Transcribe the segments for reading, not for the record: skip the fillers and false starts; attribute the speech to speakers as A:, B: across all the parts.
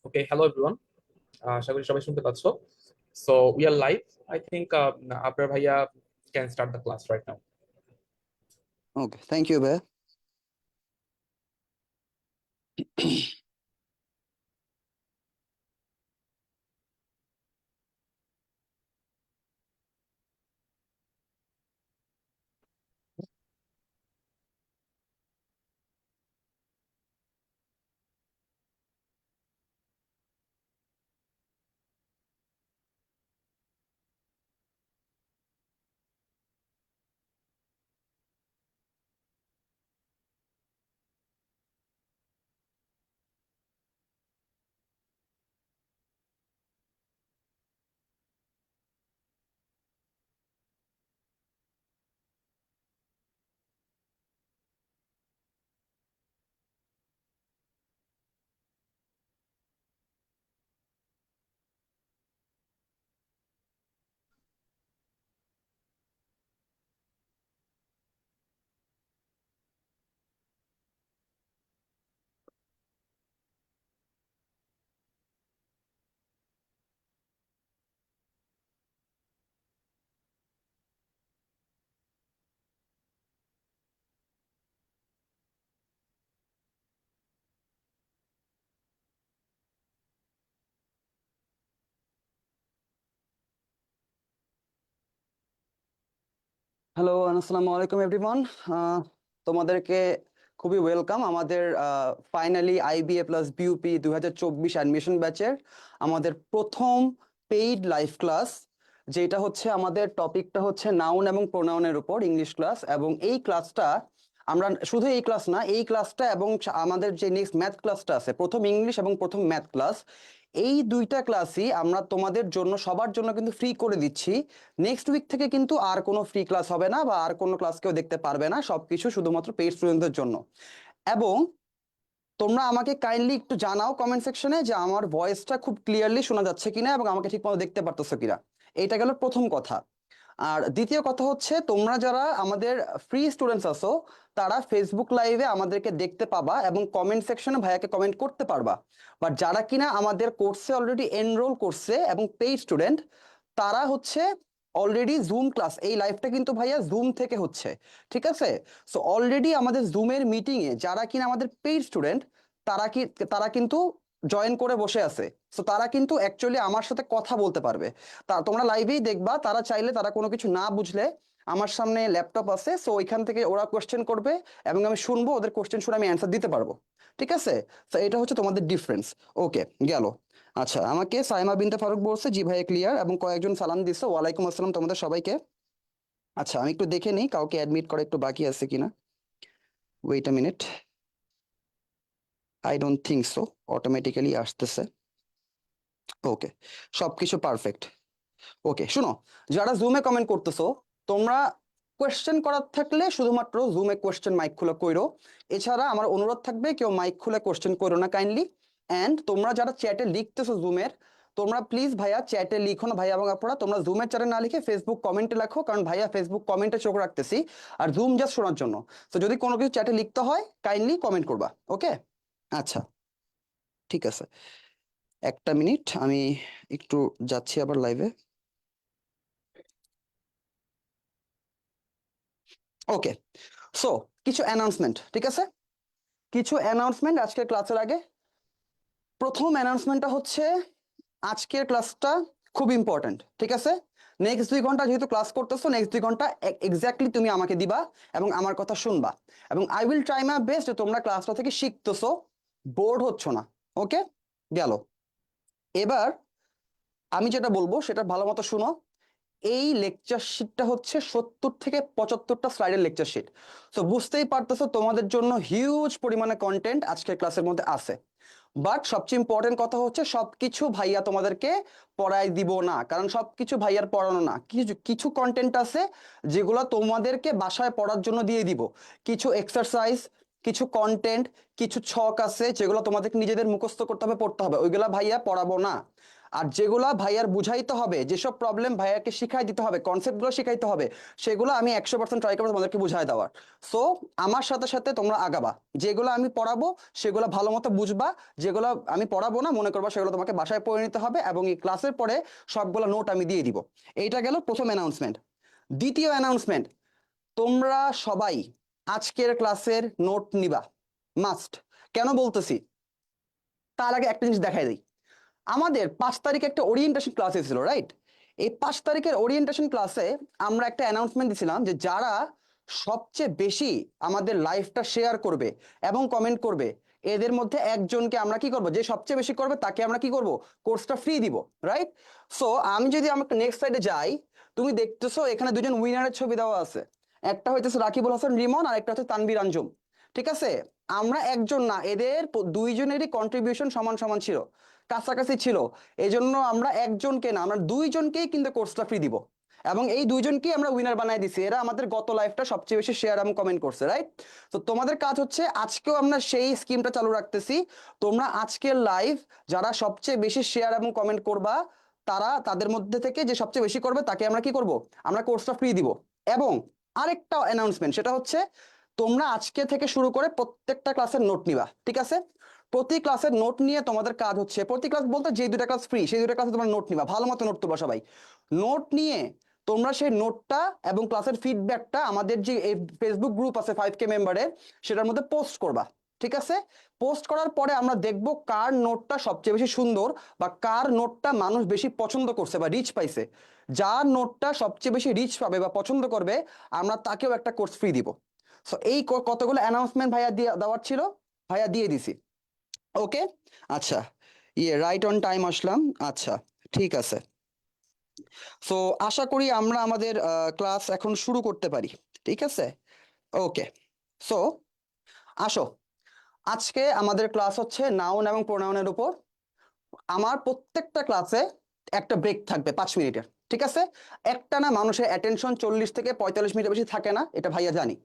A: ওকে, hello everyone. আশা করি সবাই শুনতে পাচ্ছ। So we are live. I think আপনার ভাইয়া can start the class right now.
B: Okay, thank you ভাই। হ্যালো, আসসালামু আলাইকুম এভরিওয়ান। তোমাদেরকে খুবই ওয়েলকাম আমাদের finally IBA plus BUP 2024 admission ব্যাচের আমাদের প্রথম পেইড লাইভ ক্লাস, যেটা হচ্ছে আমাদের টপিকটা হচ্ছে নাউন এবং প্রোনাউনের উপর ইংলিশ ক্লাস। এবং এই ক্লাসটা আমরা শুধু এই ক্লাস না, এই ক্লাসটা এবং আমাদের যে নেক্সট ম্যাথ ক্লাসটা আছে, প্রথম ইংলিশ এবং প্রথম ম্যাথ ক্লাস, এই দুইটা ক্লাসই আমরা তোমাদের জন্য সবার জন্য কিন্তু ফ্রি করে দিচ্ছি। নেক্সট উইক থেকে কিন্তু আর কোনো ফ্রি ক্লাস হবে না, বা আর কোনো ক্লাস কেউ দেখতে পারবে না, সবকিছু শুধুমাত্র পেইড স্টুডেন্টদের জন্য। এবং তোমরা আমাকে কাইন্ডলি একটু জানাও কমেন্ট সেকশনে যে আমার ভয়েসটা খুব ক্লিয়ারলি শোনা যাচ্ছে কিনা এবং আমাকে ঠিকমতো দেখতে পারতেছো কিনা। এইটা গেল প্রথম কথা। আর দ্বিতীয় কথা হচ্ছে, তোমরা যারা আমাদের ফ্রি স্টুডেন্টস আছো তারা ফেসবুক লাইভে আমাদেরকে দেখতে পাবা এবং কমেন্ট সেকশনে ভাইয়াকে কমেন্ট করতে পারবা। বাট যারা কিনা আমাদের কোর্সে অলরেডি এনরোল করছে এবং পেইড স্টুডেন্ট, তারা হচ্ছে অলরেডি জুম ক্লাস, এই লাইভটা কিন্তু ভাইয়া জুম থেকে হচ্ছে, ঠিক আছে? সো অলরেডি আমাদের জুমের মিটিং এ যারা কিনা আমাদের পেইড স্টুডেন্ট, তারা কিন্তু জয়েন করে বসে আছে। সো তারা কিন্তু অ্যাকচুয়ালি আমার সাথে কথা বলতে পারবে। তা তোমরা লাইভেই দেখবা, তারা চাইলে তারা কোনো কিছু না বুঝলে আমার সামনে ল্যাপটপ আছে, সো ওইখান থেকে ওরা কোশ্চেন করবে এবং আমি শুনবো, ওদের কোশ্চেন শুনে আমি অ্যান্সার দিতে পারবো, ঠিক আছে? তো এটা হচ্ছে তোমাদের ডিফারেন্স। ওকে, গেল। আচ্ছা, আমাকে সাইমা বিনতে ফারুক বলছে জি ভাই ক্লিয়ার, এবং কয়েকজন সালাম দিচ্ছে। ওয়ালাইকুম আসসালাম তোমাদের সবাইকে। আচ্ছা, আমি একটু দেখে নিই কাউকে অ্যাডমিট করা একটু বাকি আছে কিনা। Wait a minute. I don't think so, automatically আসতেছে। ওকে, সবকিছু পারফেক্ট। ওকে, শুনো, যারা জুমে কমেন্ট করতেছো, তোমরা কোয়েশ্চেন করার থাকলে শুধুমাত্র জুমে কোয়েশ্চেন মাইক খুলে কইরো। এছাড়া আমার অনুরোধ থাকবে, কেউ মাইক খুলে কোয়েশ্চেন করো না কাইন্ডলি। এন্ড তোমরা যারা চ্যাটে লিখতেছো জুমের, তোমরা প্লিজ ভাইয়া চ্যাটে লিখো না, ভাইয়া এবং আপনারা তোমরা জুমের চ্যাটে না লিখে ফেসবুক কমেন্টে লেখো, কারণ ভাইয়া ফেসবুক কমেন্টে চোখ রাখতেছি আর জুম জাস্ট শোনার জন্য। তো যদি কোনো কিছু চ্যাটে লিখতে হয় কাইন্ডলি কমেন্ট করবা, ওকে? আচ্ছা, ঠিক আছে, একটা মিনিট, আমি একটু যাচ্ছি আবার লাইভে। ওকে, সো কিছু অ্যানাউন্সমেন্ট, ঠিক আছে? কিছু অ্যানাউন্সমেন্ট আজকের ক্লাসের আগে। প্রথম অ্যানাউন্সমেন্টটা হচ্ছে, আজকের ক্লাসটা খুব ইম্পর্ট্যান্ট, ঠিক আছে? নেক্সট 2 ঘন্টা যেহেতু ক্লাস করতেছো, নেক্সট 2 ঘন্টা এক্স্যাক্টলি তুমি আমাকে দিবা এবং আমার কথা শুনবা। এবং I will try my best যে তোমরা ক্লাসটা থেকে শিখতেছো, বোর্ড হচ্ছ না। ওকে, গেল। এবার আমি যেটা বলবো সেটা ভালো মতো শুনো। এই লেকচার শিটটা হচ্ছে 70 থেকে 75টা স্লাইডের লেকচার শিট। তো বুঝতেই পারতেছো তোমাদের জন্য হিউজ পরিমাণে কন্টেন্ট আজকের ক্লাসের মধ্যে আছে। বাট সবচেয়ে ইম্পর্টেন্ট কথা হচ্ছে, সবকিছু ভাইয়া তোমাদেরকে পড়াই দিব না, কারণ সবকিছু ভাইয়ার পড়ানো না। কিছু কিছু কন্টেন্ট আছে যেগুলো তোমাদেরকে বাসায় পড়ার জন্য দিয়ে দিব। কিছু এক্সারসাইজ, কিছু কন্টেন্ট, কিছু ছক আছে যেগুলো তোমাদেরকে নিজেদের মুখস্থ করতে হবে, পড়তে হবে, ওইগুলা ভাইয়া পড়াবো না। আর যেগুলা ভাইয়ার বুঝাইতে হবে, যেসব প্রবলেম ভাইয়াকে শিখাই দিতে হবে, কনসেপ্টগুলো শিখাইতে হবে, সেগুলো আমি 100% ট্রাই করবো তোমাদেরকে বুঝাই দেওয়ার। সো আমার সাথে সাথে তোমরা আগাবা, যেগুলো আমি পড়াবো সেগুলো ভালো মতো বুঝবা, যেগুলো আমি পড়াবো না মনে করবা সেগুলো তোমাকে বাসায় পড়ে নিতে হবে, এবং এই ক্লাসের পরে সবগুলো নোট আমি দিয়ে দিব। এইটা গেল প্রথম অ্যানাউন্সমেন্ট। দ্বিতীয় অ্যানাউন্সমেন্ট, তোমরা সবাই আজকের ক্লাসের নোট নিবা, মাস্ট। কেন বলতেছি তার আগে একটা জিনিস দেখাই দিই। আমাদের 5 তারিখে একটা ওরিয়েন্টেশন ক্লাস ছিল, রাইট? এই 5 তারিখের ওরিয়েন্টেশন ক্লাসে আমরা একটা অ্যানাউন্সমেন্ট দিছিলাম যে যারা সবচেয়ে বেশি আমাদের লাইভটা শেয়ার করবে এবং কমেন্ট করবে, এদের মধ্যে একজনকে আমরা কি করব, যে সবচেয়ে বেশি করবে তাকে আমরা কি করব, কোর্সটা ফ্রি দিব, রাইট? সো আমি যদি আমাকে নেক্সট স্লাইডে যাই, তুমি দেখতেছো এখানে দুজন উইনারের ছবি দেওয়া আছে। একটা হইতেছে রাকিবুল হাসান রিমন, আর একটা হচ্ছে তানভীর আঞ্জুম। ঠিক আছে, আমরা একজন না, এদের দুইজনেরই কন্ট্রিবিউশন সমান সমান ছিল, কাছাকাছি ছিল। এই জন্য আমরা একজনকে না, আমরা দুইজনকেই কিন্তু কোর্সটা ফ্রি দিব, এবং এই দুইজনকেই আমরা উইনার বানাই দিছি। এরা আমাদের গত লাইফটা সবচেয়ে বেশি শেয়ার এবং কমেন্ট করছে, রাইট? তো তোমাদের কাজ হচ্ছে, আজকেও আমরা সেই স্কিমটা চালু রাখতেছি। তোমরা আজকের লাইভ যারা সবচেয়ে বেশি শেয়ার এবং কমেন্ট করবা, তাদের মধ্যে থেকে যে সবচেয়ে বেশি করবে তাকে আমরা কি করব, আমরা কোর্সটা ফ্রি দিব। এবং আরেকটা অ্যানাউন্সমেন্ট, সেটা হচ্ছে তোমরা আজকে থেকে শুরু করে প্রত্যেকটা ক্লাসের নোট নিবা, ঠিক আছে? প্রতি ক্লাসের নোট নিয়ে তোমাদের কাজ হচ্ছে, প্রতি ক্লাস বলতে যে দুটা ক্লাস ফ্রি সেই দুটা ক্লাসে তোমরা নোট নিবা, ভালো মতো নোট তুলবা সবাই। নোট নিয়ে তোমরা সেই নোটটা এবং ক্লাসের ফিডব্যাকটা আমাদের যে ফেসবুক গ্রুপ আছে 5K মেম্বারের, সেটার মধ্যে পোস্ট করবা, ঠিক আছে? পোস্ট করার পরে আমরা দেখব কার নোটটা সবচেয়ে বেশি সুন্দর, বা কার নোটটা মানুষ বেশি পছন্দ করছে বা রিচ পাইছে। যার নোটটা সবচেয়ে বেশি রিচ পাবে বা পছন্দ করবে, আমরা তাকেও একটা কোর্স ফ্রি দিব। সো এই কতগুলো অ্যানাউন্সমেন্ট ভাইয়া দেওয়ার ছিল, ভাইয়া দিয়ে দিছি। ওকে, আচ্ছা, রাইট অন টাইম আসলাম। আচ্ছা, ঠিক আছে। সো আশা করি আমরা আমাদের ক্লাস এখন শুরু করতে পারি, ঠিক আছে? ওকে, সো আসো, আজকে আমাদের ক্লাস হচ্ছে নাউন এবং প্রোনাউনের উপর। আমার প্রত্যেকটা ক্লাসে একটা ব্রেক থাকবে 5 মিনিটের, ঠিক আছে? একটা না, মানুষের অ্যাটেনশন 40 থেকে 45 মিনিটের বেশি থাকে না, এটা ভাইয়া জানি।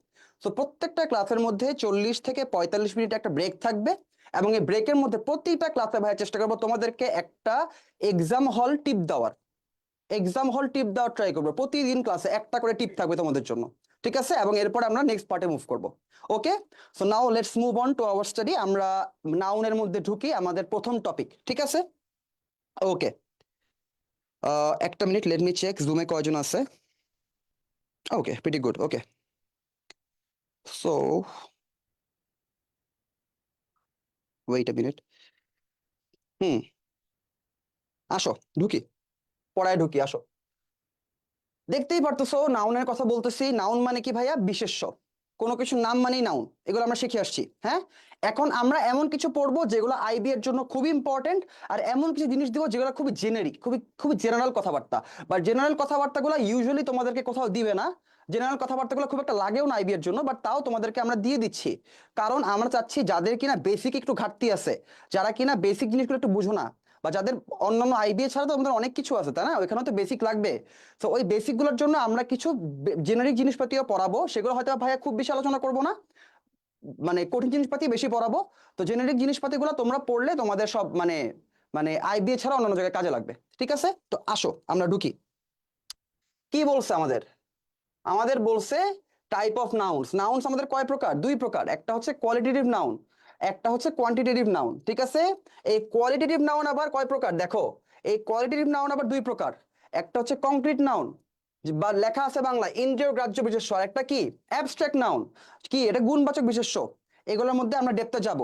B: তো প্রত্যেকটা ক্লাসের মধ্যে 40 থেকে 45 মিনিট একটা ব্রেক থাকবে, এবং এই ব্রেকের মধ্যে প্রতিটা ক্লাসে ভাইয়া চেষ্টা করবো তোমাদেরকে একটা এক্সাম হল টিপ দেওয়ার, ট্রাই করবো। প্রতিদিন ক্লাসে একটা করে টিপ থাকবে তোমাদের জন্য, ঠিক আছে? এবং এরপর আমরা নেক্সট পার্টে মুভ করব। Okay, so now let's move on to our study. আমরা নাউনের মধ্যে ঢুকি, আমাদের প্রথম টপিক, ঠিক আছে? ওকে, একটা মিনিট, লেট মি চেক জুমে কয়জন আছে। Okay, pretty good. Okay, so wait a minute. Hmm, আসো ঢুকি, পড়ায় ঢুকি, আসো। দেখতেই পারতেছো নাউনের কথা বলতেছি। নাউন মানে কি ভাইয়া? বিশেষ্য। কোনো কিছুর নাম মানেই নাউন, এগুলো আমরা শিখে আসছি, হ্যাঁ? এখন আমরা এমন কিছু পড়বো যেগুলো আইবি এর জন্য খুবই ইম্পর্টেন্ট, আর এমন কিছু জিনিস দিব যেগুলো খুবই জেনারিক, খুবই খুবই জেনারেল কথাবার্তা। বা জেনারেল কথাবার্তাগুলো ইউজুয়ালি তোমাদেরকে কোথাও দিবে না, জেনারেল কথাবার্তাগুলো খুব একটা লাগেও না আইবি এর জন্য, বাট তাও তোমাদেরকে আমরা দিয়ে দিচ্ছি। কারণ আমরা চাচ্ছি যাদের কিনা বেসিক একটু ঘাটতি আছে, যারা কিনা বেসিক জিনিসগুলো একটু বুঝো না, বা যাদের অন্যান্য আইবিএ ছাড়া তো আমাদের অনেক কিছু আছে, তাই না? ওইখানেও তো বেসিক লাগবে। তো ওই বেসিক গুলোর জন্য আমরা কিছু জেনারিক জিনিসপাতিও পড়াবো, সেগুলো হয়তো ভাইয়া খুব বেশি আলোচনা করবো না, মানে কঠিন জিনিসপাতি বেশি পড়াবো। তো জেনারিক জিনিসপাতিগুলো তোমরা পড়লে তোমাদের সব মানে মানে আইবিএ ছাড়া অন্যান্য জায়গায় কাজে লাগবে, ঠিক আছে? তো আসো আমরা ঢুকি। কি বলছে আমাদের? আমাদের বলছে টাইপ অফ নাউনস। নাউনস আমাদের কয় প্রকার? 2 প্রকার। একটা হচ্ছে কোয়ালিটেটিভ নাউন, একটা হচ্ছে কোয়ান্টিটেটিভ নাউন, ঠিক আছে? এই কোয়ালিটেটিভ নাউন আবার কয় প্রকার দেখো, এই কোয়ালিটেটিভ নাউন আবার 2 প্রকার। একটা হচ্ছে কংক্রিট নাউন, বা লেখা আছে বাংলা ইন্দ্রিয় গ্রাহ্য বিশেষ্য, আর একটা কি অ্যাবস্ট্রাক্ট নাউন, কি এটা গুণবাচক বিশেষ্য। এগুলোর মধ্যে আমরা ডেপথে যাব।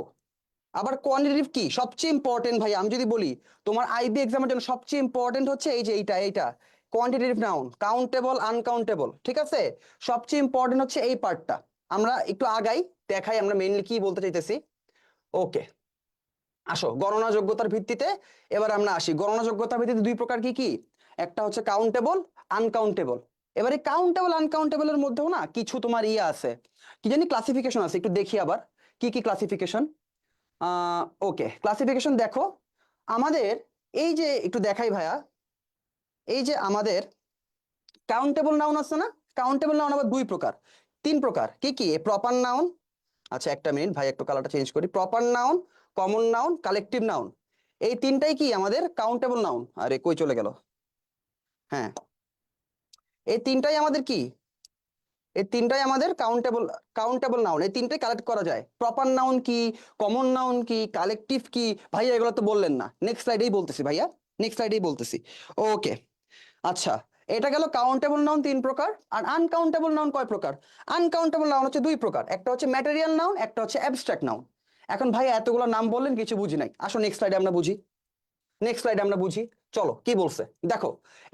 B: আবার কোয়ান্টিটেটিভ কি সবচেয়ে ইম্পর্টেন্ট ভাই, আমি যদি বলি তোমার আইবি এক্সামের জন্য সবচেয়ে ইম্পর্টেন্ট হচ্ছে এই যে এইটা কোয়ান্টিটেটিভ নাউন, কাউন্টেবল আনকাউন্টেবল, ঠিক আছে? সবচেয়ে ইম্পর্টেন্ট হচ্ছে এই পার্টটা। আমরা একটু আগাই, দেখাই আমরা মেইনলি কি বলতে চাইতেছি। ওকে, আসো গণনা যোগ্যতার ভিত্তিতে এবার আমরা আসি। গণনা যোগ্যতার ভিত্তিতে 2 প্রকার কি কি? একটা হচ্ছে কাউন্টেবল, আনকাউন্টেবল। এবারে কাউন্টেবল আনকাউন্টেবলের মধ্যেও না কিছু তোমার ইয়ে আছে, কি জানি ক্লাসিফিকেশন আছে, একটু দেখি আবার কি কি ক্লাসিফিকেশন। ওকে, ক্লাসিফিকেশন দেখো আমাদের, এই যে একটু দেখাই ভাইয়া, এই যে আমাদের কাউন্টেবল নাউন আছে না, কাউন্টেবল নাউন আবার 2 প্রকার, 3 প্রকার। কি কি? প্রপার নাউন, আচ্ছা একটা মিনিট ভাই, একটু কালারটা চেঞ্জ করি। Proper noun, common noun, collective noun. এই তিনটাই কি আমাদের কাউন্টেবল নাউন। আরে কই চলে গেল? হ্যাঁ, এই তিনটাই আমাদের কি, এই তিনটাই আমাদের কাউন্টেবল কাউন্টেবল নাউন। এই তিনটাই কালেক্ট করা যায়। প্রপার নাউন কি, কমন নাউন কি, কালেকটিভ কি, ভাইয়া এগুলো তো বললেন না, নেক্সট স্লাইডেই বলতেছি ভাইয়া, নেক্সট স্লাইডেই বলতেছি। ওকে, আচ্ছা, এটা গেল কাউন্টেবল নাউন 3 প্রকার। আর আনকাউন্টেবল নাউন কয় প্রকার? আনকাউন্টেবল নাউন হচ্ছে 2 প্রকার, একটা হচ্ছে ম্যাটেরিয়াল নাউন, একটা হচ্ছে অ্যাবস্ট্রাক্ট নাউন। এখন ভাই এতগুলো নাম বললেন, কিছু বুঝি নাই, আসো নেক্সট স্লাইডে আমরা বুঝি, নেক্সট স্লাইডে আমরা বুঝি। চলো কি বলছে দেখো,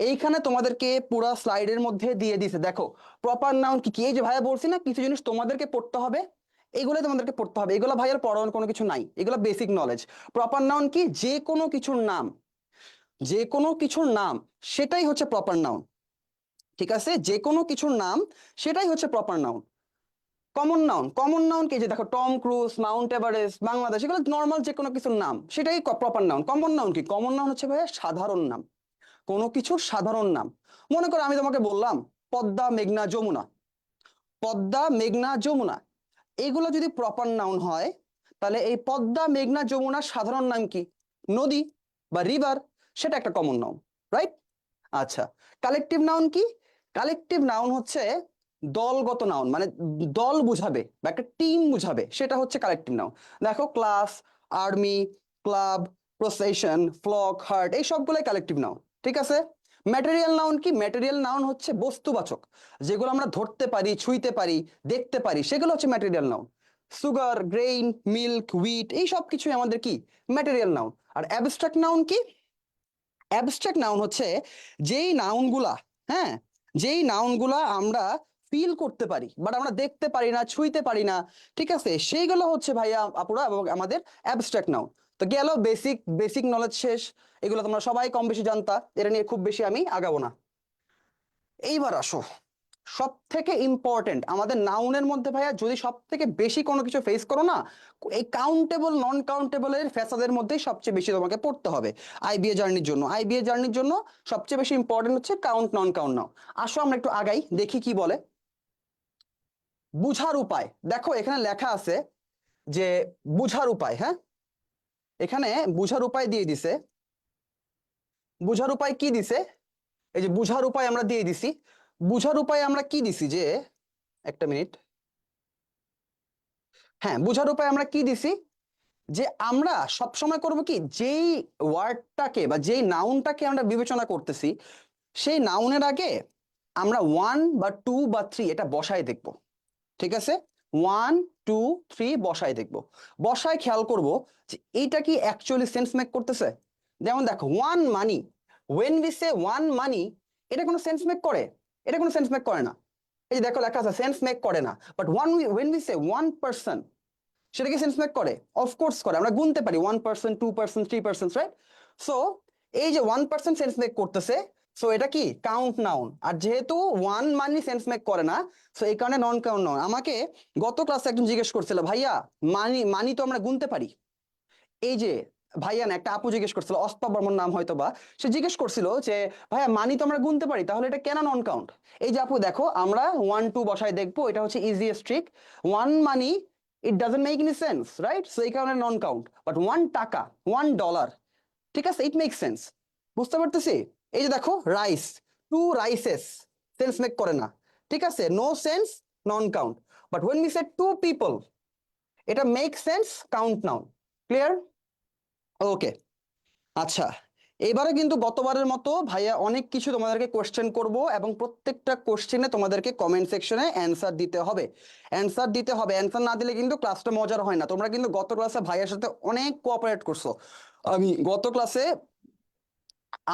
B: এইখানে তোমাদেরকে পুরো স্লাইডের মধ্যে দিয়ে দিছে। দেখো প্রপার নাউন কি কি, এই যে ভাইয়া বলছি না কিছু জিনিস তোমাদেরকে পড়তে হবে, এগুলো তোমাদেরকে পড়তে হবে, এগুলো ভাইয়ার পড়ানোর কোনো কিছু নাই, এগুলো বেসিক নলেজ। প্রপার নাউন কি, যে কোনো কিছুর নাম, যে কোনো কিছুর নাম, সেটাই হচ্ছে প্রপার নাউন। ঠিক আছে, যে কোনো কিছুর নাম সেটাই হচ্ছে proper noun. Common noun, common noun কি, যে দেখো Tom Cruise, Mount Everest, Bangladesh, এগুলো নর্মাল যে কোনো কিছুর নাম, সেটাই প্রপার নাউন। কমন নাউন কি, কমন নাউন হচ্ছে ভাইয়া সাধারণ নাম, কোনো কিছুর সাধারণ নাম। মনে করো আমি তোমাকে বললাম পদ্মা, মেঘনা, যমুনা, পদ্মা, মেঘনা, যমুনা, এগুলো যদি প্রপার নাউন হয়, তাহলে এই পদ্মা, মেঘনা, যমুনার সাধারণ নাম কি? নদী বা রিভার, সেটা একটা কমন নাউন, রাইট? আচ্ছা, কালেকটিভ নাউন কি? কালেকটিভ নাউন হচ্ছে দলগত নাউন, মানে দল বুঝাবে বা একটা টিম বুঝাবে, সেটা হচ্ছে কালেকটিভ নাউন। দেখো class, army, club, procession, flock, herd, এই সবগুলোই কালেকটিভ নাউন। ঠিক আছে। ম্যাটেরিয়াল নাউন কি? ম্যাটেরিয়াল নাউন হচ্ছে বস্তুবাচক, যেগুলো আমরা ধরতে পারি, ছুঁইতে পারি, দেখতে পারি, সেগুলো হচ্ছে material noun. Sugar, grain, milk, wheat, এই সব কিছুই আমাদের কি ম্যাটেরিয়াল নাউন। আর অ্যাবস্ট্রাক্ট নাউন কি? অ্যাবস্ট্রাক্ট নাউন হচ্ছে যেই নাউনগুলা, হ্যাঁ, যেই নাউনগুলা আমরা ফিল করতে পারি বাট আমরা দেখতে পারি না, ছুঁইতে পারি না, ঠিক আছে, সেইগুলো হচ্ছে ভাইয়া আপুরা এবং আমাদের অ্যাবস্ট্রাক্ট নাউন। তো গেল বেসিক বেসিক নলেজ শেষ, এগুলো তোমরা সবাই কম বেশি জানতা, এটা নিয়ে খুব বেশি আমি আগাবো না। এইবার আসো, সব থেকে ইম্পর্টেন্ট আমাদের নাউনের মধ্যে ভাইয়া, যদি সব থেকে বেশি কোনো কিছু ফেস করো না, এই কাউন্টেবল নন কাউন্টেবলের ফ্যাসাদের মধ্যেই সবচেয়ে বেশি তোমাকে পড়তে হবে আইবিএ জার্নির জন্য। আইবিএ জার্নির জন্য সবচেয়ে বেশি ইম্পর্টেন্ট হচ্ছে কাউন্ট নন কাউন্ট নাও। আসো আমরা একটু আগাই, দেখি কি বলে। বুঝার উপায়, দেখো এখানে লেখা আছে যে বুঝার উপায়, হ্যাঁ, এখানে বুঝার উপায় দিয়ে দিছে। বুঝার উপায় কি দিছে? এই যে বুঝার উপায় আমরা দিয়ে দিছি। বুঝার উপায় আমরা কি দিছি যে, একটা মিনিট, হ্যাঁ, বুঝার উপায় আমরা কি দিছি যে আমরা সব সময় করব কি, যেই ওয়ার্ডটাকে বা যেই নাউনটাকে আমরা বিবেচনা করতেছি, সেই নাউনের আগে আমরা 1 বা 2 বা 3 এটা বসায় দেখব। ঠিক আছে, 1 2 3 বসায় দেখব। বসায় খেয়াল করব যে এইটা কি অ্যাকচুয়ালি সেন্স মেক করতেছে। যেমন দেখো one money, when we say one money, এটা কোনো সেন্স মেক করে? এটা কোনো সেন্স মেক করে না। এই যে দেখো লেখা আছে সেন্স মেক করে না। But when we say 1 person, সেটা কি সেন্স মেক করে? অফকোর্স করে, আমরা গুনতে পারি 1%, 2%, 3%, রাইট? সো এই যে 1% সেন্স মেক করতেছে, সো এটা কি কাউন্ট নাউন। আর যেহেতু ওয়ান মানি সেন্স মেক করে না, সো এই কারণে নন কাউন্ট নাউন। আমাকে গত ক্লাসে একজন জিজ্ঞেস করছিল, ভাইয়া মানি মানি তো আমরা গুনতে পারি, এই যে ভাইয়া না, একটা আপু জিজ্ঞেস করছিল, অস্পা বর্মন নাম হয়তো বা, সে জিজ্ঞেস করছিল যে ভাইয়া মানি তো আমরা গুনতে পারি, তাহলে এটা কেন নন কাউন্ট? এই যে আপু দেখো, আমরা 1 2 বসায় দেখবো, এটা হচ্ছে easiest trick. One money, it doesn't make any sense, right? So এই কারণে নন কাউন্ট। বাট 1 টাকা, $1, ঠিক আছে, ইট মেক সেন্স। বুঝতে পারতেছি? এই যে দেখো রাইস, 2 রাইসেস, সেন্স মেক করে না, ঠিক আছে, no sense, non count. But when we say 2 people, এটা make sense, count noun. Clear? Okay, আচ্ছা, এবারে কিন্তু গতবারের মতো ভাইয়া অনেক কিছু তোমাদেরকে কোশ্চেন করব এবং প্রত্যেকটা কোশ্চেনে তোমাদেরকে কমেন্ট সেকশনে অ্যান্সার দিতে হবে। অ্যান্সার দিতে হবে, অ্যান্সার না দিলে কিন্তু ক্লাসটা মজার হয় না। তোমরা কিন্তু গত ক্লাসে ভাইয়ার সাথে অনেক কোঅপারেট করছো। আমি গত ক্লাসে,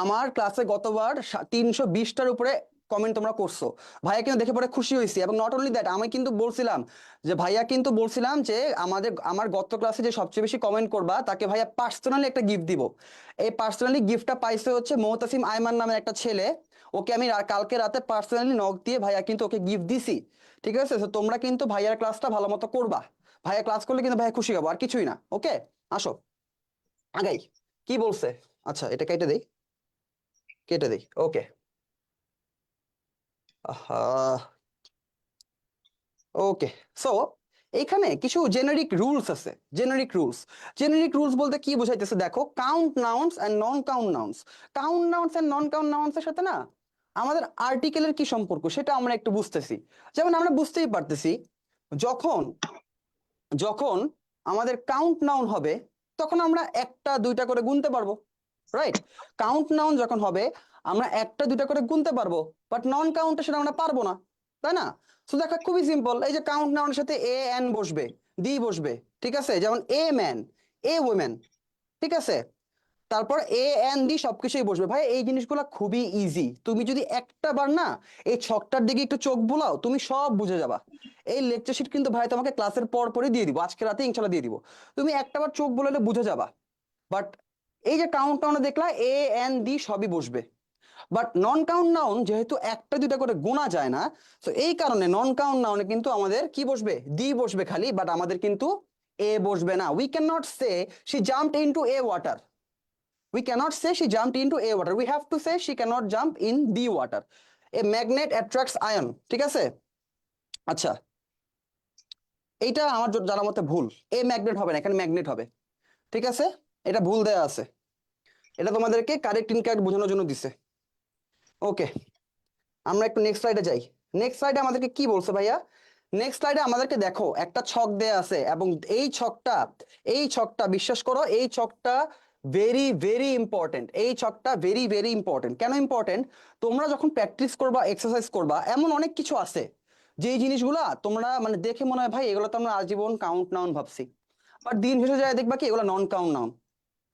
B: আমার ক্লাসে গতবার 320টার উপরে কমেন্ট তোমরা করছো। ভাইয়া কিন্তু দেখে পরে খুশি হয়েছি। এবং নট অনলি দ্যাট, আমি কিন্তু বলছিলাম যে ভাইয়া কিন্তু বলছিলাম যে আমার গত ক্লাসে যে সবচেয়ে বেশি কমেন্ট করবা তাকে ভাইয়া পার্সোনালি একটা গিফট দিব। এই পার্সোনালি গিফটটা পাইছে হচ্ছে মোহতাসিম আয়মান নামের একটা ছেলে। ওকে আমি কালকে রাতে পার্সোনালি নক দিয়ে ভাইয়া কিন্তু ওকে গিফট দিছি। ঠিক আছে, তো তোমরা কিন্তু ভাইয়ার ক্লাসটা ভালো মতো করবা। ভাইয়া ক্লাস করলে কিন্তু ভাইয়া খুশি হবো, আর কিছুই না। ওকে, আসো আগাই। কি বলছে? আচ্ছা, এটা কেটে দেই, কেটে দেই। ওকে, আহা, ওকে। সো এইখানে কিছু জেনারিক রুলস আছে, জেনারিক রুলস বলতে কি বোঝাইতেছে দেখো, count nouns and non count nouns, count nouns and non count nouns এর সাথে না আমাদের আর্টিকেলের কি সম্পর্ক সেটা আমরা একটু বুঝতেছি। যেমন আমরা বুঝতেই পারতেছি যখন যখন আমাদের কাউন্ট নাউন হবে তখন আমরা একটা দুইটা করে গুনতে পারবো, রাইট? কাউন্ট নাউন যখন হবে আমরা একটা দুইটা করে গুনতে পারবো, বাট নন কাউন্টে সেটা আমরা পারবো না, তাই না? তো দেখো খুবই সিম্পল, এই যে কাউন্ট নাউনের সাথে এ এন বসবে, দি বসবে, ঠিক আছে? যেমন এ ম্যান, এ উইমেন, ঠিক আছে? তারপর এ এন ডি সবকিছুই বসবে। ভাই এই জিনিসগুলো খুবই ইজি, তুমি যদি একটা বার না এই ছকটার দিকে একটু চোখ বুলাও তুমি সব বুঝে যাবা। এই লেকচার শিট কিন্তু ভাই তোমাকে ক্লাসের পর পরই দিয়ে দিব, আজকে রাতে ইনশাল্লাহ দিয়ে দিব, তুমি একটা বার চোখ বুলালে বুঝে যাবা। বাট এই যে কাউন্ট নাউনে দেখলা এ এন ডি সবই বসবে, বাট নন কাউন্ট নাউন যেহেতু একটা দুইটা করে গোনা যায় না, তো এই কারণে নন কাউন্ট নাউনে কিন্তু আমাদের কি বসবে, ডি বসবে খালি, বাট আমাদের কিন্তু এ বসবে না। We can not say she jumped into a water, we cannot say she jumped into a water, we have to say she cannot jump in the water. A magnet attracts ion, ঠিক আছে? আচ্ছা, এইটা আমার জানার মতে ভুল, a magnet হবে না, এখানে ম্যাগনেট হবে, ঠিক আছে? এটা ভুল দেয়া আছে, এটা তোমাদেরকে কারেক্ট ইনকারেক্ট বোঝানোর জন্য দিছে। ওকে, আমরা একটু নেক্সট স্লাইডে যাই। নেক্সট স্লাইডে আমাদেরকে কি বলছে ভাইয়া? নেক্সট স্লাইডে আমাদেরকে দেখো একটা ছক দেয়া আছে, এবং এই ছকটা বিশ্বাস করো এই ছকটা ভেরি ভেরি ইম্পর্টেন্ট, এই ছকটা ভেরি ভেরি ইম্পর্টেন্ট। কেন ইম্পর্টেন্ট? তোমরা যখন প্র্যাকটিস করবা এক্সারসাইজ করবা এমন অনেক কিছু আছে যে জিনিসগুলা তোমরা মানে দেখে মনে হয় ভাই এগুলো তো আমরা আজীবন কাউন্ট নাউন ভাবছি, বাট দিন শেষে যায় দেখবা কি এগুলো নন কাউন্ট নাউন।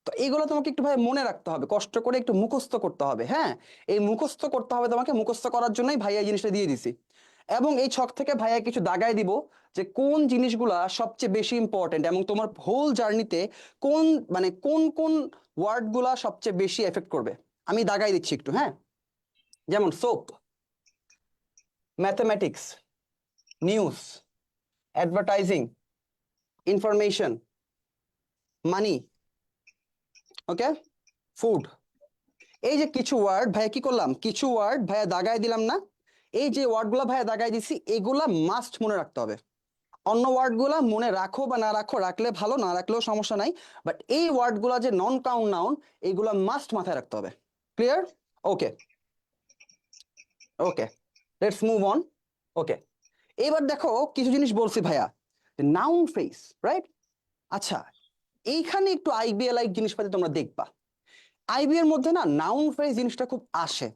B: তো এগুলো তোমাকে একটু ভাই মনে রাখতে হবে, কষ্ট করে একটু মুখস্থ করতে হবে। হ্যাঁ, এই মুখস্থ করতে হবে তোমাকে, মুখস্থ করার জন্যই ভাইয়া এই জিনিসটা দিয়ে দিছি। এবং এই ছক থেকে ভাইয়া কিছু দাগায় দিব যে কোন জিনিসগুলা সবচেয়ে বেশি ইম্পর্টেন্ট, এবং তোমার হোল জার্নিতে কোন মানে কোন কোন ওয়ার্ড গুলা সবচেয়ে বেশি এফেক্ট করবে আমি দাগাই দিচ্ছি একটু। হ্যাঁ, যেমন soap, mathematics, news, advertising, information, money, okay, food. এই যে কিছু ওয়ার্ড ভাইয়া কি করলাম, কিছু ওয়ার্ড ভাইয়া দাগায় দিলাম না? এই যে ওয়ার্ডগুলো ভাইয়া দাগায় দিছি এগুলা মাস্ট মনে রাখতে হবে। অন্য ওয়ার্ডগুলা মনে রাখো বা না রাখো, রাখলে ভালো, না রাখলেও সমস্যা নাই, বাট এই ওয়ার্ডগুলা যে নন কাউন্ট নাউন এগুলা মাস্ট মাথায় রাখতে হবে। Clear? Okay okay, let's move on. Okay, এবার দেখো কিছু জিনিস বলছি ভাইয়া, নাউন ফ্রেজ, রাইট? আচ্ছা, এইখানে একটু আইবিএল জিনিসপাতি তোমরা দেখবা, আইবি এর মধ্যে না নাউন ফ্রেজ জিনিসটা খুব আসে।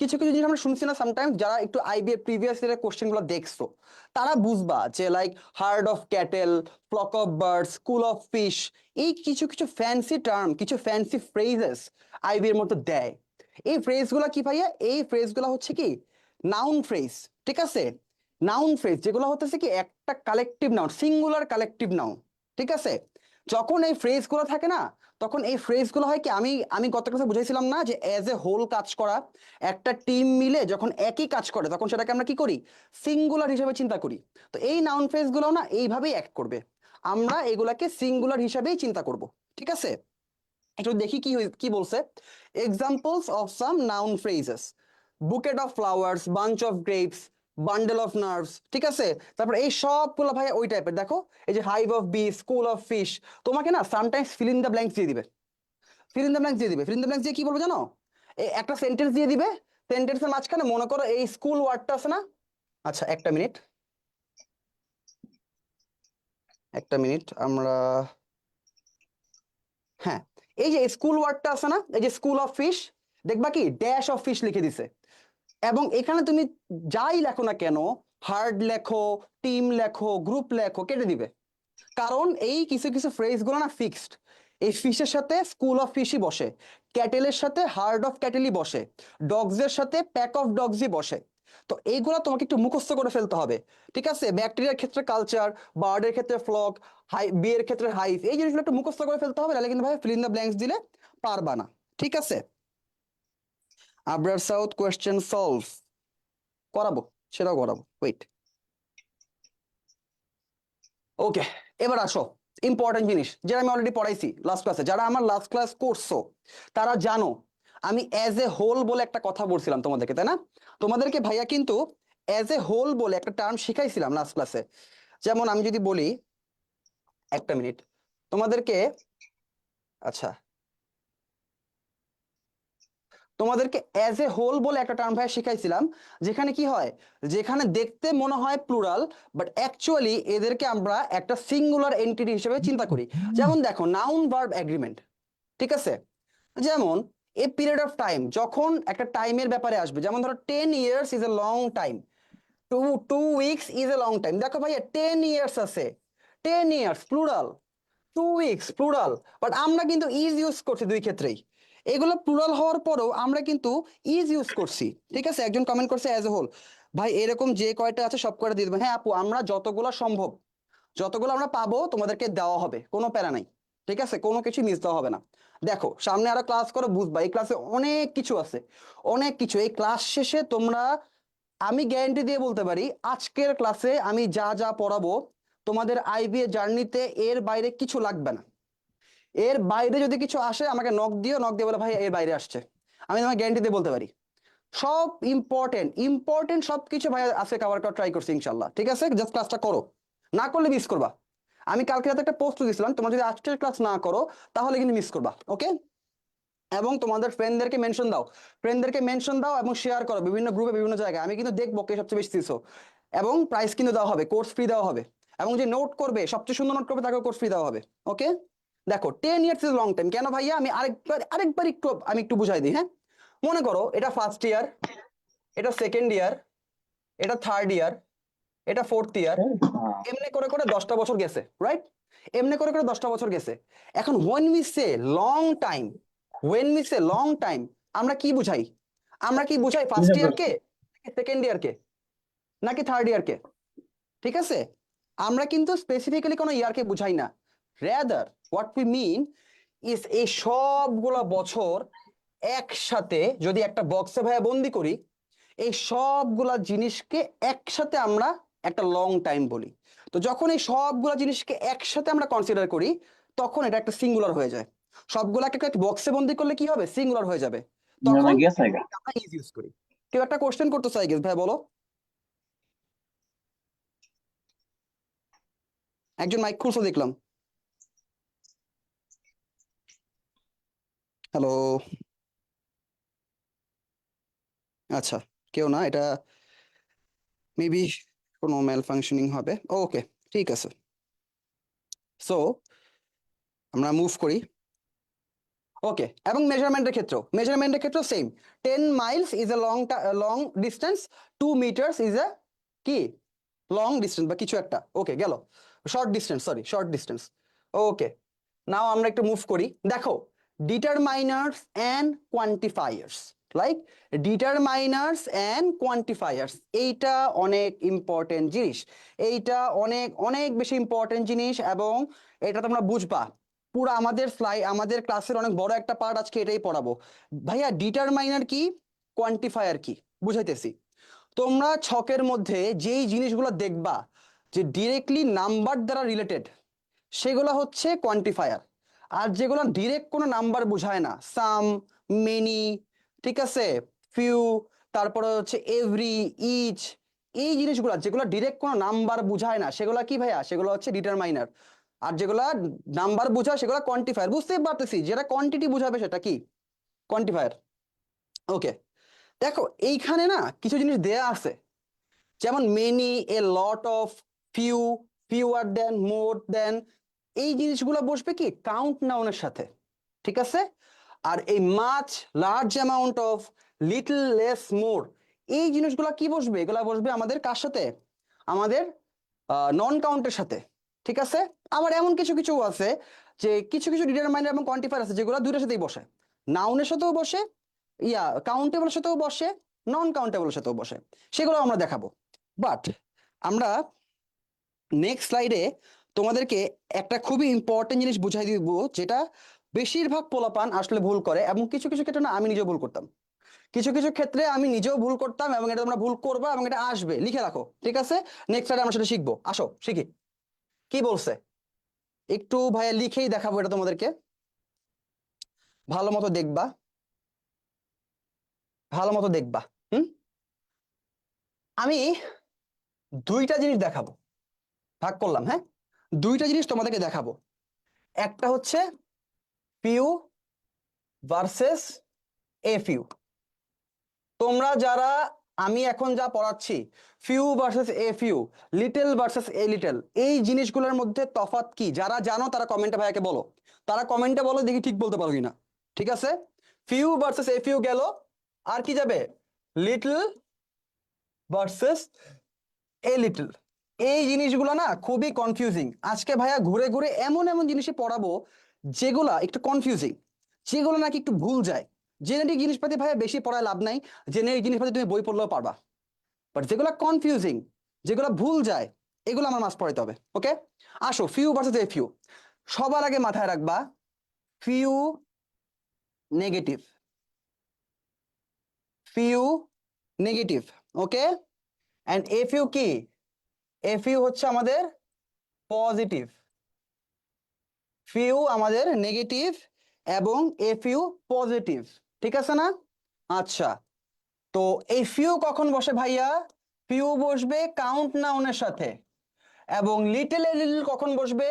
B: কিছু কিছু জিনিস আমরা শুনছি না সামটাইমস, যারা একটু আইবিএ প্রিভিয়াস ইয়ারের কোশ্চেন গুলো দেখছো তারা বুঝবা যে like herd of cattle, flock of birds, school of fish, এই কিছু কিছু ফ্যান্সি টার্ম, কিছু ফ্যান্সি ফ্রেজেস আইবি এর মধ্যে দেয়। এই ফ্রেজ গুলা কি ভাইয়া? এই ফ্রেজ গুলা হচ্ছে কি নাউন ফ্রেজ, ঠিক আছে? নাউন ফ্রেজ যেগুলো হচ্ছে কি একটা collective noun, singular collective noun, ঠিক আছে? যখন এই ফ্রেজ গুলো থাকে না তখন এই ফ্রেজ গুলো হয় কি, আমি আমি গত ক্লাসে বুঝাইছিলাম না যে এজ এ হোল কাজ করা, একটা টিম মিলে যখন একই কাজ করে তখন সেটাকে আমরা কি করি, সিঙ্গুলার হিসেবে চিন্তা করি। তো এই নাউন ফ্রেজ গুলো না এইভাবেই অ্যাক্ট করবে, আমরা এগুলাকে সিঙ্গুলার হিসেবেই চিন্তা করব, ঠিক আছে? একটু দেখি কি বলছে। Examples of some noun phrases, bouquet of flowers, bunch of grapes, bundle of nerves, ঠিক আছে? তারপর এই সবগুলো ভাই ওই টাইপের। দেখো এই যে hive of bee, school of fish, তোমাকে না sometimes fill in the blanks দিয়ে দিবে, ফিল ইন দ্য ব্ল্যাঙ্কস দিয়ে দিবে। ফিল ইন দ্য ব্ল্যাঙ্কস দিয়ে কি বলবো জানো? এই একটা সেন্টেন্স দিয়ে দিবে, সেন্টেন্সের মাঝখানে মনে করো এই স্কুল ওয়ার্ডটা আছে না। আচ্ছা একটা মিনিট, একটা মিনিট, আমরা হ্যাঁ, এই যে স্কুল ওয়ার্ডটা আছে না, এই যে স্কুল অফ ফিশ, দেখবা কি ড্যাশ অফ ফিশ লিখে দিছে। এবং এখানে তুমি যাই লেখো না কেন, হার্ড লেখো, টিম লেখো, গ্রুপ লেখো, কেটে দিবে। কারণ এই কিছু কিছু ফ্রেজ গুলো না ফিক্সড, এই ফিশের সাথে স্কুল অফ ফিশই বসে, ক্যাটেলের সাথে হার্ড অফ ক্যাটেলই বসে, ডগসের সাথে প্যাক অফ ডগসই বসে। তো এইগুলো তোমাকে একটু মুখস্থ করে ফেলতে হবে, ঠিক আছে? ব্যাকটেরিয়ার ক্ষেত্রে কালচার, বার্ডের ক্ষেত্রে ফ্লক, বিয়ের ক্ষেত্রে হাইভ, এই জিনিসগুলো একটু মুখস্থ করে ফেলতে হবে, নাহলে কিন্তু ভাই ফিল ইন দ্য ব্ল্যাঙ্কস দিলে পারবা না, ঠিক আছে? আবরার সাউথ কোয়েশ্চেন সলভ করাবো, সেটাও করাবো, ওয়েট। ওকে, এবার আসো ইম্পর্টেন্ট জিনিস যেটা আমি অলরেডি পড়াইছি লাস্ট ক্লাসে, যারা আমার লাস্ট ক্লাস করছো তারা জানো আমি অ্যাজ এ হোল বলে একটা কথা বলছিলাম তোমাদেরকে, তাই না? তোমাদেরকে ভাইয়া কিন্তু অ্যাজ এ হোল বলে একটা টার্ম শিখাইছিলাম লাস্ট ক্লাসে। যেমন আমি যদি বলি, একটা মিনিট তোমাদেরকে, আচ্ছা তোমাদেরকে অ্যাজ এ হোল বলে একটা টার্ম ভাই শিখাইছিলাম, যেখানে কি হয়, যেখানে দেখতে মনে হয় প্লুরাল, বাট অ্যাকচুয়ালি এদেরকে আমরা একটা সিঙ্গুলার এন্টিটি হিসেবে চিন্তা করি। যেমন দেখো নাউন ভার্ব এগ্রিমেন্ট, ঠিক আছে? যেমন এ পিরিয়ড অফ টাইম, যখন একটা টাইমের ব্যাপারে আসবে, যেমন ধরো 10 years is a long time, two weeks is a long time. দেখো ভাইয়া 10 years আছে, 10 years plural, 2 weeks plural, but আমরা কিন্তু ইজ ইউজ করছি দুই ক্ষেত্রেই। এগুলো প্লুরাল হওয়ার পরেও আমরা কিন্তু ইজ ইউজ করছি, ঠিক আছে? একজন কমেন্ট করছে অ্যাজ এ হোল, ভাই এরকম যে কয়টা আছে সব কয়টা দিয়ে দেবেন। হ্যাঁ আপু, আমরা যতগুলো সম্ভব, যতগুলো আমরা পাবো তোমাদেরকে দেওয়া হবে, কোনো প্যারা নাই, ঠিক আছে? কোনো কিছু মিস দেওয়া হবে না। দেখো সামনে আরো ক্লাস করো, বুঝবা এই ক্লাসে অনেক কিছু আছে, অনেক কিছু। এই ক্লাস শেষে তোমরা, আমি গ্যারান্টি দিয়ে বলতে পারি, আজকের ক্লাসে আমি যা যা পড়াবো তোমাদের আইবিএ জার্নিতে এর বাইরে কিছু লাগবে না। এর বাইরে যদি কিছু আসে আমাকে নক দিও, নক দিয়ে বলে ভাই এর বাইরে আসছে, আমি তোমাকে গ্যারান্টি দিয়ে বলতে পারি। সব ইম্পর্টেন্ট ইম্পর্টেন্ট সবকিছু ভাই আজকে কভার করার ট্রাই করছি ইনশাল্লাহ, ঠিক আছে? জাস্ট ক্লাসটা করো, না করলে মিস করবা। আমি কালকে রাতে একটা পোস্ট দিয়েছিলাম, তোমরা যদি আজকের ক্লাস না করো তাহলে কিন্তু মিস করবা, ওকে? এবং তোমাদের ফ্রেন্ডদেরকে মেনশন দাও, ফ্রেন্ডদেরকে মেনশন দাও এবং শেয়ার করো বিভিন্ন গ্রুপে, বিভিন্ন জায়গায়। আমি কিন্তু দেখবো কে সবচেয়ে বেশি দিছো, এবং প্রাইস কিন্তু দেওয়া হবে, কোর্স ফ্রি দেওয়া হবে, এবং যে নোট করবে সবচেয়ে সুন্দর নোট করবে তাকে কোর্স ফ্রি দেওয়া হবে, ওকে? দেখো 10 years ইজ লং টাইম কেন ভাইয়া, আমি আরেকবার একটু আমি একটু বুঝাই দিই, হ্যাঁ? মনে করো এটা ফার্স্ট ইয়ার, এটা সেকেন্ড ইয়ার, এটা থার্ড ইয়ার, এটা ফোর্থ ইয়ার, এমনি করে করে 10টা বছর গেছে, রাইট? এমনি করে করে 10টা বছর গেছে। এখন when we say long time, when we say long time, আমরা কি বুঝাই? আমরা কি বুঝাই ফার্স্ট ইয়ারকে, সেকেন্ড ইয়ারকে, নাকি থার্ড ইয়ারকে? ঠিক আছে, আমরা কিন্তু স্পেসিফিক্যালি কোনো ইয়ারকে বুঝাই না। Rather what we mean is এই সবগুলা বছর একসাথে যদি একটা বক্সে ভাইয়া বন্দি করি, এই সবগুলা জিনিসকে একসাথে আমরা একটা লং টাইম বলি। তো যখন এই সবগুলা জিনিসকে একসাথে আমরা কনসিডার করি, তখন এটা একটা সিঙ্গুলার হয়ে যায়। সবগুলাকে একটা বক্সে বন্দি করলে কি হবে, সিঙ্গুলার হয়ে যাবে। তখন আমরা ইজ ইউজ করি। কেউ একটা কোশ্চেন করতে চাই গেস ভাই, বলো। একজন মাইক খুলছো দেখলাম, হ্যালো। আচ্ছা, কেউ না, এটা মেবি কোনো ম্যাল ফাংশনিং হবে, ওকে ঠিক আছে। সো আমরা মুভ করি, ওকে? এবং মেজারমেন্টের ক্ষেত্রেও same. 10 miles is a long distance, 2 meters is a কি লং ডিস্টেন্স বা কিছু একটা, ওকে গেল। Short distance, sorry short distance, okay. Now আমরা একটু মুভ করি, দেখো determiners and quantifiers, like determiners and quantifiers, এইটা অনেক ইম্পর্টেন্ট জিনিস, এইটা অনেক অনেক বেশি ইম্পর্টেন্ট জিনিস, এবং এটা তোমরা বুঝবা। পুরো আমাদের ক্লাসের অনেক বড় একটা পার্ট আজকে এটাই পড়াবো। ভাইয়া ডিটারমাইনার কি, কোয়ান্টিফায়ার কি, বুঝাইতেছি। তোমরা ছকের মধ্যে যেই জিনিসগুলো দেখবা যে ডিরেক্টলি নাম্বার দ্বারা রিলেটেড, সেগুলো হচ্ছে কোয়ান্টিফায়ার। আর যেগুলো ডিরেক্ট কোনো নাম্বার বোঝায় না, সাম, মেনি, ঠিক আছে, ফিউ, তারপরে হচ্ছে এভরি, ইচ, এই জিনিসগুলো যেগুলো ডিরেক্ট কোনো নাম্বার বোঝায় না, সেগুলো কি ভাইয়া, সেগুলো হচ্ছে ডিটারমাইনার। আর যেগুলা নাম্বার বোঝায় সেগুলো কোয়ান্টিফায়ার। বুঝতেই পারতেছি, যেটা কোয়ান্টিটি বুঝাবে সেটা কি, কোয়ান্টিফায়ার, ওকে? দেখো এইখানে না কিছু জিনিস দেয়া আছে, যেমন many, a lot of, few, fewer than, more than, এই জিনিসগুলো বসবে কি কাউন্ট নাউনের সাথে, ঠিক আছে? আর এই much, large amount of, little, less, more, এই জিনিসগুলো কি বসবে, এগুলা বসবে আমাদের কার সাথে, আমাদের নন কাউন্টের সাথে, ঠিক আছে? আবার এমন কিছু কিছু আছে যে কিছু কিছু ডিটারমাইনার এবং কোয়ান্টিফায়ার আছে যেগুলো দুইটার সাথেই বসে, নাউনের সাথেও বসে, কাউন্টেবলের সাথেও বসে, নন কাউন্টেবলের সাথেও বসে, সেগুলো আমরা দেখাবো। বাট আমরা নেক্সট স্লাইডে তোমাদেরকে একটা খুবই ইম্পর্টেন্ট জিনিস বুঝাই দিব, যেটা বেশিরভাগ পোলাপান আসলে ভুল করে, এবং কিছু কিছু ক্ষেত্রে না আমি নিজেও ভুল করতাম, কিছু কিছু ক্ষেত্রে আমি নিজেও ভুল করতাম, এবং এটা তোমরা ভুল করবা এবং এটা আসবে, লিখে রাখো, ঠিক আছে? নেক্সট স্লাইডে আমরা সেটা শিখবো, আসো শিখি। কি বলছে একটু ভাইয়া লিখেই দেখাবো এটা তোমাদেরকে, ভালো মতো দেখবা, ভালো মতো দেখবা। হুম, আমি দুইটা জিনিস দেখাবো, ভাগ করলাম, হ্যাঁ। দুইটা জিনিস তোমাদেরকে দেখাবো, একটা হচ্ছে ফিউ ভার্সেস এ ফিউ। তোমরা যারা, আমি এখন যা পড়াচ্ছি, few versus a few, little versus a little, এই জিনিসগুলোর মধ্যে তফাৎ কি যারা জানো তারা কমেন্টে ভাইয়াকে বলো, তারা কমেন্টে বলো, দেখি ঠিক বলতে পারো কিনা। ঠিক আছে, ফিউ ভার্সেস এ ফিউ গেল, আর কি যাবে? Little versus a little. এই জিনিসগুলো না খুবই কনফিউজিং। আজকে ভাইয়া ঘুরে ঘুরে এমন এমন জিনিসই পড়াবো যেগুলা একটু কনফিউজিং, যেগুলো নাকি একটু ভুল যায়। জেনেটিক জিনিসপাতি ভাইয়া বেশি পড়ায় লাভ নাই, জেনেটিক জিনিসপাতি তুমি বই পড়লেও পারবা, বাট যেগুলো কনফিউজিং, যেগুলো ভুল যায়, এগুলো আমার মাস্ট পড়াইতে হবে। ওকে, আসো ফিউ ভার্সেস এ ফিউ। সবার আগে মাথায় রাখবা few negative, few negative. Okay, and a few কি? এ ফিউ হচ্ছে আমাদের পজিটিভ, ফিউ আমাদের নেগেটিভ এবং এ ফিউ পজিটিভ। ঠিক আছে না? আচ্ছা, তো এই ফিউ কখন বসে ভাইয়া? ফিউ বসবে কাউন্ট নাউনের সাথে। এবং লিটল এ লিটল কখন বসবে?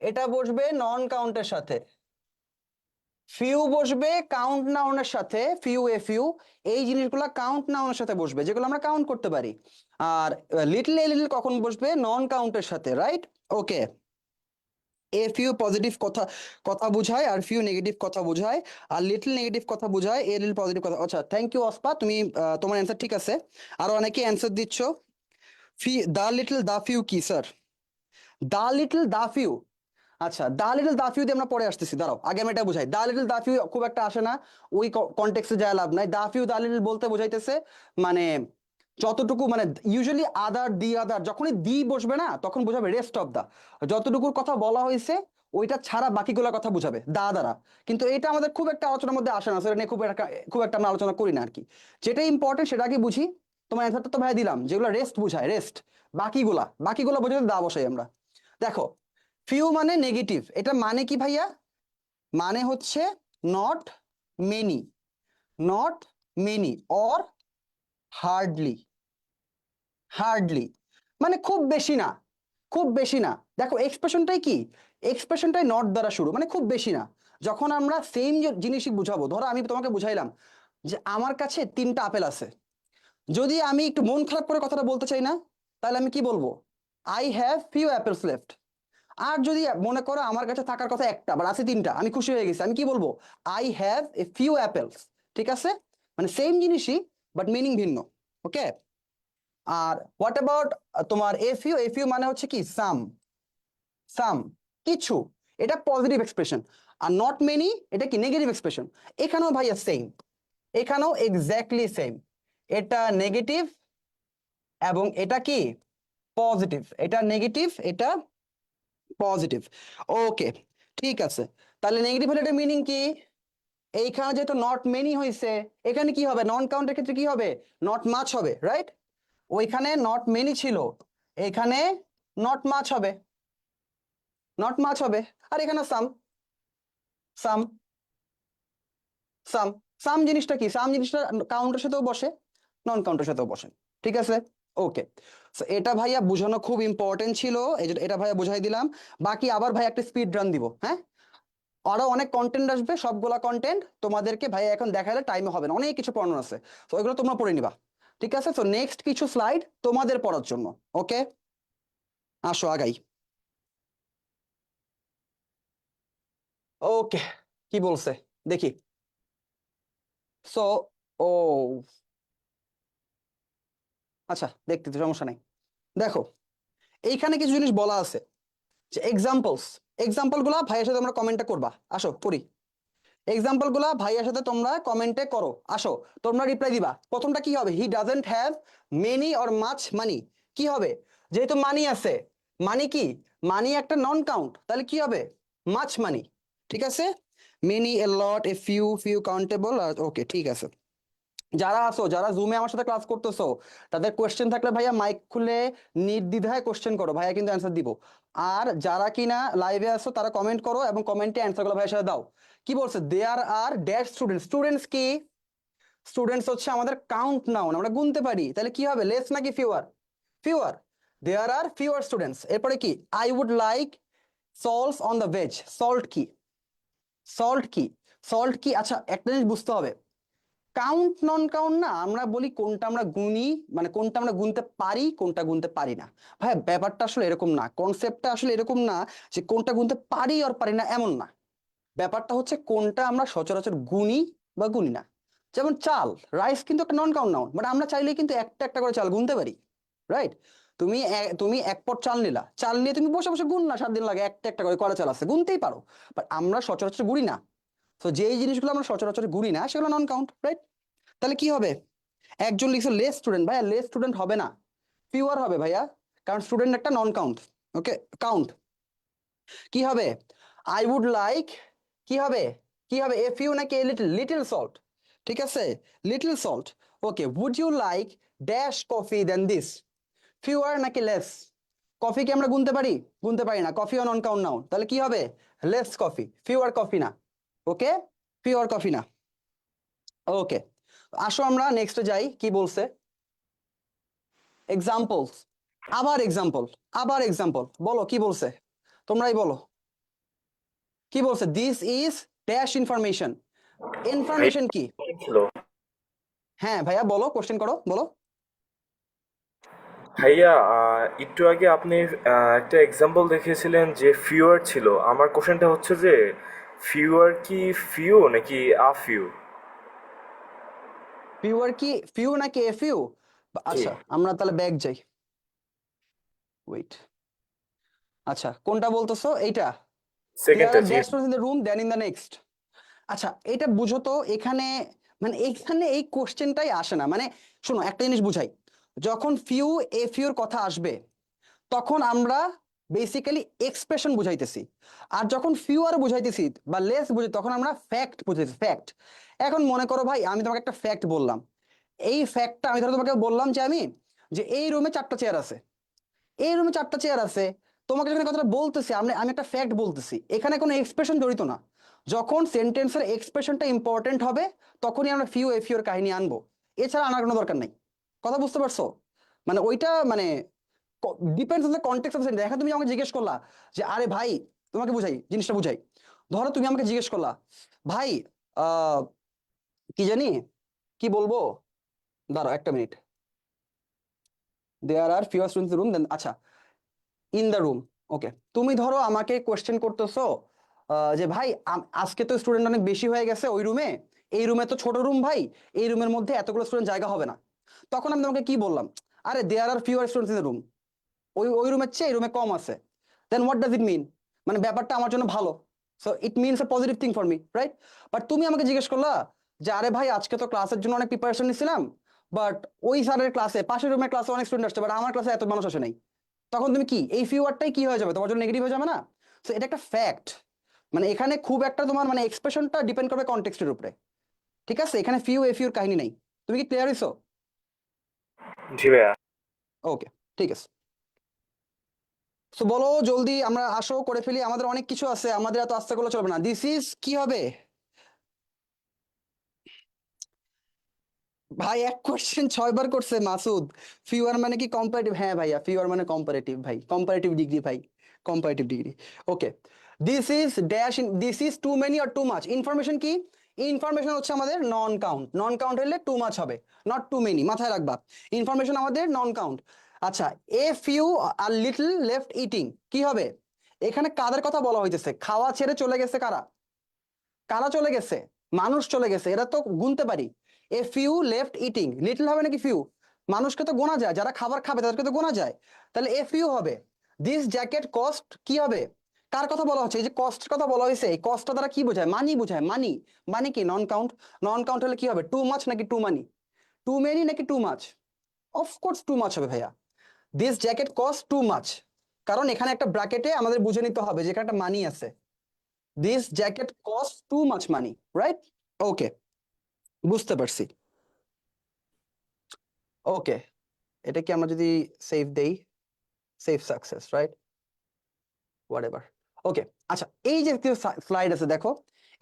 B: এটা বসবে নন কাউন্টের সাথে। ফিউ বসবে কাউন্ট নাউনের সাথে, ফিউ এ ফিউ, এই জিনিসগুলো কাউন্ট নাউনের সাথে বসবে যেগুলো আমরা কাউন্ট করতে পারি। আর লিটল এ লিটল কখন বসবে? নন কাউন্টের সাথে, right? Okay, a few positive কথা কথা বোঝায়, আর ফিউ নেগেটিভ কথা বোঝায়, আর লিটল নেগেটিভ কথা বোঝায়, এ লিটল পজিটিভ কথা। আচ্ছা, থ্যাংক ইউ অস্পা, তুমি তোমার অ্যান্সার ঠিক আছে। আরো অনেকে অ্যান্সার দিচ্ছ। দা লিটল দা ফিউ কি sir? The little the few, আচ্ছা দা লিটল দা ফিউ দিয়ে আমরা পরে আসতেছি, দাঁড়াও আগে আমি এটা বুঝাই। দা লিটল দা ফিউ খুব একটা আসে না, ওই কনটেক্সটে যায় লাভ নাই। দা ফিউ দা লিটল বলতে বোঝাইতেছে মানে যতটুকু, মানে ইউজুয়ালি আদার দি আদার, যখনই দি বসবে না তখন বোঝাবে রেস্ট অফ দা, যতটুকুর কথা বলা হয়েছে ওইটা ছাড়া বাকিগুলোর কথা বুঝাবে দা দ্বারা। কিন্তু এটা আমাদের খুব একটা আলোচনার মধ্যে আসে না, সেটা নিয়ে খুব একটা আমরা আলোচনা করি না আর কি। যেটা ইম্পর্টেন্ট সেটা আগে বুঝি। তোমার অ্যান্সারটা তো ভাই দিলাম, যেগুলো রেস্ট বুঝায়, রেস্ট, বাকিগুলো বোঝাতে দা বসাই আমরা। দেখো, ফিউ মানে নেগেটিভ, এটা মানে কি ভাইয়া? মানে হচ্ছে not many, not many or hardly, hardly মানে খুব বেশি না, খুব বেশি না। দেখো এক্সপ্রেশনটাই কি? এক্সপ্রেশনটাই নট দ্বারা শুরু, মানে খুব বেশি না। যখন আমরা সেম জিনিসই বুঝাবো, ধরো আমি তোমাকে বুঝাইলাম যে আমার কাছে 3টা আপেল আছে, যদি আমি একটু মন খারাপ করে কথাটা বলতে চাই না, তাহলে আমি কি বলবো? I have few apples left. আর যদি মনে করো আমার কাছে থাকার কথা একটা, আবার আছে 3টা, আমি খুশি হয়ে গেছি, আমি কি বলবো? I have a few apples. ঠিক আছে, মানে সেম জিনিসই বাট মিনিং ভিন্ন। ওকে, আর হোয়াট অ্যাবাউট তোমার এফ ইউ? এফ ইউ মানে হচ্ছে কি? সাম, সাম, কিছু, এটা positive expression. Are not many এটা কি? Negative expression. এখানেও ভাইয়া সেম, এখানেও এক্স্যাক্টলি সেম। এটা নেগেটিভ এবং এটা কি? পজিটিভ। এটা নেগেটিভ, এটা পজিটিভ। ওকে, ঠিক আছে। তাহলে নেগেটিভ হলে এটা মিনিং কি? এইখানে যেহেতু নট মেনি হয়েছে, এখানে কি হবে? নন কাউন্টের ক্ষেত্রে কি হবে? নট মাচ হবে, রাইট? ওইখানে নট মেনি ছিল, এখানে নট মাচ হবে, নট মাচ হবে। আর এখানে সাম, সাম, সাম। সাম জিনিসটা কি? সাম জিনিসটা কাউন্টের সাথেও বসে, নন কাউন্টের সাথেও বসে। ঠিক আছে, ওকে। এটা ভাইয়া বোঝানো খুব ইম্পর্টেন্ট ছিল, এটা ভাইয়া বুঝাই দিলাম। বাকি আবার ভাই একটা স্পিড রান দিব, হ্যাঁ। আরো অনেক কন্টেন্ট আসবে, সবগুলা কন্টেন্ট তোমাদেরকে ভাইয়া এখন দেখালে টাইমে হবে না, অনেক কিছু পড়ানো আছে, তো ওইগুলো তোমরা পড়ে নিবা। ঠিক আছে, তো নেক্সট কিছু স্লাইড তোমাদের পড়ার জন্য। ওকে, আসো আগাই। ওকে, কি বলছে দেখি। সো, ও আচ্ছা, দেখতে তো সমস্যা নাই। দেখো, এইখানে কিছু জিনিস বলা আছে যে এক্সাম্পলস, এক্সাম্পল গুলা ভাইয়ের সাথে তোমরা কমেন্টে করবা। আসো করি, এক্সাম্পল গুলা ভাইয়ের সাথে তোমরা কমেন্টে করো। আসো, তোমরা রিপ্লাই দিবা। প্রথমটা কি হবে? He doesn't have many or much money. কি হবে? যেহেতু মানি আছে, মানি কি? মানি একটা নন কাউন্ট, তাহলে কি হবে? Much money. ঠিক আছে, many, a lot, a few, few countable. Okay, ঠিক আছে। যারা আছো, যারা জুমে আমার সাথে ক্লাস করতেছো, তাদের কোয়েশ্চেন থাকলে ভাইয়া মাইক খুলে নির্দ্বিধায় কোয়েশ্চেন করো, ভাইয়া কিন্তু অ্যান্সার দিব। আর যারা কিনা লাইভে আছো তারা কমেন্ট করো এবং কমেন্টে অ্যান্সার গুলো ভাইয়ের সাথে দাও। কি বলছে? There R dash students. Students কি? স্টুডেন্টস হচ্ছে আমাদের কাউন্ট নাউন, আমরা গুনতে পারি। তাহলে কি হবে? লেস নাকি fewer? Fewer. There are fewer students, এরপরে কি I would like salts on the veg, salt কি, সল্ট কি, সল্ট কি, আচ্ছা একটা জিনিস বুঝতে হবে, কাউন্ট নন কাউন্ট না আমরা বলি কোনটা আমরা গুনি, মানে কোনটা আমরা গুনতে পারি কোনটা গুনতে পারি না। ভাই ব্যাপারটা আসলে এরকম না, কনসেপ্টটা আসলে এরকম না যে কোনটা গুনতে পারি আর পারি না এমন না, ব্যাপারটা হচ্ছে কোনটা আমরা সচরাচর গুনি বা গুনি না। যেমন চাল, রাইস কিন্তু একটা নন কাউন্ট নাউন, বাট আমরা চাইলেই কিন্তু একটা একটা করে চাল গুনতে পারি, রাইট? তুমি এক পট চাল নিলা, চাল নিয়ে তুমি বসে বসে গুন না, 7 দিন লাগে, একটা একটা করে কয়টা চাল আছে গুনতেই পারো, বাট আমরা সচরাচর গুনি না। তো যেই জিনিসগুলো আমরা সচরাচর গুনি না সেগুলো নন কাউন্ট, রাইট? তাহলে কি হবে, একজন লিখছে লেস স্টুডেন্ট, ভাইয়া লেস স্টুডেন্ট হবে না, ফিউয়ার হবে ভাইয়া, কারণ স্টুডেন্ট একটা নন কাউন্ট। ওকে, কাউন্ট কি হবে, আই উড লাইক, কি হবে, কি হবে, এ ফিউ নাকি এ লিটল, লিটল সল্ট, ঠিক আছে, little salt. Okay, would you like dash coffee then this, fewer নাকি লেস, কফি কি আমরা গুনতে পারি, গুনতে পারি না, কফি অন কাউন্ট নাউন, তাহলে কি হবে লেস কফি, ফিউয়ার কফি না, ওকে, ফিউয়ার কফি না। ওকে, আসো আমরা নেক্সটে যাই, কি বলছে, এক্সাম্পলস, আবার এক্সাম্পল, আবার এক্সাম্পল, বলো কি বলছে, তোমরাই বলো কি বলছে, this is dash information, information কি,
C: ছিল
B: হ্যাঁ ভাইয়া বলো, কোশ্চেন করো বলো।
C: ভাইয়া, একটু আগে আপনি একটা এক্সাম্পল দেখিয়েছিলেন যে ফিউয়ার ছিল। আমার কোশ্চেনটা হচ্ছে যে ফিউয়ার কি ফিউ নাকি আ ফিউ?
B: ফিউয়ার কি ফিউ নাকি এ ফিউ,
C: জি,
B: আচ্ছা আমরা তাহলে ব্যাক যাই, ওয়েট, আচ্ছা কোনটা বলতেছো এইটা, দেয়ার
C: সেকেন্ডটা।
B: আর
C: G,
B: dash in the room then in the next, আচ্ছা এটা বুঝো তো, এখানে মানে এইখানে এই কোশ্চেনটাই আসে না, মানে শোনো একটা জিনিস বুঝাই, যখন ফিউ এ ফিউর কথা আসবে তখন আমরা বেসিক্যালি এক্সপ্রেশন বুঝাইতেছি, আর যখন ফিউয়ার বুঝাইতেছি বা লেস বুঝাই তখন আমরা ফ্যাক্ট বুঝাইতেছি, ফ্যাক্ট। এখন মনে করো ভাই আমি তোমাকে একটা ফ্যাক্ট বললাম, এই ফ্যাক্টটা আমি ধরো তোমাকে বললাম যে আমি, যে এই রুমে 4টা চেয়ার আছে, এই রুমে 4টা চেয়ার আছে, তোমাকে যখন এই কথাটা বলতেছি আমি আমি একটা ফ্যাক্ট বলতেছি, এখানে কোনো এক্সপ্রেশন জড়িত না, যখন সেন্টেন্সের এক্সপ্রেশনটা ইম্পর্টেন্ট হবে তখনই আমরা ফিউ এ ফিউর কাহিনী আনবো, এছাড়া আনার কোনো দরকার নাই, কথা বুঝতে পারছো, মানে ওইটা মানে depends on the context of sentence. এখন তুমি আমাকে জিজ্ঞেস করলা যে আরে ভাই, তোমাকে বুঝাই জিনিসটা বুঝাই, ধরো তুমি আমাকে জিজ্ঞেস করলা ভাই আহ কি জানি কি বলবো, দাঁড়াও একটা minute, there are few students room দেন, আচ্ছা ইন দ্য রুম, ওকে, তুমি ধরো আমাকে কোয়েশ্চেন করতেছো যে ভাই আজকে তো স্টুডেন্ট অনেক বেশি হয়ে গেছে ওই রুমে, এই রুমে তো ছোট রুম ভাই, এই রুমের মধ্যে এতগুলো স্টুডেন্ট জায়গা হবে না, তখন আমি তোমাকে কি বললাম, আরে there are few students in the room, ওই ওই রুমের চেয়ে এই রুমে কম আছে, দেন হোয়াট ডাজ ইট মিন, মানে ব্যাপারটা আমার জন্য ভালো, so it means a positive thing for me, right? But তুমি আমাকে জিজ্ঞেস করলা যে আরে ভাই আজকে তো ক্লাসের জন্য অনেক প্রিপারেশন নিছিলাম, বাট ওই স্যারের ক্লাসে পাশের রুমের ক্লাসে অনেক স্টুডেন্ট আসছে, বাট আমার ক্লাসে এত মানুষ আসে নাই, তখন তুমি কি এই ফিউ ওয়ার্ডটাই কি হয়ে যাবে, তোমার জন্য নেগেটিভ হয়ে যাবে না? সো এটা একটা ফ্যাক্ট, মানে এখানে খুব একটা তোমার মানে এক্সপ্রেশনটা ডিপেন্ড করবে কনটেক্সটের উপরে, ঠিক আছে, এখানে ফিউ এ ফিউর কাহিনী নাই, তুমি কি ক্লিয়ার হইছো?
C: জি ভাইয়া।
B: ওকে, ঠিক আছে, সো বলো জলদি, আমরা আসো করে ফেলি, আমাদের অনেক কিছু আছে, আমাদের এত আস্তে করলে চলবে না, দিস ইজ কি হবে, ভাই এক কোশ্চেন 6 বার করছে মাসুদ, ফিউয়ার মানে কি কম্পারেটিভ, হ্যাঁ ভাইয়া ফিউয়ার মানে কম্পারেটিভ ভাই, কম্পারেটিভ ডিগ্রি ভাই, comparative degree. Okay, this is dash, this is too many or too much, information কি, ইনফরমেশন হচ্ছে আমাদের নন কাউন্ট, নন কাউন্ট হলে টু মাচ হবে, নট টু মেনি, মাথায় রাখবা, ইনফরমেশন আমাদের নন কাউন্ট। আচ্ছা, এ ফিউ আর লিটল লেফট ইটিং কি হবে, এখানে কাদের কথা বলা হইতেছে, খাওয়া ছেড়ে চলে গেছে কারা, কারা চলে গেছে, মানুষ চলে গেছে, এরা তো গুনতে পারি, a few left eating, little হবে নাকি ফিউ, মানুষকে তো গোনা যায়, যারা খাবার খাবে তাদেরকে তো গোনা যায়, তাহলে এ ফিউ হবে। দিস জ্যাকেট কস্ট কি হবে, কার কথা বলা হচ্ছে, এই যে কস্ট কথা বলা হয়েছে, এই কস্টটা দ্বারা কি বোঝায়, মানি বোঝায়, মানি, মানি কি নন কাউন্ট, নন কাউন্ট হলে কি হবে, টু মাচ নাকি টু মানি, টু মেনি নাকি too much, of course two much হবে ভাইয়া, this jacket cost too much, কারণ এখানে একটা ব্র্যাকেটে আমাদের বুঝে নিতে হবে যে এখানে একটা মানি আছে, this jacket cost too much money, right? Okay, বুঝতে পারছি, ওকে, এটা কি আমরা যদি সেভ দেই, save success, right, whatever, okay. আচ্ছা, এই যে স্লাইড আছে দেখো,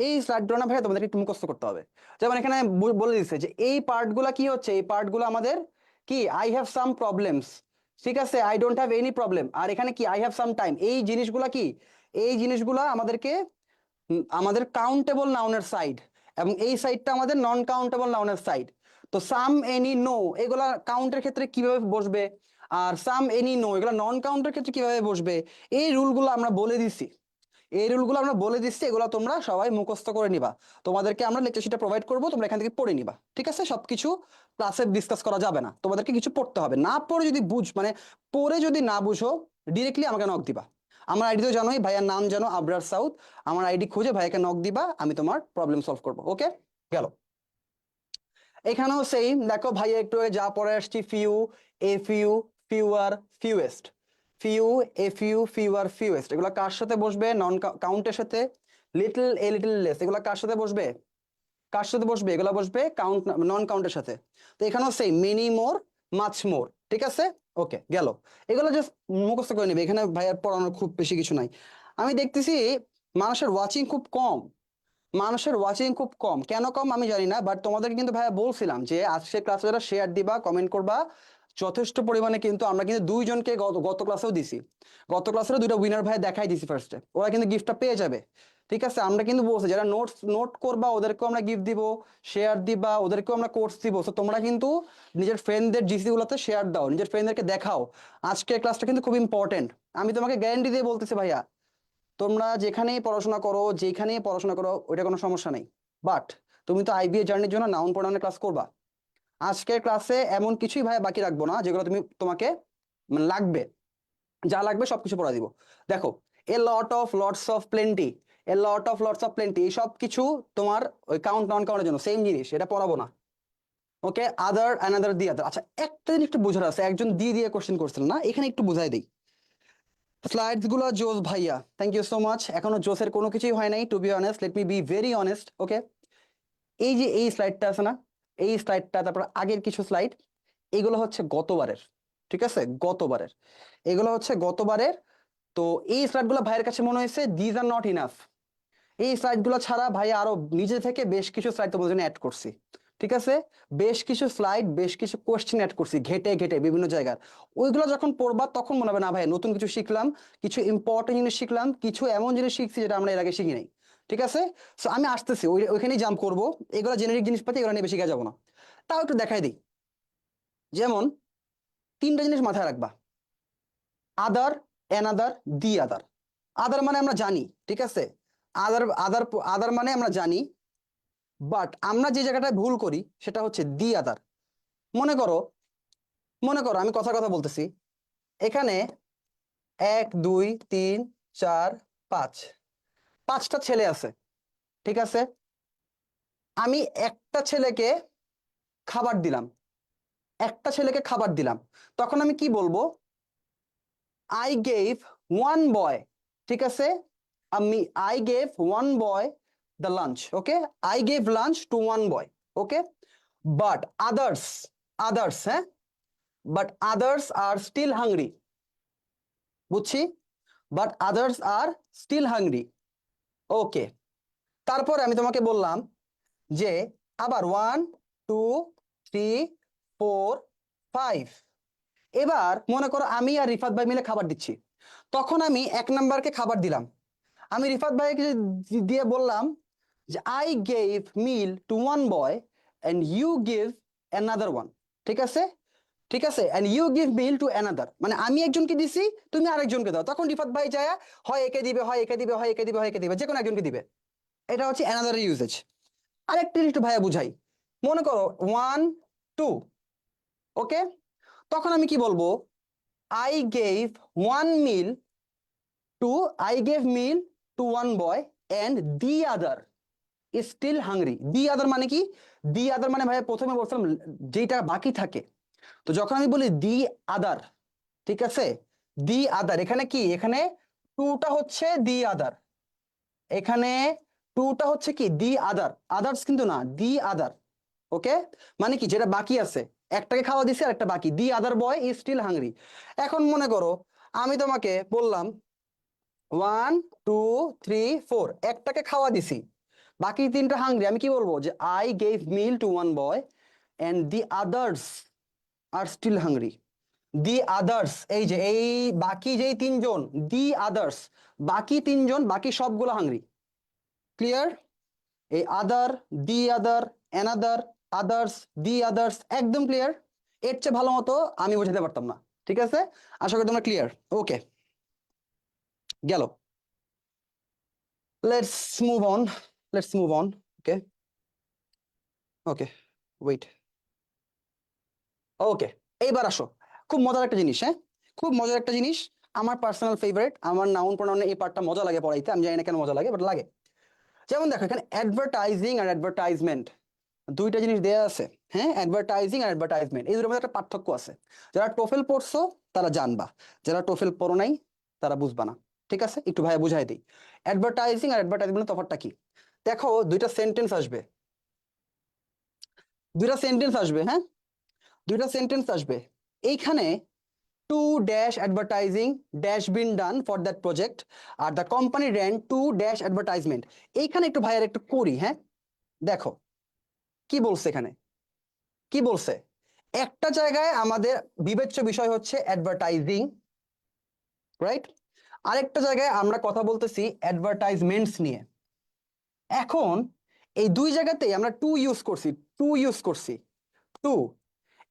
B: এই স্লাইডগুলো না ভাই তোমাদের একটু মুখস্থ করতে হবে, যেমন এখানে বলে দিচ্ছে যে এই পার্টগুলা কি হচ্ছে, এই পার্টগুলো আমাদের কি, আই হ্যাভ সাম প্রবলেমস, ঠিক আছে, I don't have any problem. আর এখানে কি আই হ্যাভ সাম টাইম, এই জিনিসগুলা কি, এই জিনিসগুলা আমাদেরকে আমাদের কাউন্টেবল নাউনের সাইড, এবং এই সাইডটা আমাদের নন কাউন্টেবল নাউনের সাইড। তো সাম, এনি, নো এগুলা কাউন্টের ক্ষেত্রে কিভাবে বসবে, আর সাম, এনি, নো এগুলা নন কাউন্টের ক্ষেত্রে কিভাবে বসবে, এই রুলগুলো আমরা বলে দিছি। এই রুলগুলো আমরা বলে দিচ্ছি, এগুলো তোমরা সবাই মুখস্থ করে নিবা। তোমাদেরকে আমরা লেকচার শিটটা প্রোভাইড করবো, তোমরা এখান থেকে পড়ে নিবা। ঠিক আছে, সবকিছু ক্লাসে ডিসকাস করা যাবে না, তোমাদেরকে কিছু পড়তে হবে। না পড়ে যদি মানে পড়ে যদি না বুঝো, ডিরেক্টলি আমাকে নক দিবা। আমার আইডি তো জানোই, ভাইয়ার নাম জানো, আবরার সাউথ। আমার আইডি খুঁজে ভাইয়াকে নক দিবা, আমি তোমার প্রবলেম সলভ করবো। ওকে, গেল। এখানেও সেম, দেখো ভাইয়া একটু আগে যা পড়ে আসছি, few, a few, fewer, fewest, few, a few, fewer, fewest এগুলো কার সাথে বসবে? নন কাউন্টের সাথে। লিটল, এ লিটল লেস এগুলো কার সাথে বসবে? কার সাথে বসবে? এগুলো বসবে কাউন্ট, নন কাউন্টের সাথে। তো এখানেও same, many more, much more. ঠিক আছে, ওকে, গেল। এগুলো জাস্ট মুখস্থ করে নেবে, এখানে ভাইয়ার পড়ানোর খুব বেশি কিছু নাই। আমি দেখতেছি মানুষের ওয়াচিং খুব কম, মানুষের ওয়াচিং খুব কম। কেন কম আমি জানি না, বাট তোমাদেরকে কিন্তু ভাইয়া বলছিলাম যে আজকে ক্লাসে যারা শেয়ার দিবা, কমেন্ট করবা যথেষ্ট পরিমাণে, কিন্তু আমরা কিন্তু দুইজনকে গত ক্লাসেও দিছি, গত ক্লাসের দুইটা উইনার ভাই দেখাই দিছি ফার্স্টে, ওরা কিন্তু গিফটটা পেয়ে যাবে। ঠিক আছে, আমরা কিন্তু বলছি যারা নোট করবা ওদেরকেও আমরা গিফট দিব, শেয়ার দিবা ওদেরকেও আমরা কোর্স দিব। তো তোমরা কিন্তু নিজের ফ্রেন্ডদের জিসি গুলোতে শেয়ার দাও, নিজের ফ্রেন্ডদেরকে দেখাও। আজকের ক্লাসটা কিন্তু খুব ইম্পর্টেন্ট, আমি তোমাকে গ্যারান্টি দিয়ে বলতেছি ভাইয়া, তোমরা যেখানেই পড়াশোনা করো, যেখানেই পড়াশোনা করো, ওইটা কোনো সমস্যা নেই। বাট তুমি তো আইবিএ জার্নির জন্য নাউন প্রোনাউনের ক্লাস করবা। আজকের ক্লাসে এমন কিছুই ভাই বাকি রাখবো না যেগুলো তোমাকে লাগবে, যা লাগবে সবকিছু পড়া দিব। দেখো, a lot of, lots of, plenty, a lot of, lots of, plenty, এই সব কিছু তোমার ওই কাউন্ট নন কাউন্টের জন্য সেম জিনিস, এটা পড়াবো না। ওকে, আদার, অ্যানাদার, দি আদার। আচ্ছা, একটা জিনিস একটু বোঝার আছে, একজন দিয়ে কোশ্চেন করছিল না, এখানে একটু বুঝাই দিই। স্লাইডস গুলো জোস ভাইয়া, থ্যাংক ইউ সো মাচ। এখনো জোসের কোনো কিছুই হয় নাই, to be honest, let me be very honest. Okay, এই যে এই স্লাইডটা আছে না, এই স্লাইডটা, তারপর আগের কিছু স্লাইড, এগুলো হচ্ছে গতবারের। ঠিক আছে, গতবারের, এগুলো হচ্ছে গতবারের। তো এই স্লাইডগুলো ভাইয়ের কাছে মনে হয়েছে দিজ আর নট ইনাফ। এই স্লাইডগুলো ছাড়া ভাই আরো নিজে থেকে বেশ কিছু স্লাইড তোমাদের জন্য অ্যাড করছি। ঠিক আছে, বেশ কিছু স্লাইড, বেশ কিছু কোশ্চেন অ্যাড করছি ঘেটে ঘেটে বিভিন্ন জায়গার। ওইগুলো যখন পড়বা তখন মনে হবে না ভাই নতুন কিছু শিখলাম, কিছু ইম্পর্টেন্ট জিনিস শিখলাম, কিছু এমন জিনিস শিখছি যেটা আমরা এর আগে শিখি নাই। ঠিক আছে, সো আমি আসতেছি ওইখানেই জাম্প করবো, এগুলো জেনারিক জিনিসপাতি, এগুলো নিয়ে বেশি শিখা যাবো না। তাও একটু দেখাই দিই। যেমন তিনটা জিনিস মাথায় রাখবা, আদার, অ্যানাদার, দি আদার। আদার মানে আমরা জানি, ঠিক আছে, আদার আদার আদার মানে আমরা জানি, বাট আমরা যে জায়গাটায় ভুল করি সেটা হচ্ছে দি আদার। মনে করো, মনে করো আমি কথা কথা বলতেছি, এখানে 1 2 3 4 5, 5টা ছেলে আছে। ঠিক আছে, আমি একটা ছেলেকে খাবার দিলাম, একটা ছেলেকে খাবার দিলাম, তখন আমি কি বলবো? I gave one boy. ঠিক আছে, আমি I gave one boy the lunch. Okay, I gave lunch to one boy. Okay, but others, others, হ্যাঁ, but others are still hungry. বুঝছি, but others are still hungry. Okay, তারপরে আমি তোমাকে বললাম যে আবার 1 2 3 4 5। এবার মনে করো আমি আর রিফাত ভাই মিলে খাবার দিচ্ছি, তখন আমি 1 নাম্বারকে খাবার দিলাম, আমি রিফাত ভাইকে দিয়ে বললাম যে I gave meal to one boy and you give another one. ঠিক আছে, ঠিক আছে, and you give meal to another, মানে আমি একজনকে দিছি, তুমি আরেকজনকে দাও। তখন রিফাত ভাই যায় হয় একে দিবে, হয় একে দিবে, হয় একে দিবে, হয় একে দিবে, যে কোনো একজনকে দিবে। এটা হচ্ছে অ্যানাদার ইউজেজ। আরেকটা একটু ভাইয়া বুঝাই। মনে করো 1 2, ওকে, তখন আমি কি বলবো? I gave one meal to, I gave meal to one boy and the other is still hungry. The other মানে কি? দি আদার মানে ভাইয়া প্রথমে বলছিলাম যেটা বাকি থাকে। তো যখন আমি বলি দি আদার, ঠিক আছে, দি আদার, এখানে কি, এখানে টুটা হচ্ছে দি আদার, এখানে টুটা হচ্ছে কি দি আদার, আদার্স কিন্তু না, দি আদার। ওকে, মানে কি যেটা বাকি আছে, একটাকে খাওয়া দিছে আর একটা বাকি, দি আদার বয় ইজ স্টিল হাংরি। এখন মনে করো আমি তোমাকে বললাম 1 2 3 4, একটাকে খাওয়া দিছি, বাকি 3টা হাংরি, আমি কি বলবো? যে I gave meal to one boy and the others are still hungry. The others, এই যে এই বাকি যেই তিনজন, দি আদার্স, বাকি তিনজন, বাকি সবগুলো হাংরি। ক্লিয়ার? এই আদার, দি আদার, অ্যানাদার, আদার্স, দি আদার্স, একদম ক্লিয়ার। এর চেয়ে ভালো মতো আমি বোঝাতে পারতাম না। ঠিক আছে, আশা করি তোমরা ক্লিয়ার। ওকে, গেল। Let's move on, let's move on. Okay okay, wait. Okay, এইবার আসো, খুব মজার একটা জিনিস, হ্যাঁ, খুব মজার একটা জিনিস, আমার পার্সোনাল ফেভারিট। আমার নাউন প্রোনাউন এই পার্টটা মজা লাগে পড়াইতে, আমি জানি না কেন মজা লাগে, বাট লাগে। যেমন দেখো এখানে অ্যাডভার্টাইজিং আর অ্যাডভার্টাইজমেন্ট, দুইটা জিনিস দেয়া আছে। হ্যাঁ, অ্যাডভার্টাইজিং আর অ্যাডভার্টাইজমেন্ট, এই দুটোর মধ্যে একটা পার্থক্য আছে। যারা টোফেল পড়ছো তারা জানবা, যারা টোফেল পড়ো নাই তারা বুঝবা না। ঠিক আছে, একটু ভাইয়া বুঝাই দিই। অ্যাডভার্টাইজিং আর অ্যাডভার্টাইজমেন্টের তফাৎটা কি? দেখো দুইটা সেন্টেন্স আসবে, দুইটা সেন্টেন্স আসবে, হ্যাঁ, দুইটা সেন্টেন্স আসবে। এইখানে too dash advertising dash been done for that project, আর the company ran too dash advertisement. এইখানে একটু ভাইয়ার একটু করি, হ্যাঁ, দেখো কি বলছে এখানে, কি বলছে। একটা জায়গায় আমাদের বিবেচ্য বিষয় হচ্ছে অ্যাডভার্টাইজিং, রাইট? আরেকটা জায়গায় আমরা কথা বলতেছি অ্যাডভার্টাইজমেন্টস নিয়ে। এখন এই দুই জায়গাতেই আমরা টু ইউজ করছি, টু ইউজ করছি, টু।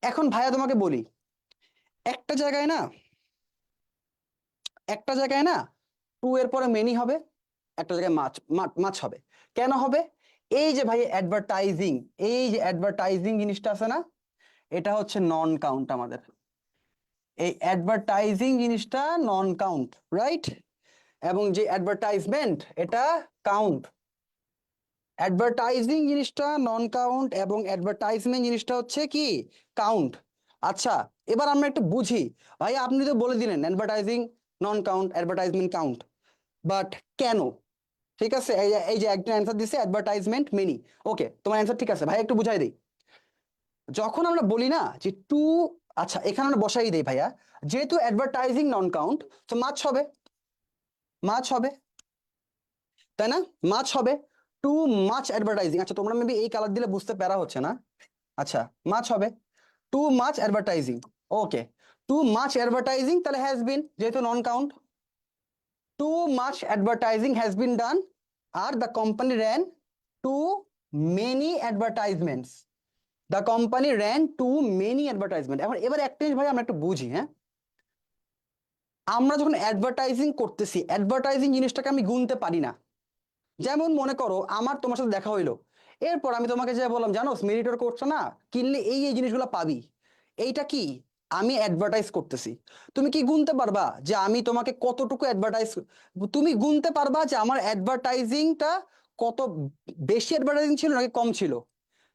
B: এখন ভাইয়া তোমাকে বলি, একটা জায়গায় না, একটা জায়গায় না টু এর পরে মেনি হবে, একটা জায়গায় মাছ, মাছ হবে। কেন হবে? এই যে ভাই অ্যাডভার্টাইজিং, এই যে অ্যাডভার্টাইজিং জিনিসটা আছে না, এটা হচ্ছে নন কাউন্ট আমাদের। এই অ্যাডভার্টাইজিং জিনিসটা নন কাউন্ট, রাইট? এবং যে অ্যাডভার্টাইজমেন্ট এটা কাউন্ট। অ্যাডভার্টাইজিং জিনিসটা নন কাউন্ট এবং অ্যাডভার্টাইজমেন্ট জিনিসটা হচ্ছে কি, কাউন্ট। আচ্ছা, এবার আমরা একটু বুঝি। ভাই আপনি তো বলে দিলেন advertising non count, advertisement count, but কেন? ঠিক আছে, এই যে একটা অ্যান্সার দিছে অ্যাডভার্টাইজমেন্ট মেনি। ওকে, তোমার অ্যান্সার ঠিক আছে ভাই, একটু বুঝাই দিই। যখন আমরা বলি না যে টু, আচ্ছা এখানে আমরা বসাই দেই ভাইয়া, যেহেতু অ্যাডভার্টাইজিং নন কাউন্ট, তো মাছ হবে, মাছ হবে, তাই না? মাছ হবে। টু মাচ অ্যাডভার্টাইজিং, আচ্ছা তোমরা মেবি এই কালার দিলে বুঝতে পারা হচ্ছে না। আচ্ছা, মাছ হবে, too much advertising. Okay, too much advertising তাহলে হ্যাজ বিন, যেহেতু non count, too much advertising has been done, আর the company ran too many advertisements, the company ran too many advertisement. এখন এবার একটা জিনিস ভাই আমরা একটু বুঝি, হ্যাঁ, আমরা যখন অ্যাডভার্টাইজিং করতেছি, অ্যাডভার্টাইজিং জিনিসটাকে আমি গুনতে পারি না। যেমন মনে করো আমার তোমার সাথে দেখা হইলো, এরপর আমি তোমাকে যে বললাম জানো মেরিটর কোর্সটা না কিনলে এই এই জিনিসগুলো পাবি, এইটা কি, আমি অ্যাডভার্টাইজ করতেছি। তুমি কি গুনতে পারবা যে আমি তোমাকে কতটুকু অ্যাডভার্টাইজ, তুমি গুনতে পারবা যে আমার অ্যাডভার্টাইজিংটা কত বেশি অ্যাডভার্টাইজিং ছিল নাকি কম ছিল?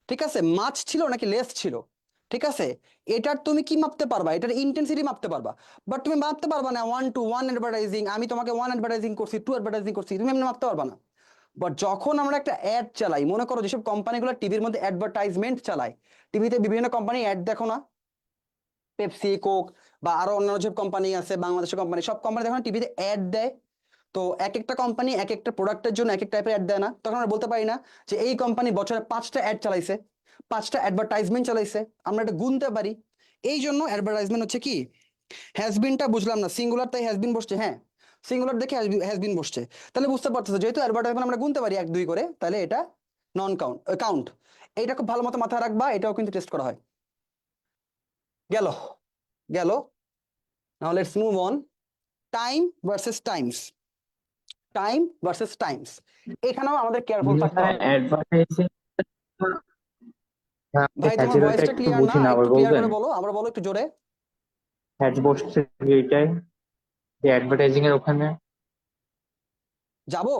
B: ঠিক আছে, মাছ ছিল নাকি লেস ছিল? ঠিক আছে, এটার তুমি কি মাপতে পারবা, এটার ইন্টেন্সিটি মাপতে পারবা। বাট তুমি মাপতে পারবা না ওয়ান টু ওয়ান অ্যাডভার্টাইজিং, আমি তোমাকে ওয়ান অ্যাডভার্টাইজিং করছি, টু অ্যাডভার্টাইজিং করছি, তুমি এমনি মাপতে পারবা না। বাট যখন আমরা একটা অ্যাড চালাই, মনে করো যেসব কোম্পানিগুলো টিভির মধ্যে অ্যাডভার্টাইজমেন্ট চালায়, টিভিতে বিভিন্ন কোম্পানি অ্যাড দেখো না, পেপসি, কোক বা আরো অন্যান্য যে কোম্পানি আছে, বাংলাদেশের কোম্পানি, সব কোম্পানি দেখো টিভিতে অ্যাড দেয়। তো এক একটা কোম্পানি এক একটা প্রোডাক্টের জন্য এক এক টাইপের অ্যাড দেয় না? তখন আমরা বলতে পারি না যে এই কোম্পানি বছরে 5টা অ্যাড চালাইছে, 5টা অ্যাডভার্টাইজমেন্ট চালাইছে? আমরা এটা গুনতে পারি। এই জন্য অ্যাডভার্টাইজমেন্ট হচ্ছে কি, হ্যাজবিনটা বুঝলাম না, সিঙ্গুলার তাই হ্যাজবিন বসছে, হ্যাঁ সিঙ্গুলার দেখে হ্যাজবিন বসছে। তাহলে বুঝতে পারতেছো যেহেতু অ্যাডভার্টাইজমেন্ট আমরা গুনতে পারি 1 2 করে, তাহলে এটা নন কাউন্ট, কাউন্ট। এইটা খুব ভালো মতো মাথায় রাখবা, এটাও কিন্তু টেস্ট করা হয়। গেল, গেল। নাও let's move on. Time versus Times, time versus Times, এখানেও আমাদের কেয়ারফুল থাকতে হবে।
D: অ্যাডভার্টাইজিং
B: ভাই তোমার
D: হ্যাজেলটা
B: ভয়েসটা
D: একটু
B: ক্লিয়ার না,
D: বুঝি না, আবার
B: একটু ক্লিয়ার
D: বলবেন?
B: করে বলো, আবার বলো একটু জোরে।
D: হ্যাজ বসছে এইটাই, যে অ্যাডভার্টাইজিং এর ওখানে।
B: যাবো?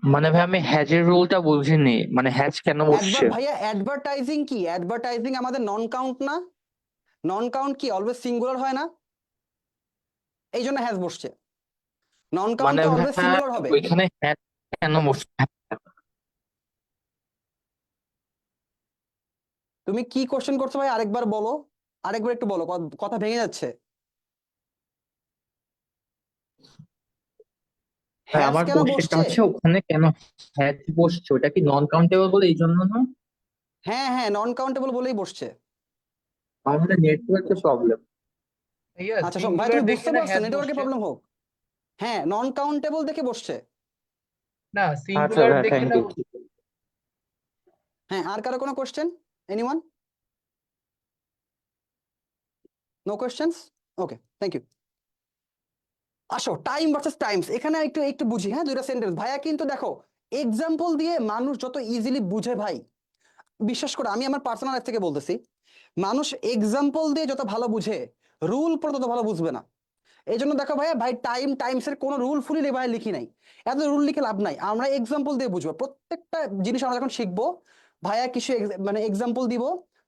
D: মানে ভাই আমি হ্যাজের রুলটা বুঝিনি, মানে হ্যাজ কেন বসছে?
B: ভাইয়া অ্যাডভার্টাইজিং কি, অ্যাডভার্টাইজিং আমাদের নন কাউন্ট না? নন কাউন্ট কি অলওয়েজ সিঙ্গুলার হয় না? এই জন্য হ্যাজ বসছে। নন কাউন্ট
D: মানে
B: তো অলওয়েজ
D: ভাই
B: সিঙ্গুলার হবে।
D: ওইখানে হ্যাজ কেন বসছে?
B: তুমি কি কোশ্চেন করছো ভাই, আরেকবার বলো, আরেকবার একটু বলো, কথা ভেঙে যাচ্ছে।
D: ভাই
B: হ্যাজ
D: আমার
B: কেন
D: কোশ্চেনটা
B: বসছে?
D: হচ্ছে ওখানে কেন হ্যাজ বসছে, ওটা কি নন কাউন্টেবল বলে এই জন্য না?
B: হ্যাঁ হ্যাঁ, নন কাউন্টেবল বলেই বসছে।
D: আমাদের নেটওয়ার্কের প্রবলেম।
E: ভাইয়া
B: আচ্ছা ভাই
E: সিঙ্গুলার
B: তুমি
E: দেখে
B: বুঝতে
E: না
B: পারছো
E: হ্যাজ
B: নেটওয়ার্কের
E: বসছে।
B: প্রবলেম হোক, হ্যাঁ নন কাউন্টেবল দেখে বসছে।
E: না
D: আচ্ছা
E: সিঙ্গুলার
D: ভাইয়া,
E: দেখে
D: থ্যাংক
E: না।
D: ইউ।
B: হ্যাঁ আর কারো কোনো question, anyone? No questions, okay thank you. আসো টাইম ভার্সেস টাইমস, এখানে একটু একটু বুঝি, হ্যাঁ দুইটা সেন্টেন্স ভাইয়া কিন্তু দেখো এক্সাম্পল দিয়ে মানুষ যত ইজিলি বুঝে ভাই, বিশ্বাস করে আমি আমার পার্সোনাল লাইফ থেকে বলতেছি, মানুষ এক্সাম্পল দিয়ে যত ভালো বুঝে রুল পড়ে তত ভালো বুঝবে না। এই জন্য দেখো ভাইয়া ভাই টাইমস এর কোনো রুল ফুলি ভাই লিখি নাই, এত রুল লিখে লাভ নাই, আমরা এক্সাম্পল দিয়ে বুঝবো প্রত্যেকটা জিনিস। আমরা যখন শিখবো ভাইয়া কিছু মানে এক্সাম্পল দিব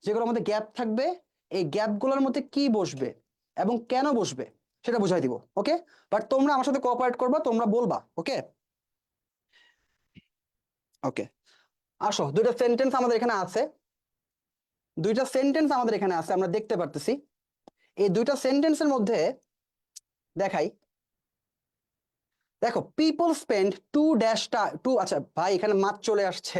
B: যেগুলোর মধ্যে গ্যাপ থাকবে, এই গ্যাপগুলোর মধ্যে কি বসবে এবং কেন বসবে সেটা বুঝাই দিব, ওকে? বাট তোমরা আমার সাথে কোঅপারেট করবা, তোমরা বলবা, ওকে? ওকে আসো দুইটা সেন্টেন্স আমাদের এখানে আছে, দুইটা সেন্টেন্স আমাদের এখানে আছে, আমরা দেখতে পারতেছি। এই দুইটা সেন্টেন্সের মধ্যে দেখাই, দেখো people spend too dash too, আচ্ছা ভাই এখানে মাছ চলে আসছে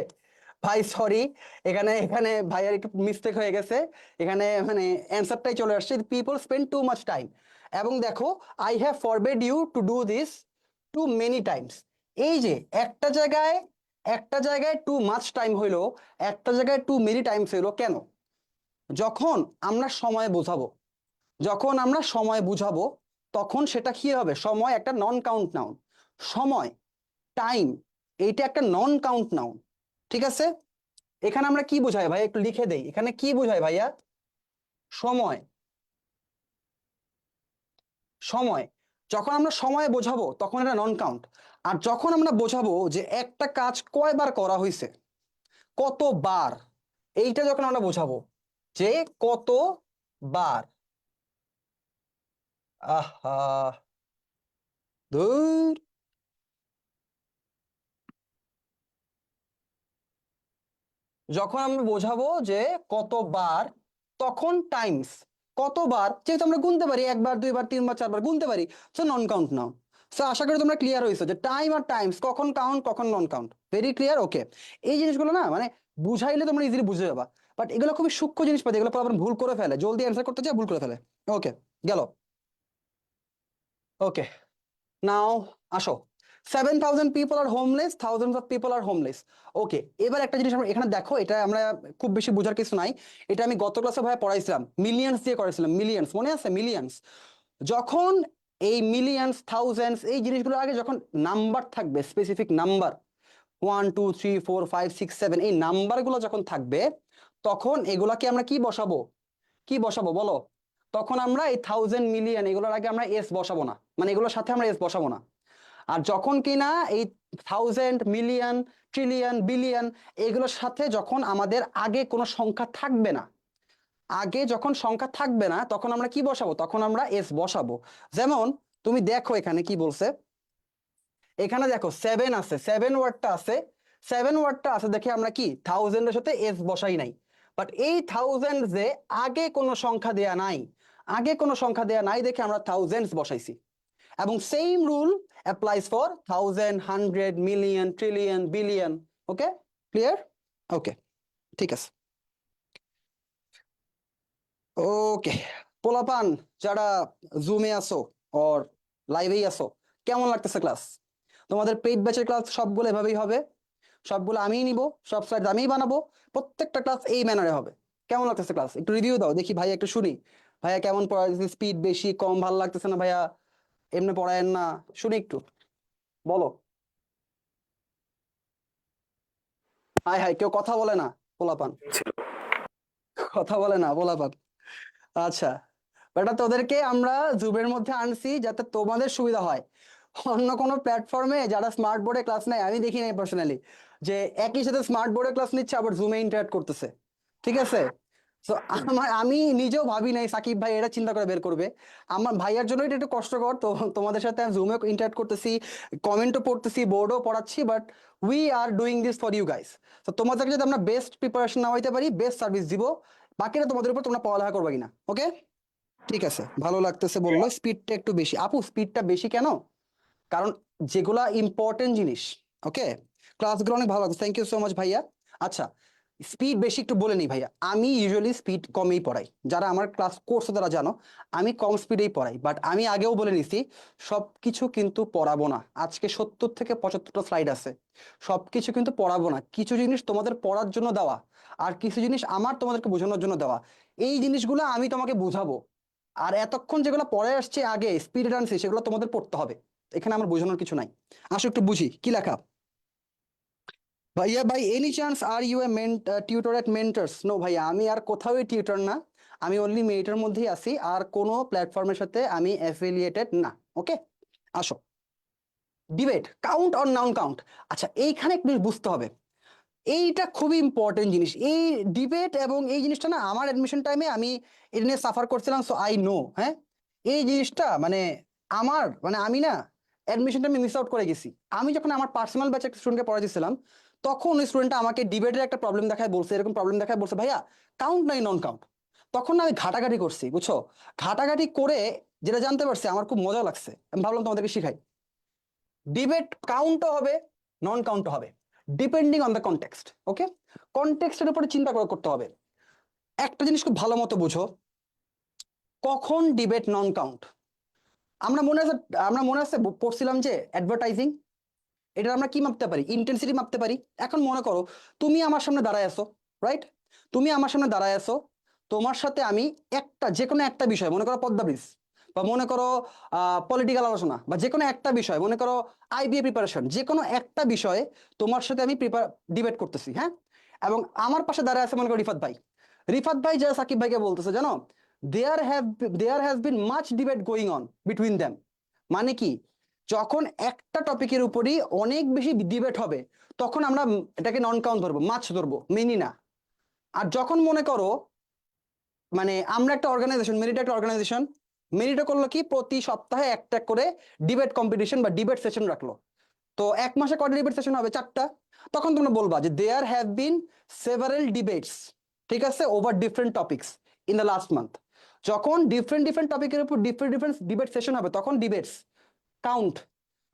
B: ভাই, সরি, এখানে এখানে ভাইয়ের একটু মিস্টেক হয়ে গেছে, এখানে মানে অ্যান্সারটাই চলে আসছে, people spend too much time. এবং দেখো I have forbade you to do this too many times. এই যে একটা জায়গায় টু মাচ টাইম হইলো, একটা জায়গায় টু মেনি টাইমস হইলো কেন? যখন আমরা সময় বোঝাবো, যখন আমরা সময় বুঝাবো তখন সেটা কি হবে, সময় একটা নন কাউন্ট নাউন, সময় টাইম এইটা একটা নন কাউন্ট নাউন, ঠিক আছে? এখানে আমরা কি বোঝাই ভাই, একটু লিখে দেই, এখানে কি বোঝাই ভাইয়া? সময়, সময় যখন আমরা সময় বোঝাবো তখন এটা নন কাউন্ট। আর যখন আমরা বোঝাবো যে একটা কাজ কয়বার করা হয়েছে, কতবার, এইটা যখন আমরা বোঝাবো যে কতবার, আহা ধুর, যখন আমরা বোঝাবো যে কতবার তখন টাইমস, কতবার যেহেতু আমরা গুনতে পারি, একবার দুইবার তিনবার চারবার গুনতে পারি, সো নন কাউন্ট নাও। সো আশা করি তোমরা ক্লিয়ার হয়েছো যে টাইম আর টাইমস কখন কাউন্ট কখন নন কাউন্ট, ভেরি ক্লিয়ার, ওকে? এই জিনিসগুলো না মানে বুঝাইলে তোমরা ইজিলি বুঝে যাবা, বাট এগুলো খুবই সূক্ষ্ম জিনিস পাই, এগুলো পর ভুল করে ফেলে, জলদি অ্যান্সার করতে চাই ভুল করে ফেলে। ওকে গেল, ওকে নাও আসো, 7,000 people are homeless, thousands of people are homeless. Okay এবার একটা জিনিস আমরা এখানে দেখো, এটা আমরা খুব বেশি বোঝার কিছু নাই, এটা আমি গত ক্লাসে ভাই পড়াইছিলাম, মিলিয়ন্স দিয়ে করেছিলাম, মিলিয়ন্স মনে আছে? মিলিয়ন্স, যখন এই মিলিয়ন্স থাউজেন্ডস এই জিনিসগুলো আগে যখন নাম্বার থাকবে, স্পেসিফিক নাম্বার 1 2 3 4 5 6 7, এই নাম্বারগুলো যখন থাকবে তখন এগুলাকে আমরা কি বসাবো, কি বসাবো বলো? তখন আমরা এই থাউজেন্ড মিলিয়ন এগুলোর আগে আমরা এস বসাবো না, মানে এগুলোর সাথে আমরা এস বসাবো না। আর যখন কিনা এই থাউজেন্ড মিলিয়ন ট্রিলিয়ন বিলিয়ন এগুলোর সাথে যখন আমাদের আগে কোনো সংখ্যা থাকবে না, আগে যখন সংখ্যা থাকবে না তখন আমরা কি বসাবো, তখন আমরা এস বসাবো। যেমন তুমি দেখো এখানে কি বলছে, এখানে দেখো সেভেন আছে, সেভেন ওয়ার্ডটা আছে, সেভেন ওয়ার্ডটা আছে দেখে আমরা কি থাউজেন্ডের সাথে এস বসাই নাই, বাট এই থাউজেন্ড যে আগে কোনো সংখ্যা দেয়া নাই, আগে কোনো সংখ্যা দেয়া নাই দেখে আমরা থাউজেন্ডস বসাইছি। এবং same rule applies for thousand, hundred, million, trillion, billion, okay clear? Okay ঠিক আছে, ওকে পোলাপান যারা জুমে আসো অর লাইভেই আসো, কেমন লাগতেছে ক্লাস? তোমাদের পেইড ব্যাচের ক্লাস সবগুলো এভাবেই হবে, সবগুলো আমিই নিব, সব স্লাইড আমিই বানাবো, প্রত্যেকটা ক্লাস এই ম্যানারে হবে। কেমন লাগতেছে ক্লাস একটু রিভিউ দাও দেখি, ভাইয়া একটু শুনি, ভাইয়া কেমন পড়াইতেছে, স্পিড বেশি কম, ভালো লাগতেছে না ভাইয়া, এমনি পড়ায়েন না, শুনি একটু বলো। হাই হাই কেউ কথা বলে না, পোলাপান
C: ছিল।
B: কথা বলে না পোলাপান, আচ্ছা বেটা তোদেরকে আমরা জুমের মধ্যে আনছি যাতে তোমাদের সুবিধা হয়, অন্য কোনো প্ল্যাটফর্মে যারা স্মার্ট বোর্ডে ক্লাস নেয় আমি দেখি নাই পার্সোনালি যে একই সাথে স্মার্ট বোর্ডে ক্লাস নিচ্ছে আবার জুমে ইন্টারঅ্যাক্ট করতেছে, ঠিক আছে? তো আমি নিজেও ভাবি নাই সাকিব ভাই এটা চিন্তা করে বের করবে, আমার ভাইয়ার জন্য এটা একটু কষ্টকর, তো তোমাদের সাথে আমি জুমে ইন্টারঅ্যাক্ট করতেছি, কমেন্টও পড়তেছি, বোর্ডও পড়াচ্ছি, but we are doing this for you guys. তো তোমাদেরকে যদি আমরা বেস্ট প্রিপারেশন না হইতে পারি, বেস্ট সার্ভিস দিব, বাকিটা তোমাদের উপর, তোমরা পড়ালেখা করবে কিনা, ওকে? ঠিক আছে ভালো লাগতেছে বললো, স্পিডটা একটু বেশি, আপু স্পিডটা বেশি কেন? কারণ যেগুলা ইম্পর্টেন্ট জিনিস, ওকে ক্লাসগুলো অনেক ভালো লাগছে, থ্যাংক ইউ সো মাচ ভাইয়া। আচ্ছা স্পিড বেশি একটু বলে নিই ভাইয়া, আমি ইউজুয়ালি স্পিড কমেই পড়াই, যারা আমার ক্লাস কোর্সে তারা জানো আমি কম স্পিডেই পড়াই, বাট আমি আগেও বলে নিছি সবকিছু কিন্তু পড়াবো না। আজকে 70 থেকে 75টা স্লাইড আছে, সবকিছু কিন্তু পড়াবো না, কিছু জিনিস তোমাদের পড়ার জন্য দেওয়া আর কিছু জিনিস আমার তোমাদেরকে বোঝানোর জন্য দেওয়া। এই জিনিসগুলো আমি তোমাকে বোঝাবো, আর এতক্ষণ যেগুলো পড়ে আসছে আগে স্পিডে টানছি সেগুলো তোমাদের পড়তে হবে, এখানে আমার বোঝানোর কিছু নাই। আসো একটু বুঝি কি লেখা। ভাইয়া by any chance are you a tutor at Mentors? No ভাইয়া, আমি আর কোথাও টিউটর না, আমি অনলি মেরিটের মধ্যেই আছি, আর কোনো প্ল্যাটফর্মের সাথে আমি অ্যাফিলিয়েটেড না। ওকে, আসো debate count or non count. আচ্ছা এইখানে একটু বুঝতে হবে, এইটা খুবই ইম্পর্টেন্ট জিনিস, এই ডিবেট এবং এই জিনিসটা না আমার অ্যাডমিশন টাইমে আমি এটা নিয়ে সাফার করছিলাম, সো আই নো। হ্যাঁ, এই জিনিসটা মানে আমার মানে আমি না অ্যাডমিশনটা আমি মিস আউট করে গেছি। আমি যখন আমার পার্সোনাল ব্যাচে একটা স্টুডেন্টকে পড়াইছিলাম তখন ওই স্টুডেন্টটা আমাকে ডিবেটের একটা প্রবলেম দেখায় বলছে, এরকম প্রবলেম দেখায় বলছে ভাইয়া কাউন্ট নাই নন কাউন্ট। তখন না আমি ঘাটাঘাটি করছি, বুঝছো, ঘাটাঘাটি করে যেটা জানতে পারছি আমার খুব মজা লাগছে, আমি ভাবলাম তোমাদেরকে শিখাই। ডিবেট কাউন্টও হবে, নন কাউন্টও হবে, ডিপেন্ডিং অন দ্য কনটেক্সট। ওকে, কনটেক্সটের উপরে চিন্তা করতে হবে। একটা জিনিস খুব ভালো মতো বুঝো, কখন ডিবেট নন কাউন্ট। আমরা মনে আছে পড়ছিলাম যে অ্যাডভার্টাইজিং, এটা আমরা কি মাপতে পারি? ইন্টেন্সিটি মাপতে পারি। এখন মনে করো তুমি আমার সামনে দাঁড়ায় আছো, রাইট? তুমি আমার সামনে দাঁড়ায় আছো, তোমার সাথে আমি একটা যে কোনো একটা বিষয়, মনে করো পদ্মা ব্রিজ, বা মনে করো পলিটিক্যাল আলোচনা, বা যে কোনো একটা বিষয়, মনে করো আইবিএ প্রিপারেশন, যে কোনো একটা বিষয়ে তোমার সাথে আমি ডিবেট করতেছি, হ্যাঁ? এবং আমার পাশে দাঁড়ায় আছে মনে করো রিফাত ভাই। রিফাত ভাই যা সাকিব ভাইকে বলতেছে জানো, there has been much debate going on between them. মানে কি, যখন একটা টপিকের উপরই অনেক বেশি ডিবেট হবে তখন আমরা এটাকে নন কাউন্ট ধরবো, মাছ ধরবো, মেনি না। আর যখন মনে করো মানে আমরা একটা অর্গানাইজেশন, মেরিট একটা অর্গানাইজেশন, মেরিটও করলো কি প্রতি সপ্তাহে একটা করে ডিবেট কম্পিটিশন বা ডিবেট সেশন রাখলো, তো এক মাসে কয়টা ডিবেট সেশন হবে? 4টা। তখন তোমরা বলবা যে there have been several debates, ঠিক আছে, over different topics in the last month. যখন ডিফারেন্ট ডিফারেন্ট টপিকের উপর ডিফারেন্ট ডিফারেন্ট ডিবেট সেশন হবে তখন ডিবেটস কাউন্ট।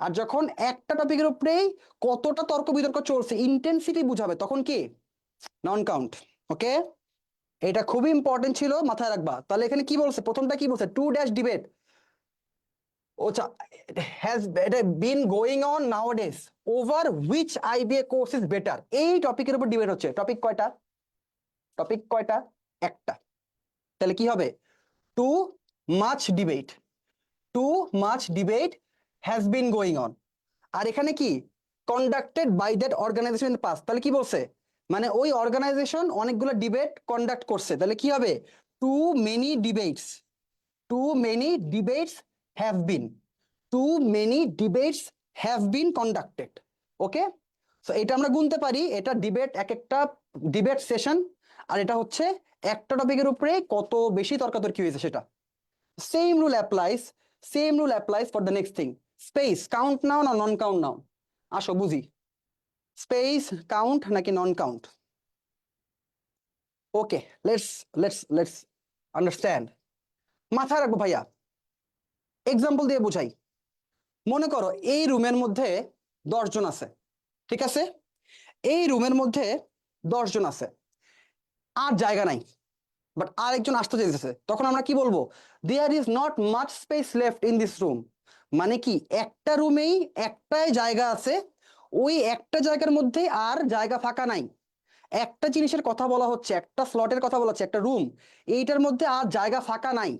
B: আর যখন একটা টপিকের উপরেই কতটা তর্ক বিতর্ক চলছে ইন্টেন্সিটি বুঝাবে তখন কি নন কাউন্ট। ওকে, এটা খুবই ইম্পর্টেন্ট ছিল, মাথায় রাখবা। তাহলে এখানে কি বলছে, প্রথমটা কি বলছে, টু ড্যাশ ডিবেট আচ্ছা has been going on nowadays over which IBA course is better. এই টপিকের উপর ডিবেট হচ্ছে। টপিক কয়টা? টপিক কয়টা? একটা। তাহলে কি হবে? Too much debate, too much debate has been going on. আর এখানে কি conducted by that organization in past, তাহলে কি বলছে, মানে ওই অর্গানাইজেশন অনেকগুলো ডিবেট কন্ডাক্ট করছে, তাহলে কি হবে? Too many debates, too many debates have been, too many debates have been conducted. Okay, so এটা আমরা গুনতে পারি, এটা ডিবেট, এক একটা ডিবেট সেশন, আর এটা হচ্ছে একটা টপিকের উপরে কত বেশি তর্কাতর্কি হয়েছে সেটা। Same rule applies, same rule applies for the next thing, space count noun আর নন কাউন্ট নাউন। আসো বুঝি, স্পেস কাউন্ট নাকি non count? Okay, let's understand. মাথায় রাখবো ভাইয়া, এক্সাম্পল দিয়ে বুঝাই। মনে করো এই রুমের মধ্যে 10 জন আছে, ঠিক আছে? এই রুমের মধ্যে 10 জন আছে, আর জায়গা নাই, বাট আরেকজন আসতে চাইতেছে, তখন আমরা কি বলবো? There is not much space left in this room. মানে কি একটা রুমেই একটাই জায়গা আছে, ওই একটা জায়গার মধ্যে আর জায়গা ফাঁকা নাই। একটা জিনিসের কথা বলা হচ্ছে, একটা স্লটের কথা বলা হচ্ছে, একটা রুম, এইটার মধ্যে আর জায়গা ফাঁকা নাই।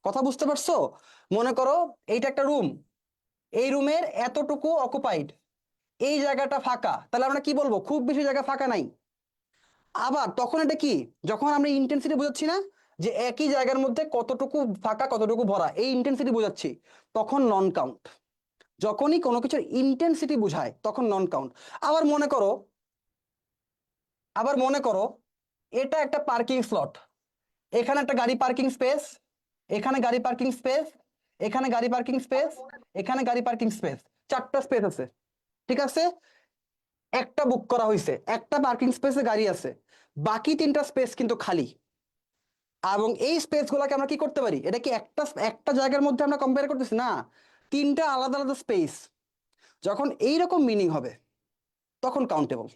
B: কথা বুঝতে পারছো? মনে করো এইটা একটা রুম, এই রুমের এতটুকু অকুপাইড, এই জায়গাটা ফাঁকা, তাহলে আমরা কি বলবো? খুব বেশি জায়গা ফাঁকা নাই। আবার তখন এটা কি, যখন আমরা ইন্টেন্সিটি বোঝাচ্ছি না, যে একই জায়গার মধ্যে কতটুকু ফাঁকা কতটুকু ভরা, এই ইন্টেন্সিটি বোঝাচ্ছি, তখন নন কাউন্ট। যখনই কোনো কিছুর ইন্টেন্সিটি বোঝায় তখন নন কাউন্ট। আবার মনে করো, আবার মনে করো এটা একটা পার্কিং স্লট, এখানে একটা গাড়ি পার্কিং স্পেস, এখানে গাড়ি পার্কিং স্পেস, এখানে গাড়ি পার্কিং স্পেস, এখানে গাড়ি পার্কিং স্পেস, 4টা স্পেস আছে, ঠিক আছে? একটা বুক করা হয়েছে, একটা পার্কিং স্পেসে গাড়ি আছে, বাকি 3টা স্পেস কিন্তু খালি। এবং এই স্পেস গুলাকে আমরা কি করতে পারি? এটা কি একটা একটা জায়গার মধ্যে আমরা কম্পেয়ার করতেছি না, 3টা আলাদা আলাদা স্পেস। যখন এইরকম মিনিং হবে তখন কাউন্টেবল।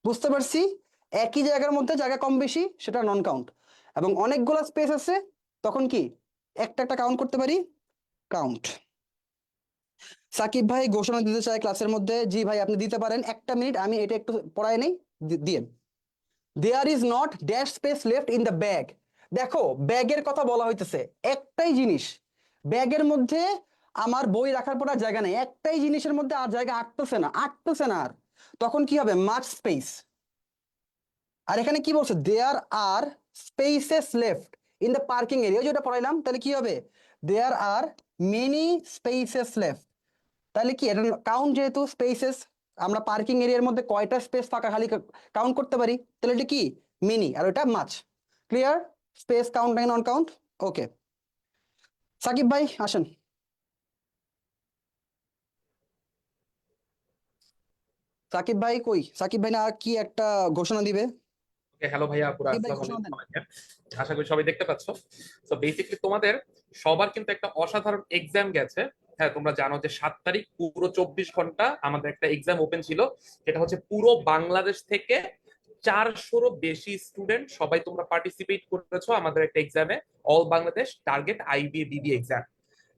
B: বুঝতে পারছি? একই জায়গার মধ্যে জায়গা কম বেশি সেটা নন কাউন্ট, এবং অনেকগুলো স্পেস আছে তখন কি একটা একটা কাউন্ট করতে পারি, কাউন্ট। সাকিব ভাই ঘোষণা দিতে চায় ক্লাসের মধ্যে, জি ভাই আপনি দিতে পারেন, একটা মিনিট আমি এটা একটু পড়ায় নেই, দিয়ে। There is not dash space left in the bag. দেখো ব্যাগের কথা বলা হইতেছে, একটাই জিনিস ব্যাগের মধ্যে আমার বই রাখার পর আর জায়গা নেই, একটাই জিনিসের মধ্যে আর জায়গা আটতেছে না আর, তখন কি হবে, মাচ স্পেস। আর এখানে কি বলছে, there are spaces left in the parking area, যেটা পড়াইলাম, তাহলে কি হবে, there are many spaces left. তাহলে কি এটা কাউন্ট, যেহেতু স্পেসেস, আমরা পার্কিং এরিয়ার মধ্যে কয়টা স্পেস ফাঁকা খালি কাউন্ট করতে পারি, তাহলে এটা কি মিনি, আর ওটা মাছ। ক্লিয়ার, স্পেস কাউন্ট নাকি নন কাউন্ট? ওকে, সাকিব ভাই আসেন। সাকিব ভাই কই, সাকিব ভাই না কি একটা ঘোষণা দিবে?
A: ওকে, হ্যালো ভাইয়া, পুরো
B: সাকিব ভাই
A: আসসালামু
B: ঘোষণা
A: আলাইকুম
B: দেন।
A: সবাইকে। আশা করি সবাই দেখতে পাচ্ছ। তো বেসিক্যালি তোমাদের সবার কিন্তু একটা অসাধারণ এক্সাম গেছে। হ্যাঁ, তোমরা জানো যে 7 তারিখ পুরো 24 ঘন্টা আমাদের একটা এক্সাম ওপেন ছিল, যেটা হচ্ছে পুরো বাংলাদেশ থেকে 400-রও বেশি স্টুডেন্ট সবাই তোমরা পার্টিসিপেট করেছো আমাদের একটা এক্সামে, all Bangladesh target IBA-BB exam.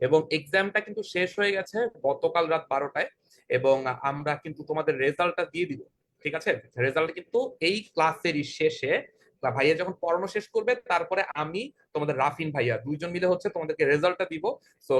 A: এবং এক্সামটা কিন্তু শেষ হয়ে গেছে গতকাল রাত 12টায়, এবং আমরা কিন্তু তোমাদের রেজাল্টটা দিয়ে দিব। ঠিক আছে, রেজাল্ট কিন্তু এই ক্লাসেরই শেষে, ভাইয়া যখন পড়ানো শেষ করবে তারপরে আমি তোমাদের রাফিন ভাইয়া দুইজন মিলে হচ্ছে তোমাদেরকে রেজাল্টটা দিব। সো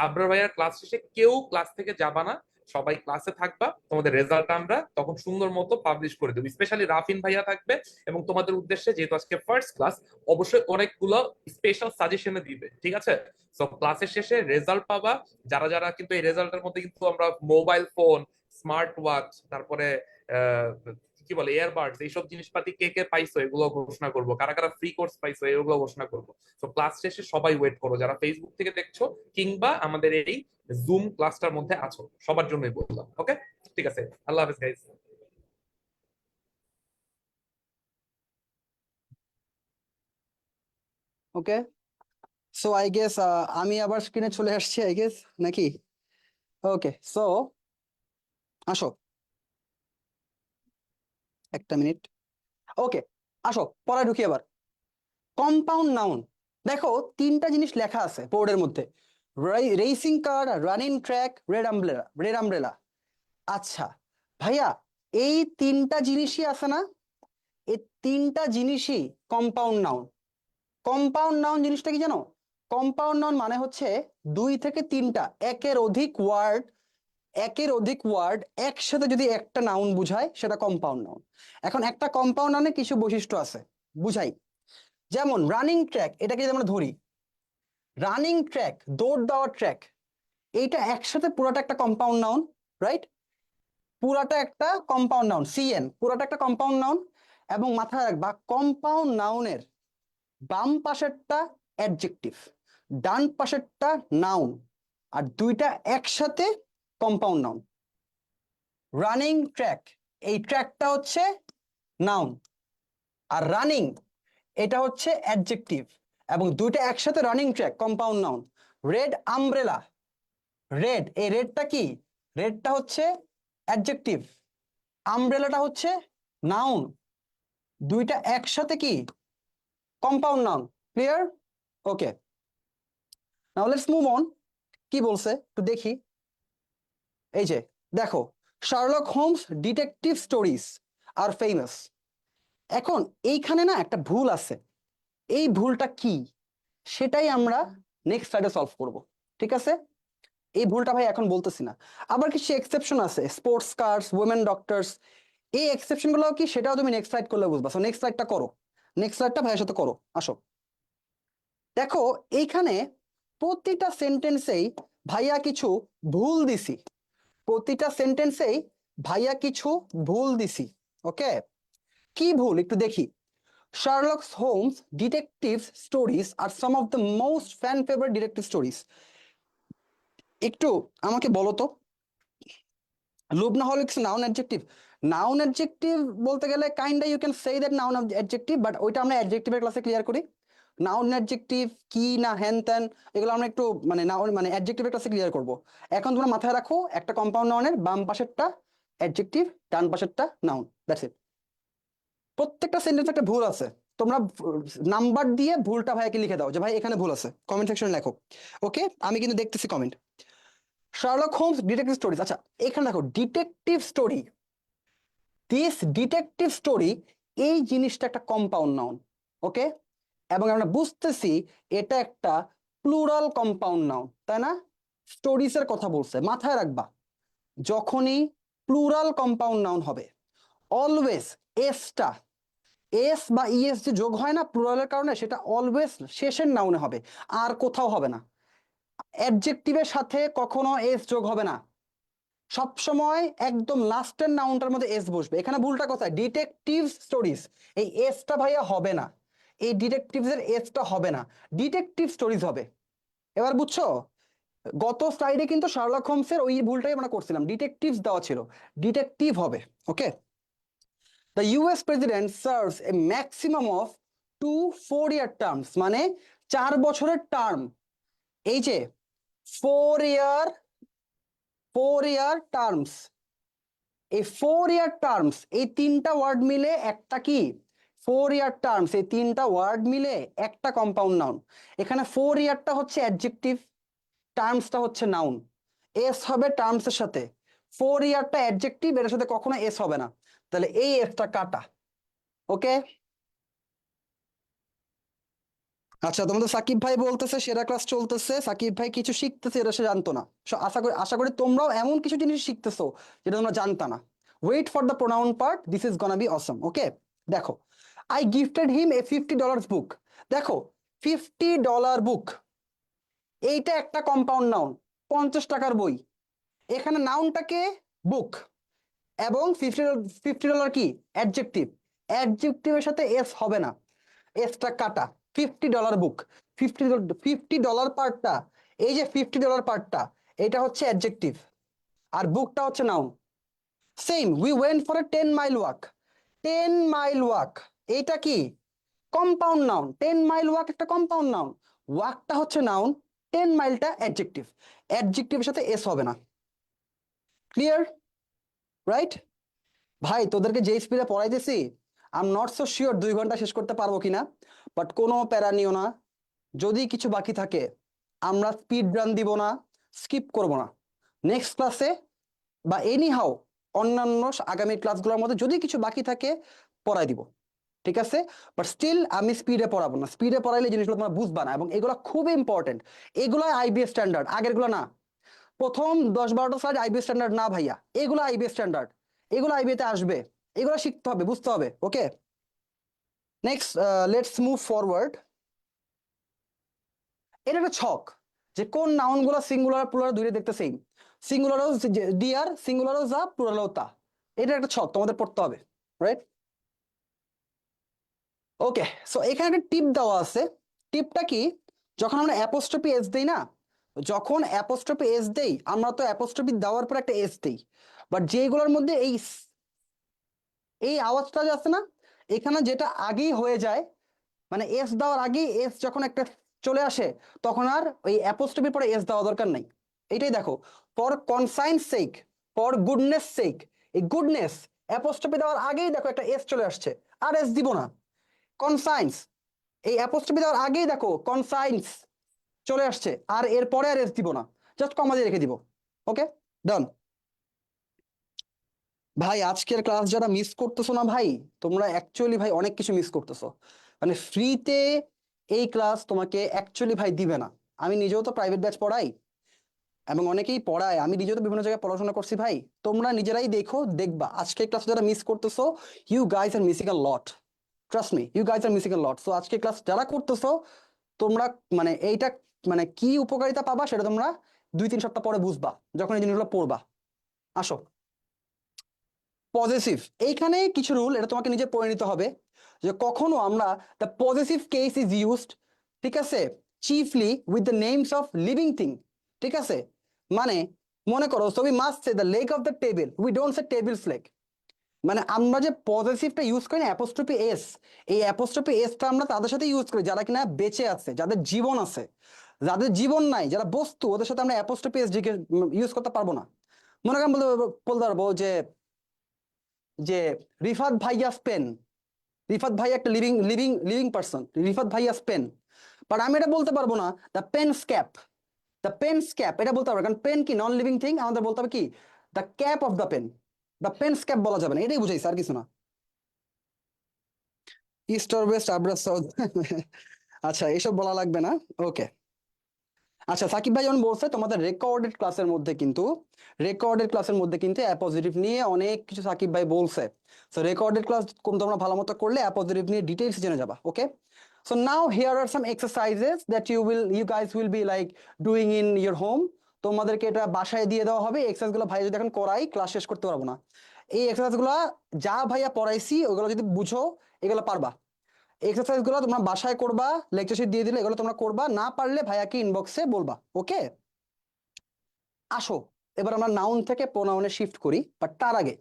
A: আবরার ভাইয়ার ক্লাস শেষে কেউ ক্লাস থেকে যাবা না, সবাই ক্লাসে থাকবা, তোমাদের রেজাল্টটা আমরা তখন সুন্দর মতো পাবলিশ করে দেবো। স্পেশালি রাফিন ভাইয়া থাকবে এবং তোমাদের উদ্দেশ্যে, যেহেতু আজকে ফার্স্ট ক্লাস, অবশ্যই অনেকগুলো স্পেশাল সাজেশনে দিবে। ঠিক আছে, সো ক্লাসের শেষে রেজাল্ট পাবা। যারা যারা কিন্তু এই রেজাল্টের মধ্যে কিন্তু আমরা মোবাইল ফোন, স্মার্ট ওয়াচ, তারপরে কি বলে এয়ারবাডস, এইসব জিনিসপাতি কে কে পাইছো এগুলো ঘোষণা করবো, কারা কারা ফ্রি কোর্স পাইছো এগুলো ঘোষণা করবো। তো ক্লাস শেষে সবাই ওয়েট করো, যারা ফেসবুক থেকে দেখছো কিংবা আমাদের এই জুম ক্লাসটার মধ্যে আছো, সবার জন্যই বললাম। ওকে, ঠিক আছে, আল্লাহ হাফেজ guys.
B: Okay, so I guess আমি আবার স্ক্রিনে চলে আসছি আই গেস, নাকি? ওকে, সো আসো, একটা মিনিট। ওকে, আসো পড়ায় ঢুকি এবার। কম্পাউন্ড নাউন, দেখো তিনটা জিনিস লেখা আছে বোর্ডের মধ্যে, racing car, running track, red umbrella. আচ্ছা ভাইয়া, এই তিনটা জিনিসই আছে না, এই তিনটা জিনিসই কম্পাউন্ড নাউন। কম্পাউন্ড নাউন জিনিসটা কি জানো? কম্পাউন্ড নাউন মানে হচ্ছে দুই থেকে তিনটা একের অধিক ওয়ার্ড একসাথে যদি একটা নাউন বুঝায় সেটা কম্পাউন্ড নাউন। এখন একটা কম্পাউন্ড নাউনে কিছু বৈশিষ্ট্য আছে, বুঝাই। যেমন রানিং ট্র্যাক, এটাকে যদি আমরা ধরি, রানিং ট্র্যাক, দৌড় দেওয়ার ট্র্যাক, এইটা একসাথে পুরাটা একটা কম্পাউন্ড নাউন, রাইট? পুরাটা একটা কম্পাউন্ড নাউন, পুরাটা একটা কম্পাউন্ড নাউন। এবং মাথায় রাখবা, কম্পাউন্ড নাউনের বাম পাশেরটা অ্যাডজেক্টিভ, ডান পাশেরটা নাউন, আর দুইটা একসাথে কম্পাউন্ড নাউন। রানিং ট্র্যাক, এই ট্র্যাকটা হচ্ছে নাউন, আর রানিং এটা হচ্ছে অ্যাডজেক্টিভ, এবং দুইটা একসাথে running track compound noun. Red umbrella, এই রেডটা কি, রেডটা হচ্ছে অ্যাডজেক্টিভ, আমব্রেলাটা হচ্ছে নাউন, দুইটা একসাথে কি compound noun. Clear? Okay, now let's move on. কি বলছে একটু দেখি। এই যে দেখো, Sherlock Holmes detective stories are famous. এখন এইখানে না একটা ভুল আছে, এই ভুলটা কি সেটাই আমরা নেক্সট স্লাইডে সলভ করব। ঠিক আছে, এই ভুলটা ভাই এখন বলতেছি না। আবার কিছু এক্সেপশন আছে, স্পোর্টস কার্স, ওমেন ডক্টরস, এই এক্সেপশন গুলো কি সেটাও তুমি নেক্সট স্লাইড করলে বুঝবা। সো নেক্সট স্লাইডটা করো, নেক্সট স্লাইডটা ভাইয়ের সাথে করো, আসো। দেখো এইখানে প্রতিটা সেন্টেন্সেই ভাইয়া কিছু ভুল দিছি, প্রতিটা সেন্টেন্সেই ভাইয়া কিছু ভুল দিছি। ওকে, কি ভুল একটু দেখি। Sherlock Holmes detective stories are some of the most fan favorite detective stories. একটু আমাকে বলো তো, লুবনাহলিক্স নাউন অ্যাডজেক্টিভ? নাউন অ্যাডজেক্টিভ বলতে গেলে kinda you can say that noun adjective, but ওইটা আমরা অ্যাডজেক্টিভের ক্লাসে ক্লিয়ার করি। নাউন অ্যাডজেক্টিভ কি না হ্যান ত্যান এগুলো আমরা একটু মানে নাউন মানে অ্যাডজেক্টিভের ক্লাসে ক্লিয়ার করব। এখন তোমরা মাথায় রাখো, একটা কম্পাউন্ড নাউনের বাম পাশেরটা অ্যাডজেক্টিভ, ডান পাশেরটা নাউন, দ্যাটস ইট। প্রত্যেকটা সেন্টেন্স একটা ভুল আছে, তোমরা নাম্বার দিয়ে ভুলটা ভাইকে লিখে দাও যে ভাই এখানে ভুল আছে, কমেন্ট সেকশনে লেখো। ওকে, আমি কিন্তু দেখতেছি comment. Sherlock Holmes detective stories, আচ্ছা এখানে দেখো detective story, this detective story, এই জিনিসটা একটা কম্পাউন্ড নাউন। ওকে, এবং আমরা বুঝতেছি এটা একটা প্লুরাল কম্পাউন্ড নাউন, তাই না? স্টোরিজ এর কথা বলছে, মাথায় রাখবা যখনই প্লুরাল কম্পাউন্ড নাউন হবে অলওয়েজ এসটা, এস বা ইএস যে যোগ হয় না প্লুরালের কারণে, সেটা অলওয়েজ শেষের নাউনে হবে, আর কোথাও হবে না। অ্যাডজেক্টিভের সাথে কখনো এস যোগ হবে না, সবসময় একদম লাস্টের নাউনটার মধ্যে এস বসবে। এখানে ভুলটা কোথায়? ডিটেকটিভ স্টোরিজ, এই এসটা ভাইয়া হবে না, এই ডিটেকটিভস এর এসটা হবে না, ডিটেকটিভ স্টোরিজ হবে। এবার বুঝছো? গত স্লাইডে কিন্তু শার্লক হোমসের ওই ভুলটাই আমরা করছিলাম, ডিটেকটিভস দেওয়া ছিল, ডিটেকটিভ হবে। Okay, the US president serves a maximum of 2 4-year terms, মানে 4 বছরের টার্ম। এই যে 4 year টার্মস, এই 4-year টার্মস, এই তিনটা ওয়ার্ড মিলে একটা কি 4-year টার্মস, এই তিনটা ওয়ার্ড মিলে একটা কম্পাউন্ড নাউন। এখানে 4-yearটা হচ্ছে অ্যাডজেক্টিভ, টার্মসটা হচ্ছে নাউন, এস হবে টার্মসের সাথে, 4-yearটা অ্যাডজেক্টিভ, এর সাথে কখনো এস হবে না, তাহলে এই এসটা কাটা। ওকে, আচ্ছা তোমাদের সাকিব ভাই বলতেছে সেরা ক্লাস চলতেছে, সাকিব ভাই কিছু শিখতেছে, এটা সে জানতো না। আশা করি তোমরাও এমন কিছু জিনিস শিখতেছো যেটা তোমরা জানতা না। Wait for the pronoun part, this is gonna be awesome. Okay, দেখো, আই গিফটেড হিম এ $50 বুক। দেখো, $50 বুক, এইটা একটা কম্পাউন্ড নাউন, 50 টাকার বই। এখানে নাউনটাকে বুক, এবং $50 কি অ্যাডজেক্টিভ, অ্যাডজেক্টিভের সাথে এস হবে না, এসটা কাটা। $50 বুক, $50 পার্টটা, এই যে $50 পার্টটা, এটা হচ্ছে অ্যাডজেক্টিভ, আর বুকটা হচ্ছে noun. Same, we went for a 10 mile walk, 10 mile walk, এইটা কি কম্পাউন্ড নাউন, 10 মাইল ওয়াক একটা কম্পাউন্ড নাউন, ওয়াকটা হচ্ছে নাউন, 10 মাইলটা অ্যাডজেক্টিভ, অ্যাডজেক্টিভের সাথে এস হবে না। ক্লিয়ার? রাইট? ভাই তোদেরকে যে স্পিডে পড়াইতেছি, I am not so sure 2 ঘন্টা শেষ করতে পারবো কিনা, বাট কোনো প্যারা নিও না, যদি কিছু বাকি থাকে আমরা স্পিড রান দিব না, স্কিপ করব না। নেক্সট ক্লাসে বা এনি হাউ অন্যান্য আগামী ক্লাসগুলোর মধ্যে যদি কিছু বাকি থাকে পড়াই দিব, ঠিক আছে? বাট স্টিল আমি স্পিডে পড়াবো না, স্পিডে পড়াইলে জিনিসগুলো তোমরা বুঝবা না, এবং এগুলো খুব ইম্পর্টেন্ট, এগুলো আইবিএস স্ট্যান্ডার্ড, আগেরগুলো না। প্রথম 10-12টা স্লাইড আইবিএস স্ট্যান্ডার্ড না ভাইয়া, এগুলো আইবিএস স্ট্যান্ডার্ড, এগুলো আইবিএতে আসবে, এগুলো শিখতে হবে, বুঝতে হবে। ওকে, নেক্সট লেটস মুভ ফরওয়ার্ড। এটা একটা ছক যে কোন নাউন গুলো সিঙ্গুলার প্লুরাল দুইটা দেখতে সেম, সিঙ্গুলারও ডিয়ার, সিঙ্গুলারও যা, প্লুরালও তা, এটা একটা ছক তোমাদের পড়তে হবে, রাইট? ওকে, সো এখানে একটা টিপ দেওয়া আছে। টিপটা কি? যখন আমরা অ্যাপোস্ট্রফি এস দেই না, যখন অ্যাপোস্ট্রফি এস দেই আমরা তো অ্যাপোস্ট্রফি দেওয়ার পর একটা এস দেই, বাট যেগুলোর মধ্যে এই আওয়াজটা যে আছে না, এখানে যেটা আগেই হয়ে যায়, মানে এস দেওয়ার আগেই এস যখন একটা চলে আসে, তখন আর ওই অ্যাপোস্ট্রফির পরে এস দেওয়া দরকার নাই। এটাই দেখো, for conscience sake, for goodness sake, এই গুডনেস অ্যাপোস্ট্রফি দেওয়ার আগেই দেখো একটা এস চলে আসছে, আর এস দিব না। কনসাইন্স, এই অ্যাপোস্ট্রফি দেওয়ার আগেই দেখো কনসাইন্স চলে আসছে, আর এরপরে আর এস দিব না, জাস্ট কমা দিয়ে রেখে দিব। ওকে, ডান। ভাই আজকের ক্লাস যারা মিস করতেছো না ভাই, তোমরা অ্যাকচুয়ালি ভাই অনেক কিছু মিস করতেছো, মানে ফ্রিতে এই ক্লাস তোমাকে অ্যাকচুয়ালি ভাই দিবে না। আমি নিজেও তো প্রাইভেট ব্যাচ পড়াই, এবং অনেকেই পড়ায়, আমি নিজেও তো বিভিন্ন জায়গায় পড়াশোনা করছি ভাই, তোমরা নিজেরাই দেখো, দেখবা আজকে ক্লাস যারা মিস করতেছো, you guys are missing a lot, trust me, you guys are missing a lot. So আজকে ক্লাস যারা করতেছো তোমরা, মানে এইটা মানে কি উপকারিতা পাবা সেটা তোমরা 2-3 সপ্তাহ পরে বুঝবা যখন এই জিনিসগুলো পড়বা। আসো, পজিটিভ, এইখানে কিছু রুল, এটা তোমাকে নিজে পড়ে নিতে হবে, যে কখনো আমরা the positive case is used, ঠিক আছে, chiefly with the names of living thing, ঠিক আছে? মানে মনে করো, so we must say the leg of the table, we don't say tables leg. মানে আমরা যে পজিটিভটা ইউজ করি না অ্যাপোস্ট্রফি এস, এই অ্যাপোস্ট্রফি এসটা আমরা তাদের সাথে ইউজ করি যারা কিনা বেঁচে আছে, যাদের জীবন আছে, যাদের জীবন নাই, যারা বস্তু, ওদের সাথে আমরা অ্যাপোস্ট্রফি এস ইউজ করতে পারবো না। মনে করেন বলতে পারবো যে যে রিফাত ভাইয়াস পেন, রিফাত ভাই একটা living living living person, Rifat ভাই আস পেন, বাট আমি এটা বলতে পারবো না the pen s cap, the pen s cap এটা বলতে পারবো, কারণ পেন কি নন লিভিং থিং, আমাদের বলতে হবে কি the cap of the pen, the pen s cap বলা যাবে না, এটাই বুঝাইছে আর কিছু না। ইস্ট অর ওয়েস্ট, আব্রাস সাউথ আচ্ছা এসব বলা লাগবে না, ওকে। আচ্ছা সাকিব ভাই যেমন বলছে তোমাদের রেকর্ডেড ক্লাসের মধ্যে কিন্তু অ্যাপোজিটিভ নিয়ে অনেক কিছু সাকিব ভাই বলছে। সো রেকর্ডেড ক্লাস তোমরা ভালো মতো করলে অ্যাপোজিটিভ নিয়ে ডিটেইলস জেনে যাবা, okay. So now here are some exercises that you guys will be like doing in your home. তোমাদেরকে এটা বাসায় দিয়ে দেওয়া হবে, এক্সারসাইজগুলো ভাই যদি এখন করাই ক্লাস শেষ করতে পারবো না। এই এক্সারসাইজগুলো যা ভাইয়া পড়াইছি ওগুলো যদি বুঝো এগুলো পারবা। এক্সারসাইজ গুলো তোমরা বাসায় করবা, লেকচার শিট দিয়ে দিলে এগুলো তোমরা করবা, না পারলে ভাইয়াকে ইনবক্সে বলবা, ওকে। আসো এবার আমরা নাউন থেকে প্রোনাউনে শিফট করি, বাট তার আগে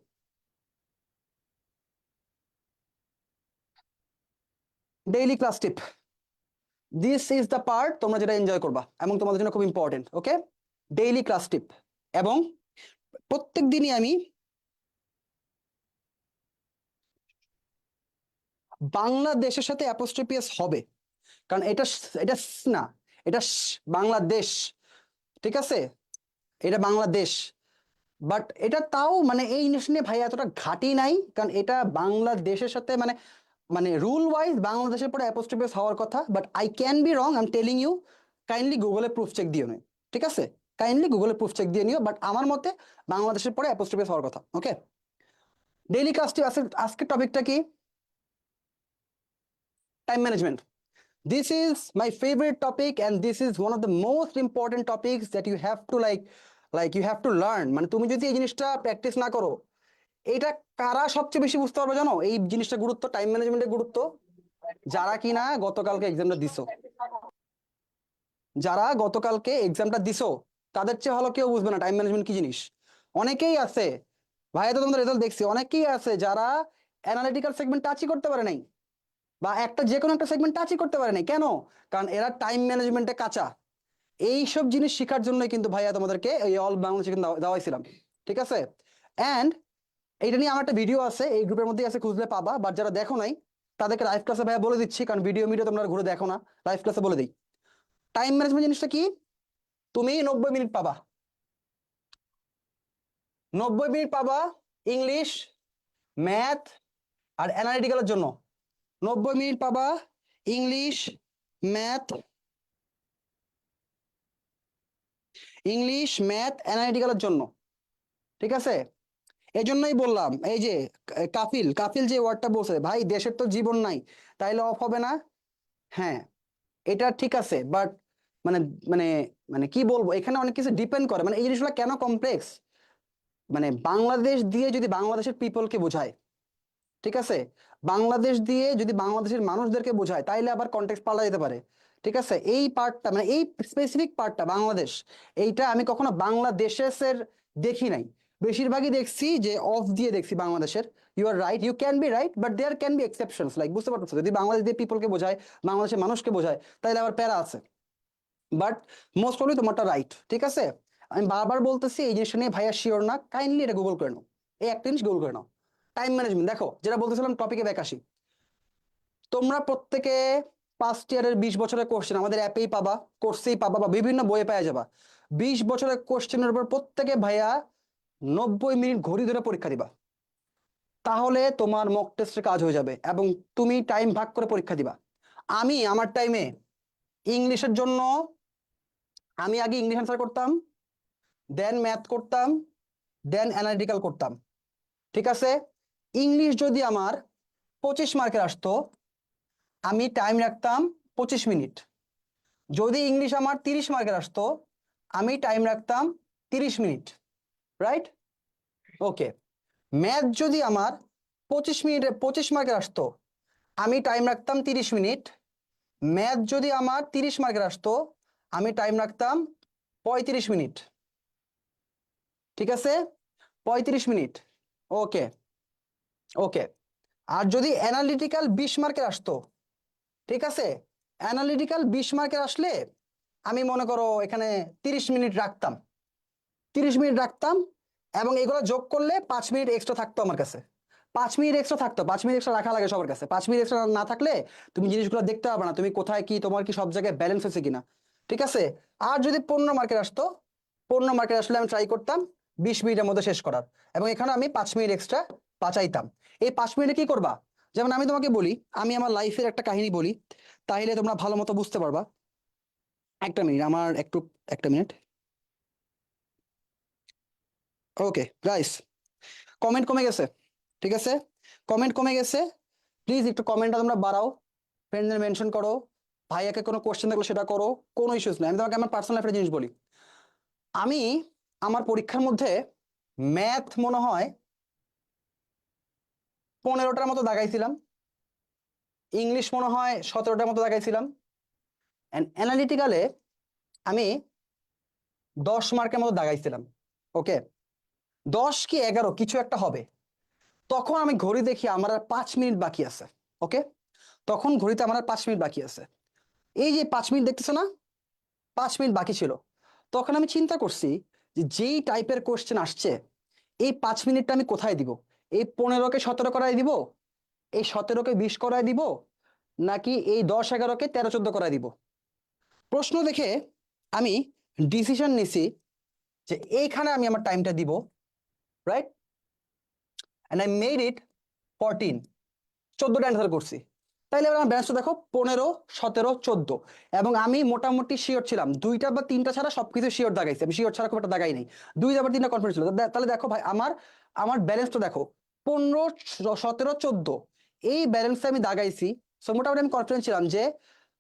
B: daily class tip, this is the part তোমরা যেটা এনজয় করবা এবং তোমাদের জন্য খুব ইম্পর্টেন্ট, ওকে। ডেইলি ক্লাস টিপ, এবং প্রত্যেক দিনই আমি বাংলাদেশের সাথে অ্যাপোস্ট্রোপিয়াস হবে, কারণ এটা এটা না, এটা বাংলাদেশ, ঠিক আছে, এটা বাংলাদেশ, বাট এটা তাও মানে এই জিনিস নিয়ে ভাই এতটা ঘাটি নাই, কারণ এটা বাংলাদেশের সাথে মানে মানে রুল ওয়াইজ বাংলাদেশের পরে অ্যাপোস্ট্রোপিয়াস হওয়ার কথা, but I can be wrong, I am telling you, kindly গুগলে প্রুফ চেক দিও না, ঠিক আছে, কাইন্ডলি গুগলে প্রুফ চেক দিয়ে নিও, বাট আমার মতে বাংলাদেশের পরে অ্যাপোস্ট্রোপিয়াস হওয়ার কথা, ওকে। ডেইলি ক্লাসটি আজকের টপিকটা কি? Time management. This is my favorite topic and this is one of the most important topics that you have to like you have to learn, মানে তুমি যদি এই জিনিসটা প্র্যাকটিস না করো, এটা কারা সবচেয়ে বেশি বুঝতে পারবে জানো এই জিনিসটা গুরুত্ব, টাইম ম্যানেজমেন্টের গুরুত্ব? যারা কিনা গতকালকে এক্সামটা দিছো, যারা গতকালকে এক্সামটা দিছো তাদের চেয়ে ভালো কেউ বুঝবে না টাইম ম্যানেজমেন্ট কি জিনিস। অনেকেই আছে ভাইয়া, তো তোমাদের রেজাল্ট দেখছি, অনেকেই আছে যারা অ্যানালিটিক্যাল সেগমেন্ট টাচই করতে পারে নাই, বা একটা যে কোনো একটা সেগমেন্ট টাচই করতে পারে নাই, কেন? কারণ এরা টাইম ম্যানেজমেন্টে কাঁচা। এইসব জিনিস শেখার জন্যই কিন্তু ভাইয়া তোমাদেরকে এই অল বাংলাদেশে কিন্তু দেওয়াইছিলাম, ঠিক আছে। অ্যান্ড এইটা নিয়ে আমার একটা ভিডিও আছে, এই গ্রুপের মধ্যেই আছে, খুঁজলে পাবা, বাট যারা দেখো নাই তাদেরকে লাইভ ক্লাসে ভাইয়া বলে দিচ্ছি, কারণ ভিডিও তোমরা ঘুরে দেখো না, লাইভ ক্লাসে বলে দিই। টাইম ম্যানেজমেন্ট জিনিসটা কি? তুমি 90 মিনিট পাবা, 90 মিনিট পাবা ইংলিশ, ম্যাথ আর অ্যানালিটিক্যালের জন্য। 90 মিনিট পাবা ইংলিশ, ম্যাথ, অ্যানালিটিক্যালের জন্য, ঠিক আছে। এই জন্যই বললাম, এই যে কাফিল কাফিল যে ওয়ার্ডটা বলছে, ভাই দেশের তো জীবন নাই তাইলে অফ হবে না। হ্যাঁ এটা ঠিক আছে, বাট মানে মানে মানে কি বলবো, এখানে অনেক কিছু ডিপেন্ড করে, মানে এই জিনিসগুলো কেন কমপ্লেক্স, মানে বাংলাদেশ দিয়ে যদি বাংলাদেশের পিপলকে বোঝায়, ঠিক আছে, বাংলাদেশ দিয়ে যদি বাংলাদেশের মানুষদেরকে বোঝায় তাইলে আবার কন্টেক্সট পাল্টা যেতে পারে, ঠিক আছে। এই পার্টটা মানে এই স্পেসিফিক পার্টটা বাংলাদেশ, এইটা আমি কখনো বাংলাদেশের দেখি নাই, বেশিরভাগই দেখছি যে অফ দিয়ে দেখছি বাংলাদেশের। You are right, you can be right, but there can be exceptions, like বুঝতে পারছো, যদি বাংলাদেশ দিয়ে পিপলকে বোঝায়, বাংলাদেশের মানুষকে বোঝায়, তাইলে আবার প্যারা আছে, বাট মোস্ট প্রবলি তোমারটা রাইট, ঠিক আছে। আমি বারবার বলতেছি এই জিনিসটা নিয়ে ভাইয়া শিওর না, কাইন্ডলি এটা গুগল করে নাও, এই একটা জিনিস গুগল করে নাও। টাইম ম্যানেজমেন্ট, দেখো যেটা বলতেছিলাম টপিকে ব্যাক আসি, তোমরা প্রত্যেকে ফার্স্ট ইয়ারের 20 বছরের কোশ্চেন আমাদের অ্যাপেই পাবা, কোর্সেই পাবা, বা বিভিন্ন বইয়ে পাওয়া যাবা। 20 বছরের কোশ্চেনের উপর প্রত্যেকে ভাইয়া 90 মিনিট ঘড়ি ধরে পরীক্ষা দিবা, তাহলে তোমার মক টেস্টের কাজ হয়ে যাবে এবং তুমি টাইম ভাগ করে পরীক্ষা দিবা। আমি আমার টাইমে ইংলিশের জন্য আমি আগে ইংলিশ অ্যান্সার করতাম, দেন ম্যাথ করতাম, দেন অ্যানালিটিক্যাল করতাম, ঠিক আছে। ইংলিশ যদি আমার 25 মার্কের আসতো, আমি টাইম রাখতাম 25 মিনিট। যদি ইংলিশ আমার 30 মার্কের আসতো, আমি টাইম রাখতাম 30 মিনিট, রাইট, ওকে। ম্যাথ যদি আমার 25 মার্কের আসতো, আমি টাইম রাখতাম 30 মিনিট। ম্যাথ যদি আমার 30 মার্কের আসতো, আমি টাইম রাখতাম 35 মিনিট, ঠিক আছে, 35 মিনিট, ওকে ওকে। আর যদি অ্যানালিটিক্যাল 20 মার্কের আসতো, ঠিক আছে, অ্যানালিটিক্যাল 20 মার্কের আসলে আমি মনে করো এখানে 30 মিনিট রাখতাম, 30 মিনিট রাখতাম, এবং এগুলো যোগ করলে 5 মিনিট এক্সট্রা থাকতো আমার কাছে, 5 মিনিট এক্সট্রা থাকতো, 5 মিনিট এক্সট্রা রাখা লাগে সবার কাছে। 5 মিনিট এক্সট্রা না থাকলে তুমি জিনিসগুলো দেখতে পারবে না, তুমি কোথায় কি, তোমার কি সব জায়গায় ব্যালেন্স হয়েছে কিনা। ঠিক আছে? আর যদি 15 মার্কের আসতো, 15 মার্কের আসলে আমি ট্রাই করতাম 20 মিনিটের মধ্যে শেষ করার, এবং এখানে আমি 5 মিনিট এক্সট্রা বাঁচাইতাম। এই 5 মিনিটে কি করবা? যেমন আমি তোমাকে বলি, আমি আমার লাইফের একটা কাহিনী বলি, তাহলে তোমরা ভালো মতো বুঝতে পারবা। একটা মিনিট, আমার একটু, একটা মিনিট। ওকে গাইস, কমেন্ট কমে গেছে, ঠিক আছে? কমেন্ট কমে গেছে, প্লিজ একটু কমেন্টটা তোমরা বাড়াও, ফ্রেন্ডদের মেনশন করো, ভাইয়াকে কোনো কোশ্চেন থাকলে সেটা করো, কোনো ইস্যুস নেই। আমি তোমাকে আমার পার্সোনাল একটা জিনিস বলি, আমি আমার পরীক্ষার মধ্যে ম্যাথ মনে হয় 15টার মতো দাগাইছিলাম, ইংলিশ মনে হয় 17টার মতো দাগাইছিলাম, অ্যান্ড অ্যানালিটিক্যালে আমি 10 মার্কের মতো দাগাইছিলাম। ওকে, 10 কি 11 কিছু একটা হবে। তখন আমি ঘড়ি দেখি আমার আর 5 মিনিট বাকি আছে। ওকে, তখন ঘড়িতে আমার আর 5 মিনিট বাকি আছে। এই যে 5 মিনিট দেখতেছো না, 5 মিনিট বাকি ছিল। তখন আমি চিন্তা করছি যে যেই টাইপের কোশ্চেন আসছে, এই 5 মিনিটটা আমি কোথায় দিব? এই 15কে 17 করায় দিব, এই 17কে 20 করায় দিব, নাকি এই 10 11কে 13 14 করায় দিব? প্রশ্ন দেখে আমি ডিসিশন নিছি যে এইখানে আমি আমার টাইমটা দিব, right? And I made it 14, 14টা অ্যান্সার করছি। তাইলে এবার আমার ব্যালেন্সটা দেখো, 15 17 14, এবং আমি মোটামুটি শিওর ছিলাম 2টা বা 3টা ছাড়া সবকিছু শিওর দাগাইছি, আমি শিওর ছাড়া খুব একটা দাগাই নাই, 2টা বা 3টা কনফিডেন্স ছিল। তাহলে দেখো ভাই, আমার আমার ব্যালেন্সটা দেখো, 15 17 14, এই ব্যালেন্সে আমি দাগাইছি। সো মোটামুটি আমি কনফিডেন্স ছিলাম যে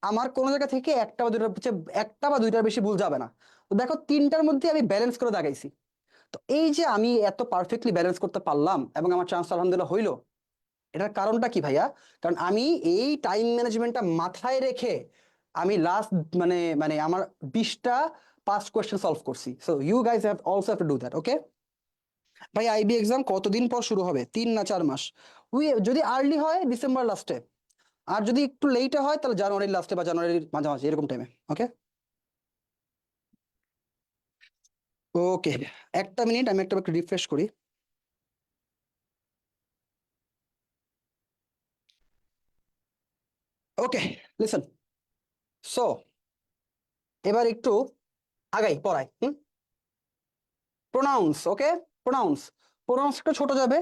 B: আমার কোনো জায়গা থেকে একটা বা দুইটার বেশি ভুল যাবে না। তো দেখো 3টার মধ্যে আমি ব্যালেন্স করে দাগাইছি। তো এই যে আমি এত পারফেক্টলি ব্যালেন্স করতে পারলাম এবং আমার চান্স আলহামদুলিল্লাহ হইলো, এটার কারণটা কি ভাইয়া? কারণ আমি এই টাইম ম্যানেজমেন্টটা মাথায় রেখে আমি লাস্ট মানে মানে আমার 20টা পাস্ট কোয়েশ্চেন সলভ করছি। So you guys have also have to do that. Okay ভাই, আইবি এক্সাম কতদিন পর শুরু হবে? 3 না 4 মাস? যদি আর্লি হয় ডিসেম্বর লাস্টে, আর যদি একটু লেটে হয় তাহলে জানুয়ারির লাস্টে বা জানুয়ারির মাঝামাঝি এরকম টাইমে। ওকে ওকে, একটা মিনিট, আমি একটা একটু রিফ্রেশ করি। ওকে লিসেন, সো এবার একটু আগাই পড়াই। প্রোনাউন্স, ওকে, প্রোনাউন্স, প্রোনাউন্স একটু ছোট যাবে।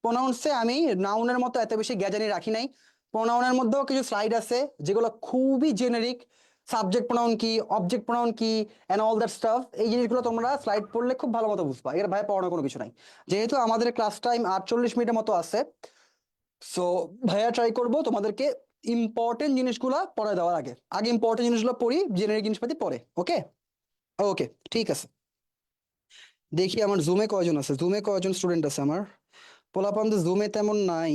B: প্রোনাউন্সে আমি নাউনের মতো এত বেশি গ্যাজানি রাখি নাই। প্রোনাউনের মধ্যেও কিছু স্লাইড আছে যেগুলো খুবই জেনেরিক, সাবজেক্ট প্রোনাউন কি, অবজেক্ট প্রোনাউন কি, এন্ড অল দ্যাট স্টাফ। এই জিনিসগুলো তোমরা স্লাইড পড়লে খুব ভালো মতো বুঝবা, এর ভাই পড়ানোর কোনো কিছু নাই। যেহেতু আমাদের ক্লাস টাইম 48 মিনিটের মতো আছে, সো ভাইয়া ট্রাই করবো তোমাদেরকে ইম্পর্টেন্ট জিনিসগুলো পড়ায় দেওয়ার আগে আগে ইম্পর্টেন্ট জিনিসগুলো পড়ি, জেনারেল জিনিসপাতি পরে। ওকে ওকে ঠিক আছে। দেখি আমার জুমে কয়জন আছে, জুমে কয়জন স্টুডেন্ট আছে আমার। পোলাপান তো জুমে তেমন নাই,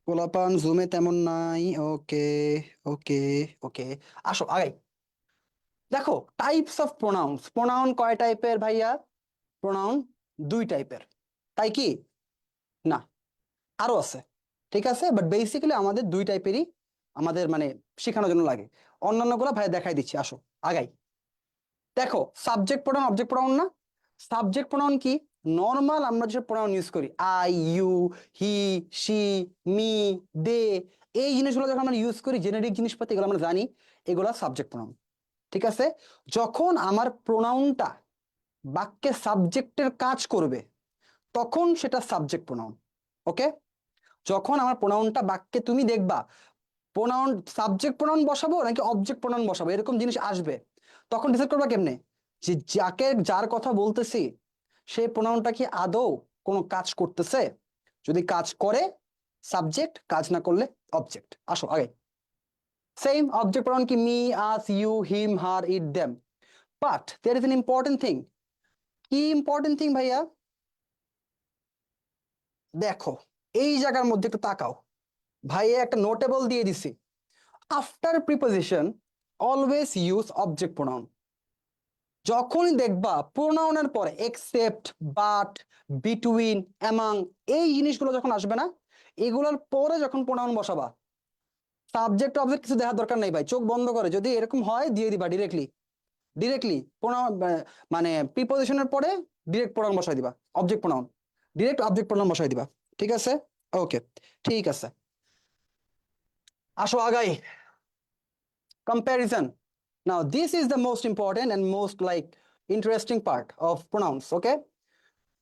B: পোলাপান জুমে তেমন নাই। ওকে ওকে ওকে, আসো আগাই। দেখো টাইপস অফ প্রোনাউন্স, প্রোনাউন কয় টাইপের ভাইয়া? প্রোনাউন 2 টাইপের। তাই কি? না, আরো আছে, ঠিক আছে, বাট বেসিক্যালি আমাদের 2 টাইপেরই আমাদের মানে শেখানোর জন্য লাগে। অন্যান্য গুলো ভাইয়া দেখাই দিচ্ছি, আসো আগাই। দেখো সাবজেক্ট প্রোনাউন অবজেক্ট প্রোনাউন না? সাবজেক্ট প্রোনাউন কি? নর্মাল আমরা যে প্রোনাউন ইউজ করি, I you he she me they, এই জিনিসগুলো যখন আমরা ইউজ করি, জেনেরিক জিনিসপাতি এগুলো আমরা জানি, এগুলো সাবজেক্ট প্রোনাউন। ঠিক আছে? যখন আমার প্রোনাউনটা বাক্যে সাবজেক্টের কাজ করবে, তখন সেটা সাবজেক্ট প্রোনাউন। ওকে, যখন আমার প্রোনাউনটা বাক্যে, তুমি দেখবা প্রোনাউন সাবজেক্ট প্রোনাউন বসাবো নাকি অবজেক্ট প্রোনাউন বসাবো, এরকম জিনিস আসবে, তখন ডিসাইড করবা কেমনে যে যার কথা বলতেছি সেই প্রোনাউনটা কি আদৌ কোনো কাজ করতেছে? যদি কাজ করে সাবজেক্ট, কাজ না করলে অবজেক্ট। আসো আগে, সেম অবজেক্ট প্রোনাউন কি? Me us you him her it them. But there is an important thing. কি ইম্পর্টেন্ট থিং ভাইয়া? দেখো এই জায়গার মধ্যে একটু তাকাও, ভাইয়া একটা নোটেবল দিয়ে দিছি, after preposition always use object pronoun. যখনই দেখবা প্রোনাউনের পরে এক্সেপ্ট, বাট, বিটুইন, অ্যামাং, এই জিনিসগুলো যখন আসবে না, এগুলোর পরে যখন প্রোনাউন বসাবা, সাবজেক্ট অবজেক্ট কিছু দেখার দরকার নেই ভাই, চোখ বন্ধ করে যদি এরকম হয় দিয়ে দিবা ডিরেক্টলি, ডিরেক্টলি প্রোনাউন মানে প্রিপোজিশনের পরে ডিরেক্ট প্রোনাউন বসাই দিবা, object pronoun. Direct object pronoun বসাই দিবা, ঠিক আছে? ওকে, ঠিক আছে, আসো আগাই। Comparison. Now this is the most important and most like interesting part of pronouns. Okay,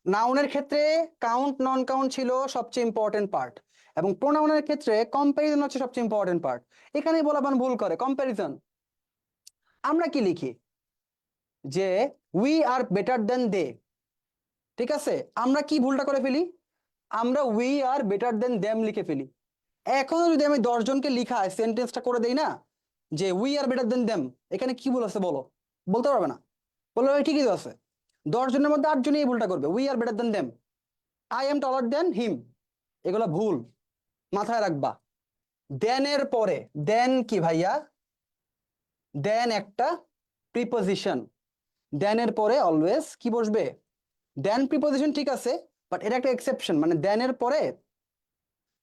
B: নাউনের ক্ষেত্রে কাউন্ট নন কাউন্ট ছিল সবচেয়ে ইম্পর্টেন্ট পার্ট, এবং প্রোনাউনের ক্ষেত্রে কম্প্যারিজন হচ্ছে সবচেয়ে ইম্পর্টেন্ট পার্ট। এখানেই বলাবান ভুল করে কম্প্যারিজন। আমরা কি লিখি যে উই আর বেটার দেন দে, ঠিক আছে? আমরা কি ভুলটা করে ফেলি? আমরা we are better than them লিখে ফেলি। এখনো যদি আমি 10 জনকে লিখায় সেন্টেন্সটা করে দেই না যে we are better than them, এখানে কি ভুল আছে বলো? বলতে পারবে না, বলবে ভাই ঠিকই তো আছে। 10 জনের মধ্যে 8 জনই এই ভুলটা করবে, we are better than them, I am taller than him. এগুলা ভুল, মাথায় রাখবা। দেন এর পরে, দেন কি ভাইয়া? দেন একটা প্রিপোজিশন, দেন এর পরে অলওয়েজ কি বসবে? দেন প্রিপোজিশন, ঠিক আছে, বাট এটা একটা এক্সেপশন, মানে দেন এর পরে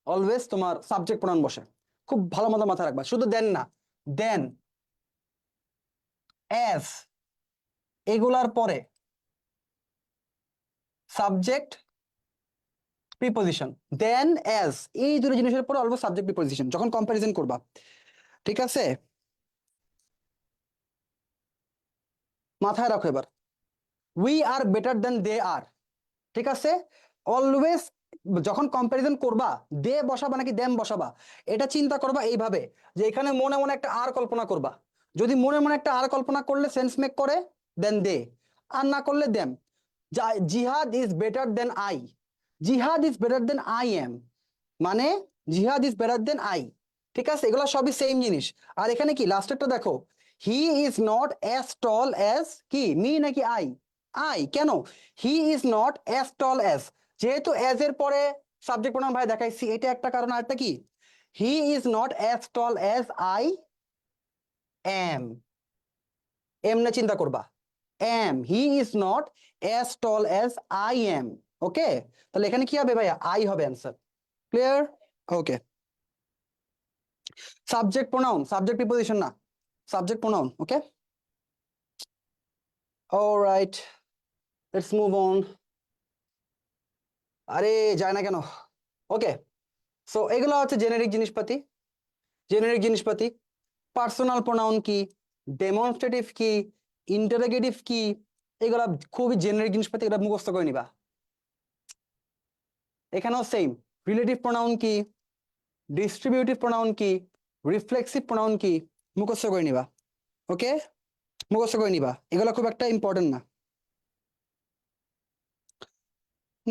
B: অলওয়েজ তোমার সাবজেক্ট প্রোনাউন বসে। খুব ভালো মতো মাথায় রাখবা, শুধু দেন না, দেন, অ্যাজ, এগুলার পরে সাবজেক্ট প্রিপোজিশন। দেন অ্যাজ, এই দুটো জিনিসের পরে অলওয়েজ সাবজেক্ট প্রিপোজিশন যখন কম্প্যারিজন করবা, ঠিক আছে? মাথায় রাখো এবার, উই আর বেটার দেন দে আর, ঠিক আছে? অলওয়েজ যখন কম্প্যারিজন করবা দে বসাবা নাকি দেম বসাবা, এটা চিন্তা করবা এইভাবে যে এখানে মনে মনে একটা আর কল্পনা করবা। যদি মনে মনে একটা আর কল্পনা করলে সেন্স মেক করে, দেন দে, আর না করলে them. Jihad is better than I, Jihad is better than I am, মানে Jihad is better than I, ঠিক আছে? এগুলো সবই সেম জিনিস। আর এখানে কি লাস্টেরটা দেখো, হি is not as tall as কি মি নাকি আই? আই। কেন? হি is not as tall as, যেহেতু অ্যাজ এর পরে সাবজেক্ট প্রোনাউন ভাই দেখাইছি, এটা একটা কারণ। আরেকটা কি, he is not as tall as I am, এমনে চিন্তা করবা, um, he is not as tall as I am. Okay, তাহলে এখানে কি হবে ভাইয়া? আই হবে answer. Clear? Okay, subject pronoun, subject preposition না, subject pronoun. Okay, alright, let's move on. আরে যায় না কেন? ওকে, সো এগুলো হচ্ছে জেনেরিক জিনিসপাতি। জেনেরিক জিনিসপাতি, পার্সোনাল প্রোনাউন কি, ডেমনস্ট্রেটিভ কি, ইন্টারোগেটিভ কি, এগুলা খুবই জেনারিক জিনিসপাতি, এটা মুখস্থ করে নিবা। এখানেও সেম, রিলেটিভ প্রোনাউন কি, ডিস্ট্রিবিউটিভ প্রোনাউন কি, রিফ্লেক্সিভ প্রোনাউন কি, মুখস্থ করে নিবা। ওকে, মুখস্থ করে নিবা, এগুলো খুব একটা ইম্পর্টেন্ট না।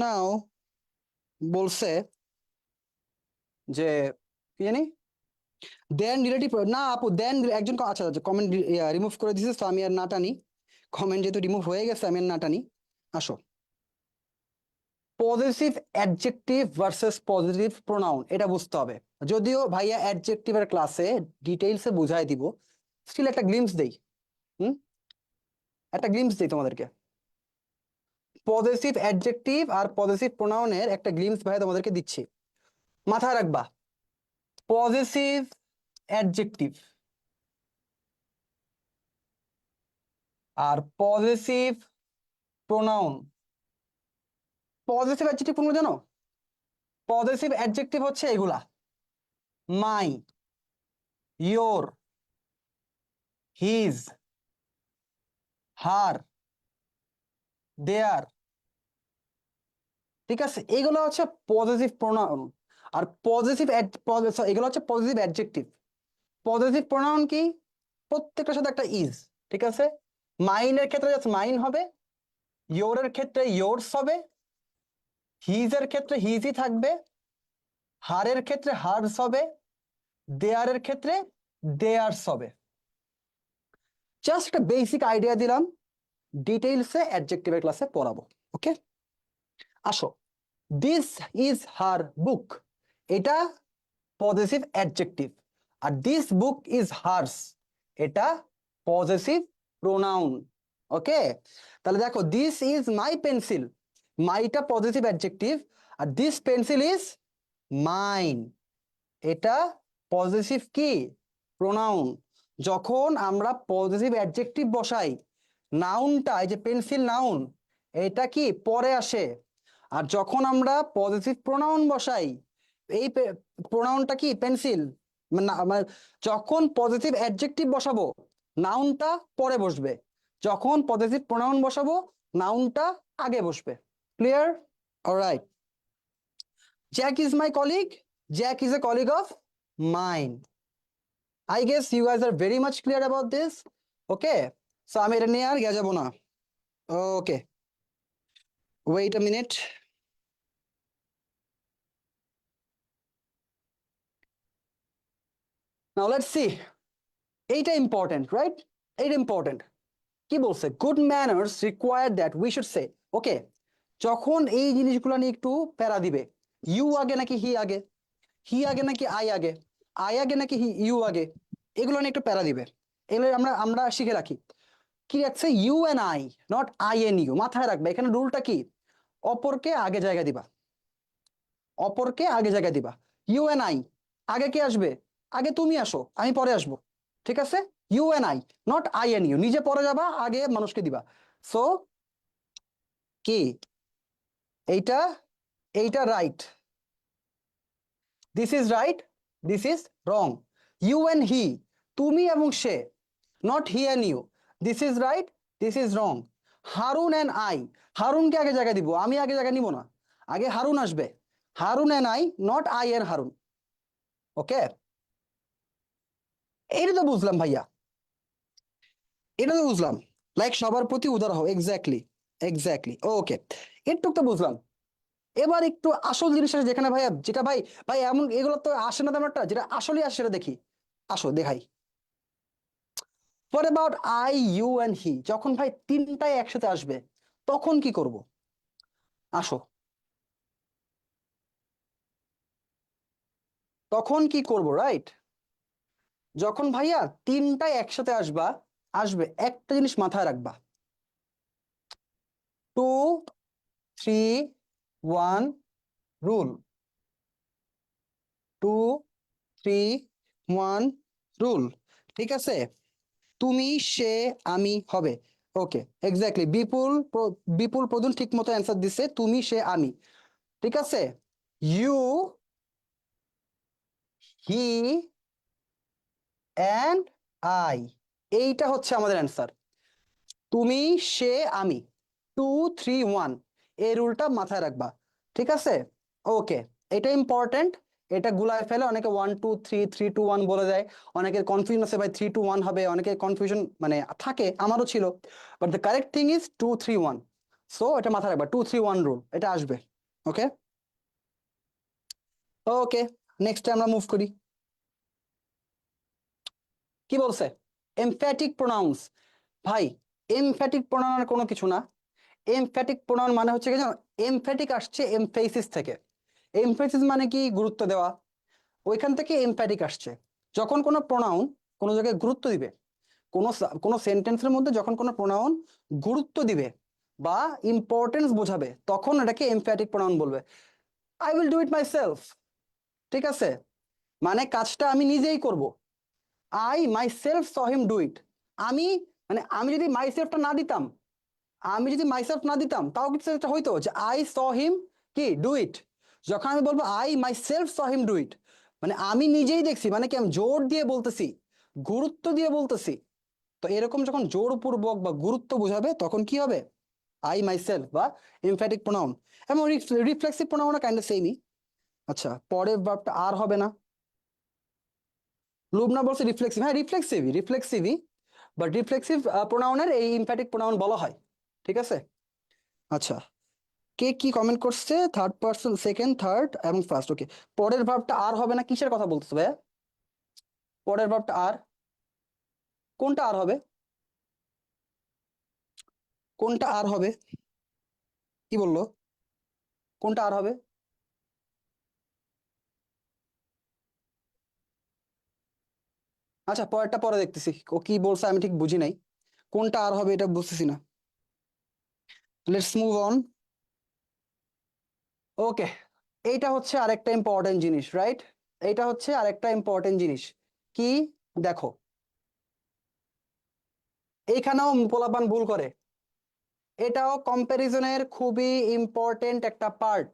B: নাও বলছে যে কি জানি, দেন রিলেটিভ না আপু, দেন একজন আচ্ছা আচ্ছা কমেন্ট রিমুভ করে দিছে, তো আমি আর না টানি, কমেন্ট যেহেতু রিমুভ হয়ে গেছে আমি আর না টানি। আসো, positive adjective versus positive pronoun, এটা বুঝতে হবে। যদিও ভাইয়া অ্যাডজেক্টিভের ক্লাসে ডিটেইলসে বুঝাই দিব, স্টিল একটা গ্লিমস দেই। হুম, একটা গ্লিমস দেই তোমাদেরকে। পজিটিভ অ্যাডজেক্টিভ আর পজিটিভ প্রোনাউনের একটা গ্লিমস ভাইয়া তোমাদেরকে দিচ্ছি, মাথায় রাখবা। পজিটিভ অ্যাডজেক্টিভ আর পজিটিভ প্রোনাউন। পজিটিভ অ্যাডজেক্টিভ কোনগুলো জানো? পজিটিভ অ্যাডজেক্টিভ হচ্ছে এগুলা, মাই, ইয়োর, হিজ, হার, দেয়ার, ঠিক আছে? এগুলো হচ্ছে পজিটিভ প্রোনাউন। আর পজিটিভ এগুলো হচ্ছে পজিটিভ অ্যাডজেক্টিভ। পজিটিভ প্রোনাউন কি? প্রত্যেকটার সাথে একটা ইজ, ঠিক আছে? মাইনের ক্ষেত্রে জাস্ট মাইন হবে, ইয়োরের ক্ষেত্রে ইয়োরস হবে, হিজের ক্ষেত্রে হিজই থাকবে, হারের ক্ষেত্রে হার্স হবে, দেয়ারের ক্ষেত্রে দেয়ার্স হবে। জাস্ট একটা বেসিক আইডিয়া দিলাম, ডিটেইলসে অ্যাডজেক্টিভের ক্লাসে পড়াবো। ওকে, আসো, দিস ইজ হার বুক, এটা পজিটিভ অ্যাডজেক্টিভ। আর দিস বুক ইজ হার্স, এটা পজিটিভ প্রোনাউন। ওকে, তাহলে দেখো, দিস ইজ মাই পেন্সিল, মাইটা পজিটিভ অ্যাডজেক্টিভ, আর দিস পেন্সিল ইজ মাইন, এটা পজিটিভ কি প্রোনাউন। যখন আমরা পজিটিভ অ্যাডজেক্টিভ বসাই, নাউনটা, এই যে পেন্সিল নাউন, এটা কি পরে আসে, আর যখন আমরা পজিটিভ প্রোনাউন বসাই, এই প্রোনাউনটা কি পেন্সিল, যখন পজিটিভ অ্যাডজেক্টিভ বসাবো নাউনটা পরে বসবে, যখন পজিটিভ প্রোনাউন বসাবো নাউনটা আগে বসবে। Clear? Alright. Jack is my colleague, Jack is a colleague of mine. I guess you guys are very much clear about this. Okay, so আমি এটা নিয়ে আর গিয়ে যাবো না। Okay, wait a minute. Now let's see. এইটা important, right? এইটা important. কি বলছে? Good manners require that we should say. Okay, যখন এই জিনিসগুলো নিয়ে একটু প্যারা দিবে, ইউ আগে নাকি হি আগে, হি আগে নাকি আই আগে, আই আগে নাকি ইউ আগে, এগুলো নিয়ে একটু প্যারা দিবে। এগুলো আমরা আমরা শিখে রাখি। কি রাখছে? You and I, not I and you. মাথায় রাখবে এখানে রুলটা কি, অপরকে আগে জায়গা দিবা, অপরকে আগে জায়গা দিবা। ইউ এন্ড আই, আগে কে আসবে? আগে তুমি আসো, আমি পরে আসবো। ঠিক আছে? You and I, not I and you. নিজে পরে যাবা, আগে মানুষকে দিবা। সো কি এইটা, এইটা right, this is right, this is wrong. You and he, তুমি এবং সে, not he and you. This is right, this is wrong. Harun and I, হারুনকে আগে জায়গা দিব, আমি আগে জায়গা নিব না, আগে হারুন আসবে। Harun and I, not I and Harun. Okay, এটা তো বুঝলাম ভাইয়া, এটা তো বুঝলাম। লাইক সবার প্রতি উদার হও। Exactly, exactly. ওকে, এটুক তো বুঝলাম। এবার একটু আসল জিনিস আছে যেখানে ভাইয়া, যেটা ভাই, ভাই এমন এগুলো তো আসে না তেমন একটা, যেটা আসলে আসে সেটা দেখি। আসো দেখাই। What about I, you and he? যখন ভাই তিনটাই একসাথে আসবে তখন কি করব? আসো, তখন কি করব? রাইট, যখন ভাইয়া তিনটাই একসাথে আসবে একটা জিনিস মাথায় রাখবা, 2-3-1 রুল, 2-3-1 রুল। ঠিক আছে? তুমি, সে, আমি হবে। ওকে, এক্স্যাক্টলি। বিপুল প্রদুল ঠিক মতো অ্যান্সার দিছে, তুমি, সে, আমি। ঠিক আছে? ইউ, হি অ্যান্ড আই, এইটা হচ্ছে আমাদের অ্যান্সার। তুমি, সে, আমি, 2-3-1, এই রুলটা মাথায় রাখবা। ঠিক আছে? ওকে, এটা ইম্পর্টেন্ট। এটা গুলায় ফেলে অনেকে 1-2-3, 3-2-1 বলে দেয়। অনেকের কনফিউশন আছে ভাই 3-2-1 হবে, অনেকের কনফিউশন মানে থাকে, আমারও ছিল। But the correct thing is 2-3-1। So এটা মাথায় রাখবা, 2-3-1 রুল, এটা আসবে। ওকে, ওকে, নেক্সট আমরা মুভ করি। কি বলছে? Emphatic pronounce. ভাই এমফ্যাটিক প্রোনাউন কোনো কিছু না। এমফ্যাটিক প্রোনাউন মানে হচ্ছে কি জানো? এমফ্যাটিক আসছে এমফেসিস থেকে। এমফেসিস মানে কি? গুরুত্ব দেওয়া। ওইখান থেকে এমফ্যাটিক আসছে। যখন কোনো প্রোনাউন কোনো জায়গায় গুরুত্ব দিবে, কোনো সেন্টেন্সের মধ্যে যখন কোনো প্রোনাউন গুরুত্ব দিবে বা ইম্পর্টেন্স বোঝাবে, তখন এটাকে এমফ্যাটিক প্রোনাউন বলবে। I will do it my self. ঠিক আছে? মানে কাজটা আমি নিজেই করব। I my self saw him do it. আমি, মানে আমি যদি মাই সেলফটা না দিতাম, আমি যদি মাইসেলফ না দিতাম তাও কিছু একটা হইতো যে আই স হিম কি ডু ইট। যখন আমি বলবো I my self saw him do it, মানে আমি নিজেই দেখছি, মানে কি আমি জোর দিয়ে বলতেছি, গুরুত্ব দিয়ে বলতেছি। তো এরকম যখন জোরপূর্বক বা গুরুত্ব বোঝাবে তখন কি হবে? আই মাই সেলফ বা এমফ্যাটিক প্রোনাউন। এবং রিফ্লেক্সিভ প্রোনাউনও কাইন্ড অফ সেমই। আচ্ছা, পরের ভার্বটা আর হবে না। লুবনা বলছে রিফ্লেক্সিভ। হ্যাঁ, রিফ্লেক্সিভই, বাট রিফ্লেক্সিভ প্রোনাউনের এই এমফ্যাটিক প্রোনাউন বলা হয়। ঠিক আছে? আচ্ছা, কে কি কমেন্ট করছে? থার্ড পার্সন, সেকেন্ড, থার্ড এবং ফার্স্ট। ওকে, পরের ভার্বটা আর হবে না। কিসের কথা বলতেছে ভাইয়া? পরের ভার্বটা আর, কোনটা আর হবে? কোনটা আর হবে? কি বললো? কোনটা আর হবে? আচ্ছা, পরেরটা পরে দেখতেছি। ও কি বলছে আমি ঠিক বুঝি নাই। কোনটা আর হবে এটা বুঝতেছি না। Let's move on. ওকে, এইটা হচ্ছে আরেকটা ইম্পর্টেন্ট জিনিস, রাইট? এইটা হচ্ছে আরেকটা ইম্পর্টেন্ট জিনিস। কি? দেখো, এইখানেও পোলাপান ভুল করে। এটাও কম্প্যারিজনের খুবই ইম্পর্টেন্ট একটা পার্ট,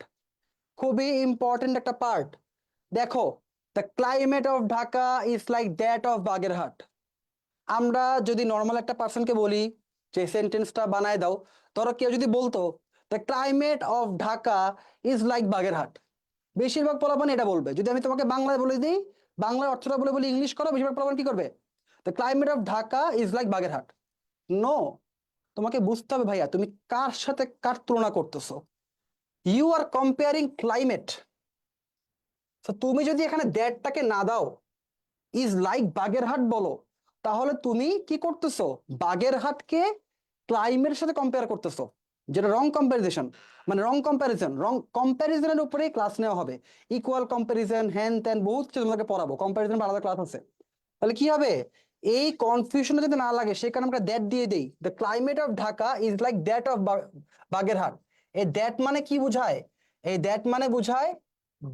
B: খুবই ইম্পর্টেন্ট একটা পার্ট। দেখো, the climate of Dhaka is like that of Bagerhat. আমরা যদি নর্মাল একটা পার্সনকে বলি যে সেন্টেন্সটা বানায় দাও, ধরো কেউ যদি বলতো the climate of Dhaka is like Bagerhat, বেশিরভাগ পোলাপান এটা বলবে। যদি আমি তোমাকে বাংলায় বলে দিই, বাংলার অর্থটা বলে বলি ইংলিশ করো, বেশিরভাগ পোলাপান কি করবে? The climate of Dhaka is like Bagerhat. No, তোমাকে বুঝতে হবে ভাইয়া তুমি কার সাথে কার তুলনা করতেছো। You are comparing climate. তো তুমি যদি এখানে দ্যাটটাকে না দাও, ইজ লাইক বাগেরহাট বলো, তাহলে তুমি কি করতেছো? বাগেরহাটকে ক্লাইমেটের সাথে কম্পেয়ার করতেছো, যেটা রং কম্পারিজন। মানে রং কম্পারিজন, রং কম্পারিজনের উপরেই ক্লাস নেওয়া হবে। ইকুয়াল কম্পারিজন, হ্যান ত্যান বহুত কিছু তোমাকে পড়াবো, কম্পারিজন আলাদা ক্লাস আছে। তাহলে কি হবে? এই কনফিউশন যদি না লাগে সেই কারণে আমরা দ্যাট দিয়ে দেই, the climate of Dhaka is like that of Bagerhat. এই দ্যাট মানে কি বুঝায়? এই দ্যাট মানে বুঝায়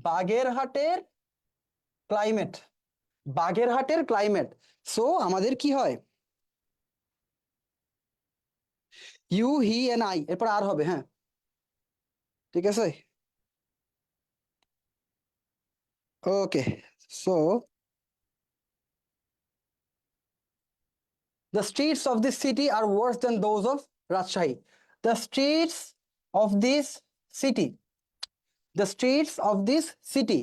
B: বাগেরহাটের ক্লাইমেট, বাগেরহাটের ক্লাইমেট। সো আমাদের কি হয়? ইউ, হি এন্ড আই, এরপর আর হবে। হ্যাঁ, ঠিক আছে। ওকে, so the streets of this city are worse than those of Rajshahi. The streets of this city, the streets of this city,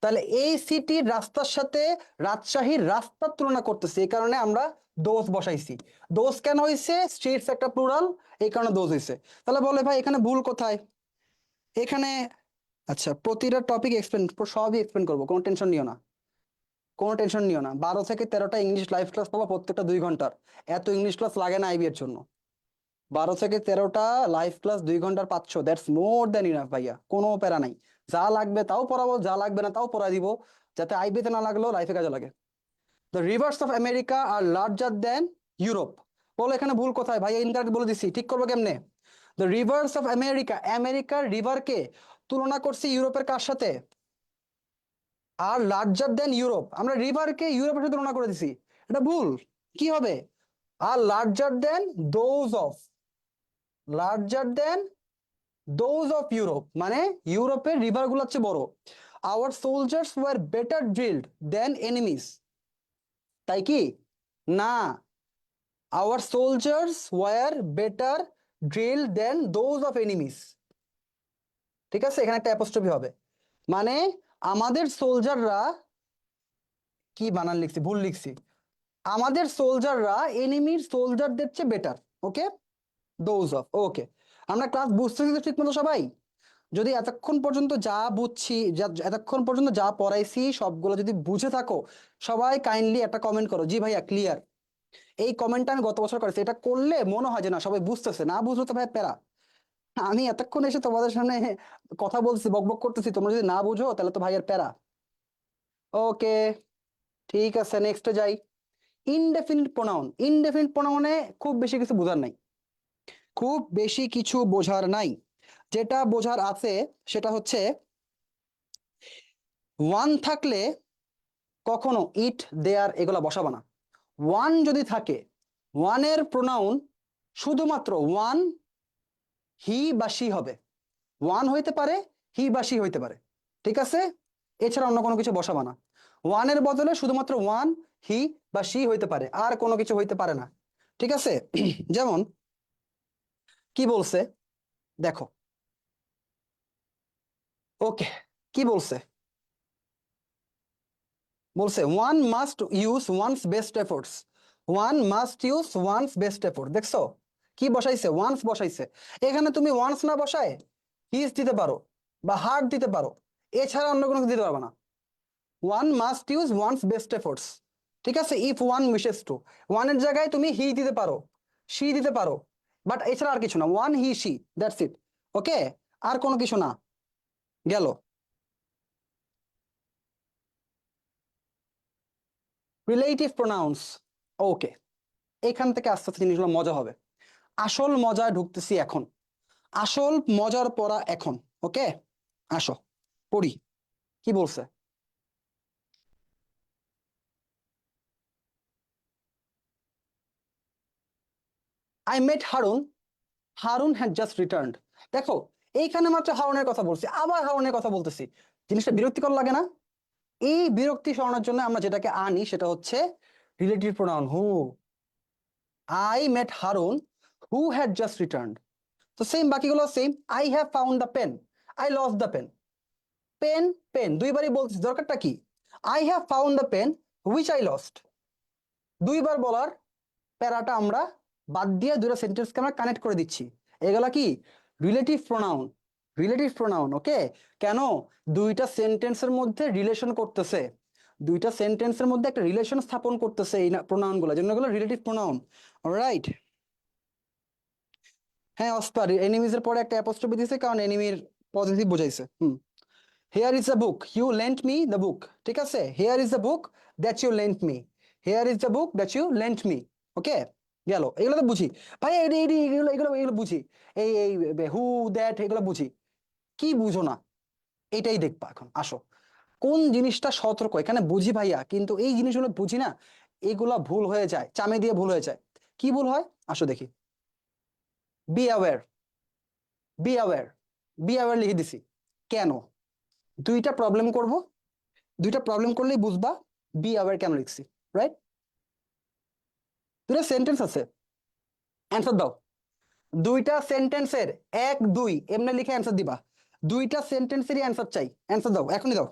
B: তাহলে এই সিটির রাস্তার সাথে রাজশাহীর রাস্তার তুলনা করতেছি, এই কারণে আমরা দোষ বসাইছি। দোষ কেন হয়েছে? স্ট্রিটস একটা প্লুরাল, এই কারণে দোষ হয়েছে। তাহলে বলে ভাই এখানে ভুল কোথায়? এখানে আচ্ছা, প্রতিটা টপিক এক্সপ্লেন, সবই এক্সপ্লেন করবো, কোনো টেনশন নিও না, কোনো টেনশন নিও না। 12 থেকে 13টা ইংলিশ লাইভ ক্লাস পাবো প্রত্যেকটা 2 ঘন্টার। এত ইংলিশ ক্লাস লাগে না আইবি এর জন্য। 12 থেকে 13টা লাইভ ক্লাস 2 ঘন্টার পাচ্ছ, দ্যাটস মোর দ্যান ইনাফ ভাইয়া, কোনো প্যারা নাই। যা লাগবে তাও পড়াবো, যা লাগবে না তাও পড়াই দিব, যাতে আইবিতে না লাগলেও লাইফে কাজে লাগে। The rivers of America are larger than Europe. বলো এখানে ভুল কোথায় ভাইয়া? ইনকারেক্ট বলে দিচ্ছি, ঠিক করবো কেমনে? দ্য রিভার্স অফ আমেরিকা, আমেরিকার রিভারকে তুলনা করছি ইউরোপের কার সাথে? আর লার্জার দেন ইউরোপ, আমরা রিভারকে ইউরোপের সাথে তুলনা করে দিছি, এটা ভুল। কি হবে? আর larger than those of, larger than those of Europe, মানে ইউরোপের রিভার গুলো হচ্ছে বড়। Our soldiers were better drilled than enemies, তাই কি না? Our soldiers were better drilled than those of enemies, ঠিক আছে, এখানে একটা অ্যাপোস্ট্রফি হবে। মানে আমাদের সোলজাররা, কি বানান লিখছি, ভুল লিখছি, আমাদের সোলজাররা এনিমির সোলজারদের চেয়ে better. Okay, those of. Okay, আমরা ক্লাস বুঝতেছি তো ঠিক মতো সবাই? যদি এতক্ষণ পর্যন্ত যা বুঝছি, এতক্ষণ পর্যন্ত যা পড়াইছি সবগুলো যদি বুঝে থাকো, সবাই কাইন্ডলি একটা কমেন্ট করো, জি ভাইয়া ক্লিয়ার। এই কমেন্টটা আমি গত বছর করেছি, এটা করলে মনে হয় যে না সবাই বুঝতেছে, না বুঝলে তো ভাই প্যারা। আমি এতক্ষণ এসে তোমাদের সামনে কথা বলছি, বকবক করতেছি, তোমরা যদি না বুঝো তাহলে তো ভাইয়ের প্যারা। ওকে, ঠিক আছে, নেক্সটে যাই। ইনডেফিনিট প্রোনাউন, ইনডেফিনিট প্রোনাউনে খুব বেশি কিছু বোঝার নাই, খুব বেশি কিছু বোঝার নাই। যেটা বোঝার আছে সেটা হচ্ছে ওয়ান থাকলে কখনো ইট, দেয়ার এগুলা বসাবা না। ওয়ান যদি থাকে, ওয়ানের প্রোনাউন শুধুমাত্র ওয়ান, হি বা সি হবে। ওয়ান হইতে পারে, হি বা সি হইতে পারে, ঠিক আছে? এছাড়া অন্য কোনো কিছু বসাবা না। ওয়ানের বদলে শুধুমাত্র ওয়ান, হি বা সি হইতে পারে, আর কোনো কিছু হইতে পারে না, ঠিক আছে? যেমন কি বলছে দেখো, ওকে, কি বলছে? বলছে one must use one's best efforts, one must use one's best effort. দেখছো কি বসাইছে? ওয়ান্স বসাইছে। এখানে তুমি ওয়ান্স না বসায় হিজ দিতে পারো বা হার্ট দিতে পারো, এছাড়া অন্য কোনো কিছু দিতে পারবে না। One must use one's best efforts, ঠিক আছে? ইফ ওয়ান উইশেস টু, ওয়ানের জায়গায় তুমি হি দিতে পারো, সি দিতে পারো, বাট এছাড়া আর কিছু না, one, he, she, that's it. Okay, আর কোনো কিছু না। গেল রিলেটিভ প্রোনাউন্স। ওকে, এখান থেকে আস্তে আস্তে জিনিসগুলো মজা হবে। আসল মজায় ঢুকতেছি এখন, আসল মজার পড়া এখন। ওকে, আসো পড়ি, কি বলছে? I met Harun, Harun had just returned. দেখো এইখানে মাত্র হারুনের কথা বলছি, আবার হারুনের কথা বলতেছি, জিনিসটা বিরক্তিকর লাগে না? এই বিরক্তি সরানোর জন্য আমরা যেটাকে আনি সেটা হচ্ছে relative pronoun who. I met Harun who had just returned. তো সেম, বাকিগুলো same. I have found the pen, I lost the pen. Pen pen দুইবারই বলছি, দরকারটা কি? I have found the pen which I lost, দুইবার বলার প্যারাটা আমরা বাদ দিয়ে দুটো সেন্টেন্সকে আমরা কানেক্ট করে দিচ্ছি। এগুলা কি? Relative pronoun. রিলেটিভ প্রোনাউন, ওকে? কেন? দুইটা সেন্টেন্সের মধ্যে রিলেশন করতেছে, দুইটা সেন্টেন্সের মধ্যে একটা রিলেশন স্থাপন করতেছে এই প্রোনাউন গুলো, জন্য এগুলো রিলেটিভ প্রোনাউন। অলরাইট। হ্যাঁ অস্কার, এনিমিজ এর পরে একটা অ্যাপোস্ট্রফি দিয়েছে কারণ এনিমির পজিটিভ বোঝাইছে। Here is the book you lent me the book, ঠিক আছে? Here is the book that you lent me, here is the book that you lent me. Okay, গেল। এগুলো তো বুঝি ভাই, এগুলো এগুলো এগুলো বুঝি। এই হু দ্যাট এগুলো বুঝি। কি বুঝো না এটাই দেখবা এখন, আসো। কোন জিনিসটা সতর্ক এখানে বুঝি ভাইয়া, কিন্তু এই জিনিসগুলো বুঝি না, এগুলা ভুল হয়ে যায়, চামে দিয়ে ভুল হয়ে যায়। কি ভুল হয় আসো দেখি। Be aware, be aware, be aware লিখে দিছি কেন? দুইটা প্রবলেম করব, দুইটা প্রবলেম করলেই বুঝবা বি অ্যাওয়্যার কেন লিখছি। রাইট? দুইটা সেন্টেন্স আছে, অ্যান্সার দাও। দুইটা সেন্টেন্সের এক দুই এমনি লিখে অ্যান্সার দিবা। দুইটা সেন্টেন্সেরই অ্যান্সার চাই, অ্যান্সার দাও, এখনই দাও,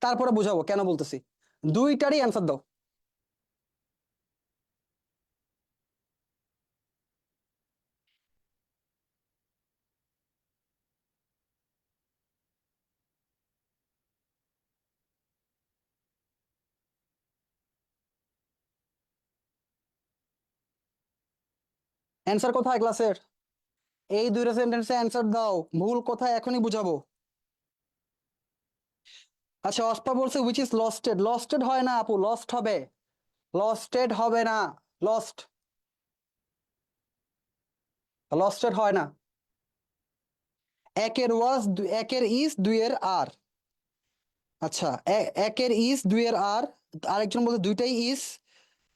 B: তারপরে বুঝাবো কেন বলতেছি। দুইটারই অ্যান্সার দাও। অ্যান্সার কোথায় ক্লাসের? এই দুইটা সেন্টেন্সে অ্যান্সার দাও, ভুল কোথায় এখনই বুঝাবো। আচ্ছা অস্পা বলছে উইচ ইজ লস্টেড, লস্টেড হয় না আপু, লস্ট হবে, লস্টেড হবে না, লস্ট, লস্টেড হয় না। একের ওয়াজ, একের ইজ, দুইয়ের আর। আচ্ছা একের ইজ, দুইয়ের আর, আরেকজন বলছে দুইটাই ইজ,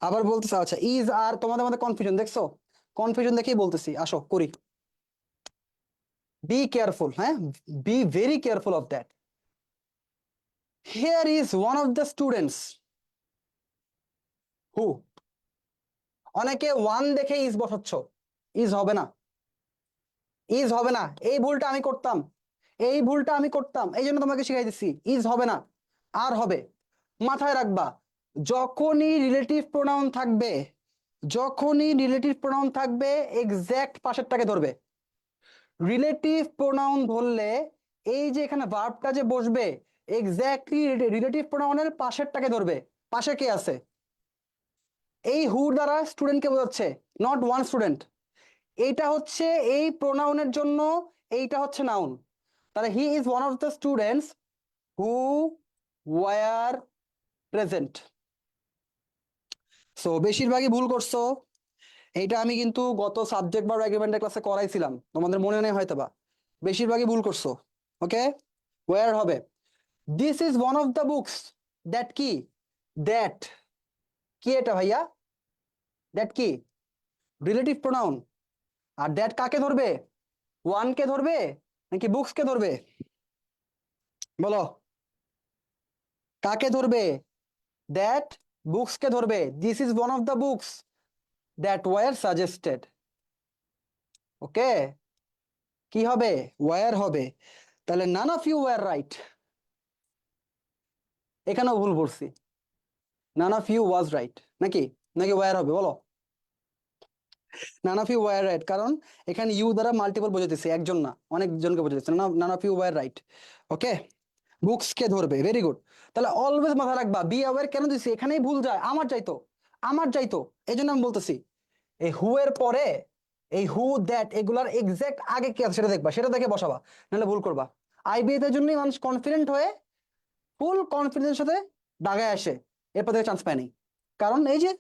B: আবার বলতেছে আচ্ছা ইজ আর, তোমাদের মধ্যে কনফিউশন দেখছো? কনফিউশন দেখেই বলতেছি, আসো করি। বি কেয়ারফুল, হ্যাঁ, be very careful of that. Here is one of the students who, অনেকে ওয়ান দেখে ইজ বসাচ্ছ, ইজ হবে না, ইজ হবে না। এই ভুলটা আমি করতাম, এই ভুলটা আমি করতাম, এই জন্য তোমাকে শিখাই দিচ্ছি, ইজ হবে না, আর হবে। মাথায় রাখবা, যখনই রিলেটিভ প্রোনাউন থাকবে, যখনই রিলেটিভ প্রোনাউন থাকবে এক্সাক্ট পাশেরটাকে ধরবে। রিলেটিভ প্রোনাউন ধরলে এই যে এখানে ভার্বটা যে বসবে এক্স্যাক্টলি রিলেটিভ প্রোনাউনের পাশেরটাকে ধরবে। পাশে কে আছে? এই হুর দ্বারা স্টুডেন্টকে বোঝাচ্ছে, নট ওয়ান স্টুডেন্ট। এইটা হচ্ছে এই প্রোনাউনের জন্য, এইটা হচ্ছে নাউন। তাহলে he is one of the students who were present. So বেশিরভাগই ভুল করছো। এইটা আমি কিন্তু গত সাবজেক্ট বা রেগুমেন্টের ক্লাসে করাইছিলাম, তোমাদের মনে নেই হয়তো বা। বেশিরভাগই ভুল করছো। ওকে, ওয়্যার হবে। This is one of the books that কি, দ্যাট কি এটা ভাইয়া? দ্যাট কি? Relative pronoun. আর দ্যাট কাকে ধরবে? ওয়ান কে ধরবে নাকি বুকস কে ধরবে? বলো কাকে ধরবে? দ্যাট বুকস কে ধরবে। This is one of the books that were suggested. Okay, কি হবে? ওয়ার হবে। তাহলে none of you were right, এখানেও ভুল বলছি, none of you was right. নাকি নাকি ওয়ার হবে বলো? None of you were right, কারণ এখানে ইউ দ্বারা মাল্টিপল বোঝাতেছে, একজন না অনেকজনকে বোঝাতেছে। None of you were right. Okay, books কে ধরবে, ভেরি গুড। তাহলে অলওয়েজ মাথা রাখবা বি অ্যাওয়্যার কেন দিছি, এখানেই ভুল যায়, আমার যাইতো, আমার যাইতো, এই জন্য আমি বলতেছি এই হু এর পরে এই হু দ্যাট এগুলার এক্সাক্ট আগে কি আছে সেটা দেখবা, সেটা দেখে বসাবা, নাহলে ভুল করবা। আইবিএ এর জন্যই মানুষ কনফিডেন্ট হয়ে ফুল কনফিডেন্সের সাথে দাগায় আসে, এরপর থেকে চান্স পায়নি, কারণ এই যে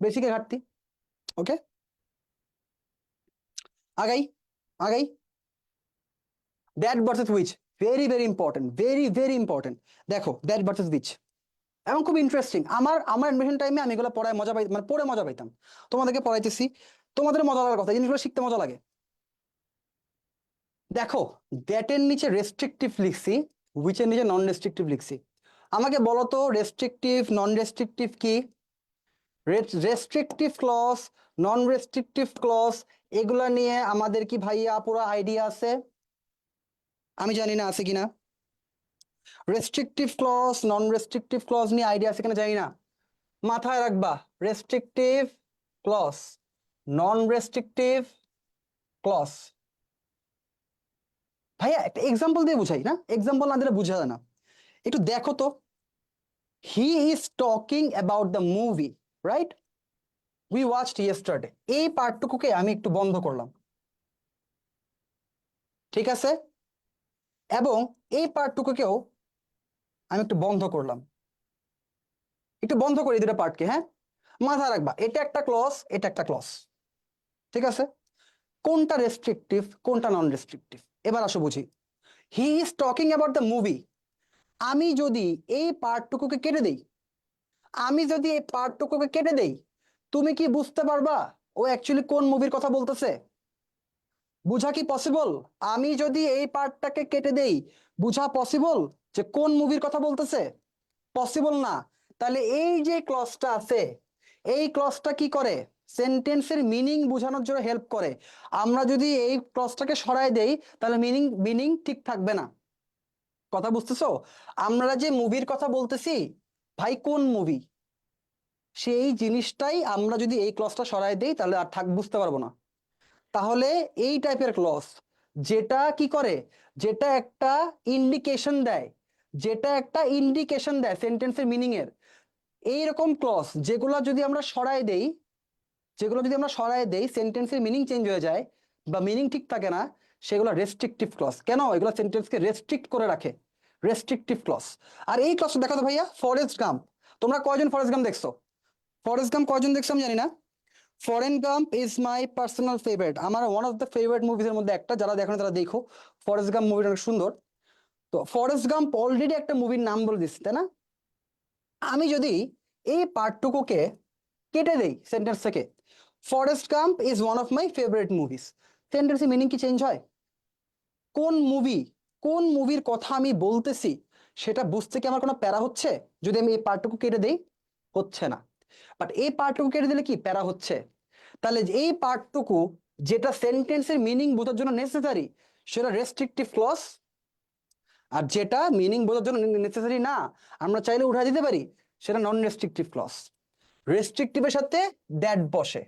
B: বেসিকের ঘাটতি। ওকে, আগাই আগাই। That versus which, very very important, very very important. দেখো দ্যাট ভার্সেস হুইচ এবং খুব ইন্টারেস্টিং। আমার আমার অ্যাডমিশন টাইমে আমি এগুলো পড়ায় মজা পাই, মানে পড়ে মজা পাইতাম। তোমাদেরকে পড়াইতেছি, তোমাদের মজা লাগার কথা, এই জিনিসগুলো শিখতে মজা লাগে। দেখো, দ্যাট এর নিচে রেস্ট্রিকটিভ লিখছি, উইচ এর নিচে নন রেস্ট্রিকটিভ লিখছি। আমাকে বলো তো রেস্ট্রিকটিভ নন রেস্ট্রিকটিভ কি? রেস্ট্রিকটিভ ক্লজ, নন রেস্ট্রিকটিভ ক্লজ, এগুলা নিয়ে আমাদের কি ভাইয়া পুরো আইডিয়া আছে? আমি জানি না আছে কিনা। রেস্ট্রিকটিভ ক্লজ নন রেস্ট্রিকটিভ ক্লজ নিয়ে আইডিয়া আছে কিনা জানি না। মাথায় রাখবা, রেস্ট্রিকটিভ ক্লজ, নন রেস্ট্রিকটিভ ক্লজ। ভাইয়া একটা এক্সাম্পল দিয়ে বুঝাই না, এক্সাম্পল না দিলে বুঝা যায় না। একটু দেখো তো, he is talking about the movie, right? We watched yesterday, এই পার্টটুকুকে আমি একটু বন্ধ করলাম, ঠিক আছে? এবং এই পার্টটুকুকেও আমি একটু বন্ধ করলাম, একটু বন্ধ করি দুটো পার্টকে, হ্যাঁ? মাথায় রাখবা, এটা একটা ক্লজ, এটা একটা ক্লজ, ঠিক আছে? কোনটা রেস্ট্রিকটিভ, কোনটা নন রেস্ট্রিকটিভ, এবার আসো বুঝি। He is talking about the movie, আমি যদি এই পার্টটুকুকে কেটে দেই, আমি যদি এই পার্টটুকুকে কেটে দেই, তুমি কি বুঝতে পারবা ও অ্যাকচুয়ালি কোন মুভির কথা বলতেছে? বুঝা কি পসিবল? আমি যদি এই পার্টটাকে কেটে দেই, বুঝা পসিবল যে কোন মুভির কথা বলতেছে? পসিবল না। তাহলে এই যে ক্লজটা আছে, এই ক্লজটা কি করে? সেন্টেন্সের মিনিং বোঝানোর জন্য হেল্প করে। আমরা যদি এই ক্লজটাকে সরাই দেই, তাহলে মিনিং মিনিং ঠিক থাকবে না। কথা বুঝতেছো? আমরা যে মুভির কথা বলতেছি, ভাই কোন মুভি, সেই জিনিসটাই আমরা যদি এই ক্লজটা সরাই দেই তাহলে আর বুঝতে পারবো না। তাহলে এই টাইপের ক্লজ যেটা কি করে, যেটা একটা ইন্ডিকেশন দেয়, যেটা একটা ইন্ডিকেশন দেয় সেন্টেন্সের মিনিং এর, এইরকম ক্লজ যেগুলো যদি আমরা সরাই দেই, যেগুলো যদি আমরা সরাই দেই সেন্টেন্সের মিনিং চেঞ্জ হয়ে যায় বা মিনিং ঠিক থাকে না, সেগুলো রেস্ট্রিকটিভ ক্লজ। কেন? এগুলো সেন্টেন্সকে রেস্ট্রিক্ট করে রাখে, রেস্ট্রিকটিভ ক্লজ। আর এই ক্লজটা দেখো তো ভাইয়া, ফরেস্ট গাম্প, তোমরা কয়জন ফরেস্ট গাম্প দেখছো? ফরেস্ট গাম্প কয়জন দেখছো আমি জানি না। Foreign Gump is my personal favourite, আমার ওয়ান অফ দ্য ফেভারিট মুভিজের মধ্যে একটা, যারা দেখো না তারা দেখো, ফরেস্ট গাম্প মুভিটা অনেক সুন্দর। তো ফরেস্ট গাম্প অলরেডি একটা মুভির নাম বলে দিচ্ছি, তাই না? আমি যদি এই পার্টটুকুকে কেটে দেই সেন্টেন্স থেকে, Forrest Gump is one of my favourite movies, সেন্টেন্সের মিনিং কি চেঞ্জ হয়? কোন মুভি, কোন মুভির কথা আমি বলতেছি সেটা বুঝতে কি আমার কোনো প্যারা হচ্ছে যদি আমি এই পার্টটুকু কেটে দেই? হচ্ছে না। বাট এই পার্টটুকু কেটে দিলে কি প্যারা হচ্ছে? তাহলে এই পার্টটুকু যেটা সেন্টেন্সের মিনিং বোঝার জন্য নেসেসারি, সেটা রেস্ট্রিকটিভ ক্লজ। আর যেটা মিনিং বোঝার জন্য নেসেসারি না, আমরা চাইলে উঠাই দিতে পারি, সেটা নন রেস্ট্রিকটিভ ক্লজ। রেস্ট্রিকটিভের সাথে দ্যাট বসে,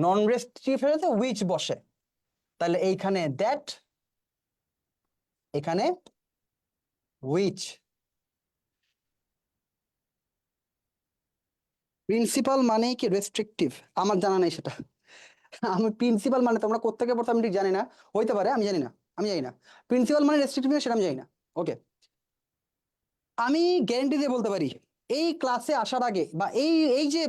B: নন রেস্ট্রিকটিভের সাথে উইচ বসে। তাহলে এইখানে দ্যাট, এখানে উইচ। প্রিন্সিপাল মানে কি রেস্ট্রিকটিভ? আমার জানা নাই সেটা। আমি প্রিন্সিপাল মানে তোমরা কোত্থেকে পড়তো আমি ঠিক জানি না, হইতে পারে, আমি জানি না, আমি জানি না প্রিন্সিপাল মানে রেস্ট্রিকটিভ সেটা আমি জানি না। ওকে, আমি গ্যারেন্টি দিয়ে বলতে পারি, এই ক্লাসে আসার আগে বা এই এই যে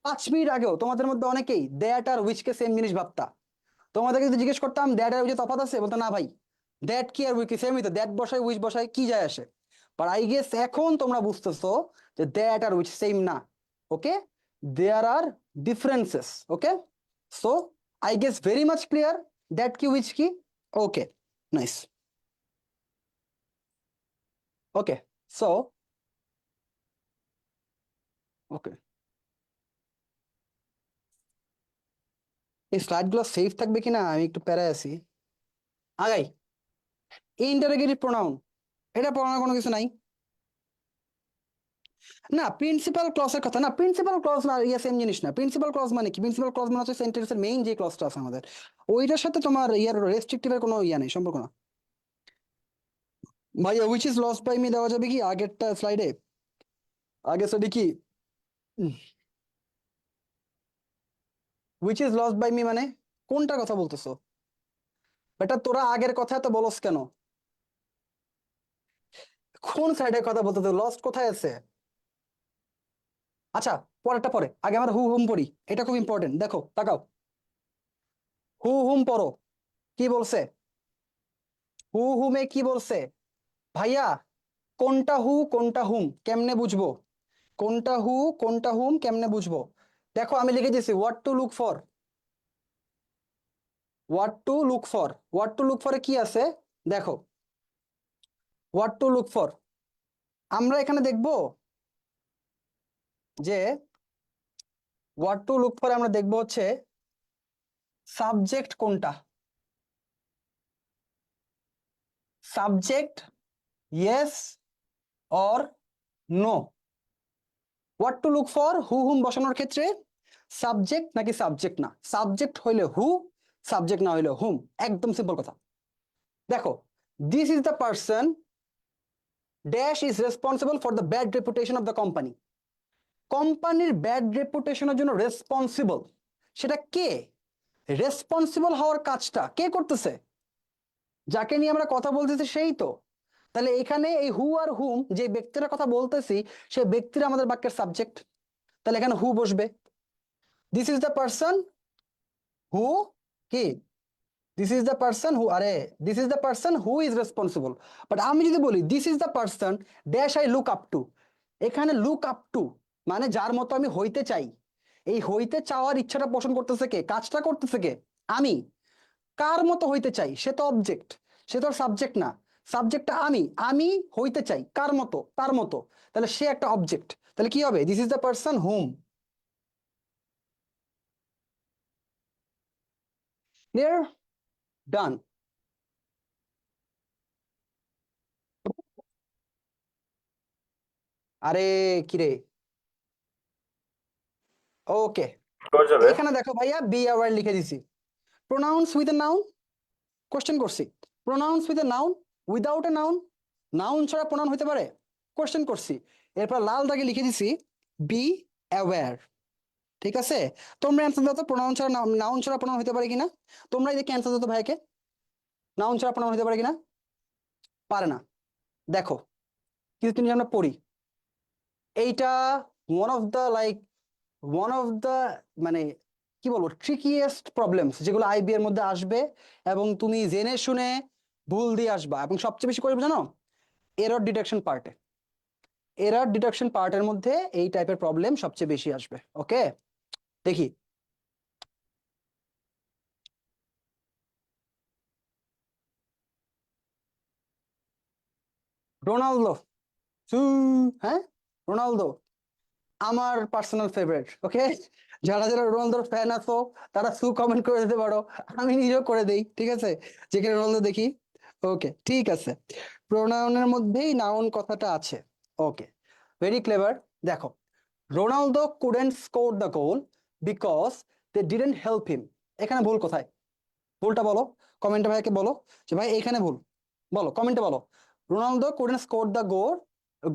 B: 5 মিনিট আগেও তোমাদের মধ্যে অনেকেই দ্যাট আর উইচ কে সেম জিনিস ভাবতা। তোমাদেরকে যদি জিজ্ঞেস করতাম দ্যাট আর উইচ তফাৎ আছে, বলতো না ভাই, দ্যাট কি আর উইচ কি সেমই তো, দ্যাট বসাই উইচ বসাই কি যায় আসে। বাট আই গেস এখন তোমরা বুঝতেছো যে দ্যাট আর উইচ সেম না। Okay, there are differences. Okay, so I guess very much clear that কি উইচ কি। Okay, nice. ওকে, সো ওকে, এই স্লাইড গুলো সেভ থাকবে কিনা আমি একটু প্যারায় আছি। আগাই, ইন্টারোগেটিভ প্রোনাউন, এটা পড়ানোর কোনো কিছু নাই। না, প্রিন্সিপাল ক্লজের কথা না, প্রিন্সিপাল ক্লজ না ইয়া সেম জিনিস না। প্রিন্সিপাল ক্লজ মানে কি? প্রিন্সিপাল ক্লজ মানে হচ্ছে সেন্টেন্সের মেইন যে ক্লজটা আছে আমাদের, ওইটার সাথে তোমার ইয়ার রেস্ট্রিকটিভের কোনো ইয়া নেই, সম্পর্ক না। ভাইয়া which is lost by me দেওয়া যাবে কি আগেরটা স্লাইডে? আগে স্লাইডে কি which is lost by me মানে কোনটার কথা বলতেছো? বেটা তোরা আগের কথা তো বলস কেন? কোন সাইডের কথা বলতেছো? লস্ট কোথায় আছে? আচ্ছা, পরেরটা পরে, আগে আমরা হু হুম পড়ি, এটা খুব ইম্পর্টেন্ট। দেখো তাকাও, হু হুম পড়ো, কি বলছে? হু হুমে কি বলছে? ভাইয়া কোনটা হু কোনটা হুম কেমনে বুঝবো? কোনটা হু কোনটা হুম কেমনে বুঝবো? দেখো আমি লিখে দিয়েছি what to look for, what to look for. What to look ফরে কি আছে? দেখো, হোয়াট টু লুক ফর, আমরা এখানে দেখব যে হোয়াট টু লুক ফর আমরা দেখব হচ্ছে সাবজেক্ট কোনটা, subject yes or no. What to look for who whom বসানোর ক্ষেত্রে সাবজেক্ট নাকি সাবজেক্ট না, সাবজেক্ট হইলে হু, সাবজেক্ট না হইলে হুম, একদম সিম্পল কথা। দেখো, this is the person dash is responsible for the bad reputation of the company. কোম্পানির ব্যাড রেপুটেশনের জন্য রেসপন্সিবল, সেটা কে? রেসপন্সিবল হওয়ার কাজটা কে করতেছে? যাকে নিয়ে আমরা কথা বলতেছি সেই তো। তাহলে এখানে এই হু আর হুম যে ব্যক্তির কথা বলতেছি সেই ব্যক্তিরা আমাদের বাক্যের সাবজেক্ট, তাহলে এখানে হু বসবে। This is the person who, কি this is the person who, আরে this is the person who is responsible. But আমি যদি বলি this is the person dash I look up to, এখানে লুক আপ টু মানে যার মতো আমি হইতে চাই। এই হইতে চাওয়ার ইচ্ছাটা পোষণ করতেছে কে, কাজটা করতেছে কে? আমি। কার মতো হইতে চাই, সে তো অবজেক্ট, সে তো সাবজেক্ট না। সাবজেক্টটা আমি, আমি হইতে চাই কার মতো, তার মতো, তাহলে সে একটা অবজেক্ট। তাহলে কি হবে? This is the person whom. Clear? Done. আরে কিরে, ওকে,
C: করা যাবে।
B: এখানে দেখো ভাইয়া বি আওয়ার লিখে দিছি। Pronouns with a noun, question করছি। Pronouns with a noun, without a noun, noun ছাড়া প্রোনাউন হতে পারে, কোশ্চেন করছি। এরপর লাল দাগে লিখে দিছি বি অ্যাওয়্যার। ঠিক আছে, তোমরা অ্যান্সার দাও তো, প্রোনাউন ছাড়া নাউন ছাড়া প্রোনাউন হতে পারে কিনা? তোমরা এদিকে অ্যান্সার দাও তো ভাইকে, নাউন ছাড়া প্রোনাউন হতে পারে কিনা? পারে না। দেখো, কিছু জিনিস আমরা পড়ি, এইটা one of the like one of the মানে কি বলবো ট্রিকিয়েস্ট প্রবলেমস যেগুলো আইবি এর মধ্যে আসবে, এবং তুমি জেনে শুনে ভুল দিয়ে আসবা, এবং সবচেয়ে বেশি করে জানো এরর ডিটেকশন পার্টে, এরর ডিটেকশন পার্টের মধ্যে এই টাইপের প্রবলেম সবচেয়ে বেশি আসবে। ওকে, দেখি। রোনালদো, সু, হ্যাঁ, রোনালদো আমার পার্সোনাল ফেভারিট। ওকে, যারা যারা রোনালদোর ফ্যান আছো তারা সু কমেন্ট করে দিতে পারো, আমি নিজেও করে দেই, ঠিক আছে, যেখানে রোনালদো দেখি। ওকে, ঠিক আছে, প্রোনাউনের মধ্যেই নাউন কথাটা আছে। Okay, very clever. দেখো, Ronaldo couldn't score the goal because they didn't help him. এখানে ভুল কোথায়? ভুলটা বলো, কমেন্টে ভাইকে বলো যে ভাই এখানে ভুল, বলো কমেন্টে বলো। Ronaldo couldn't score the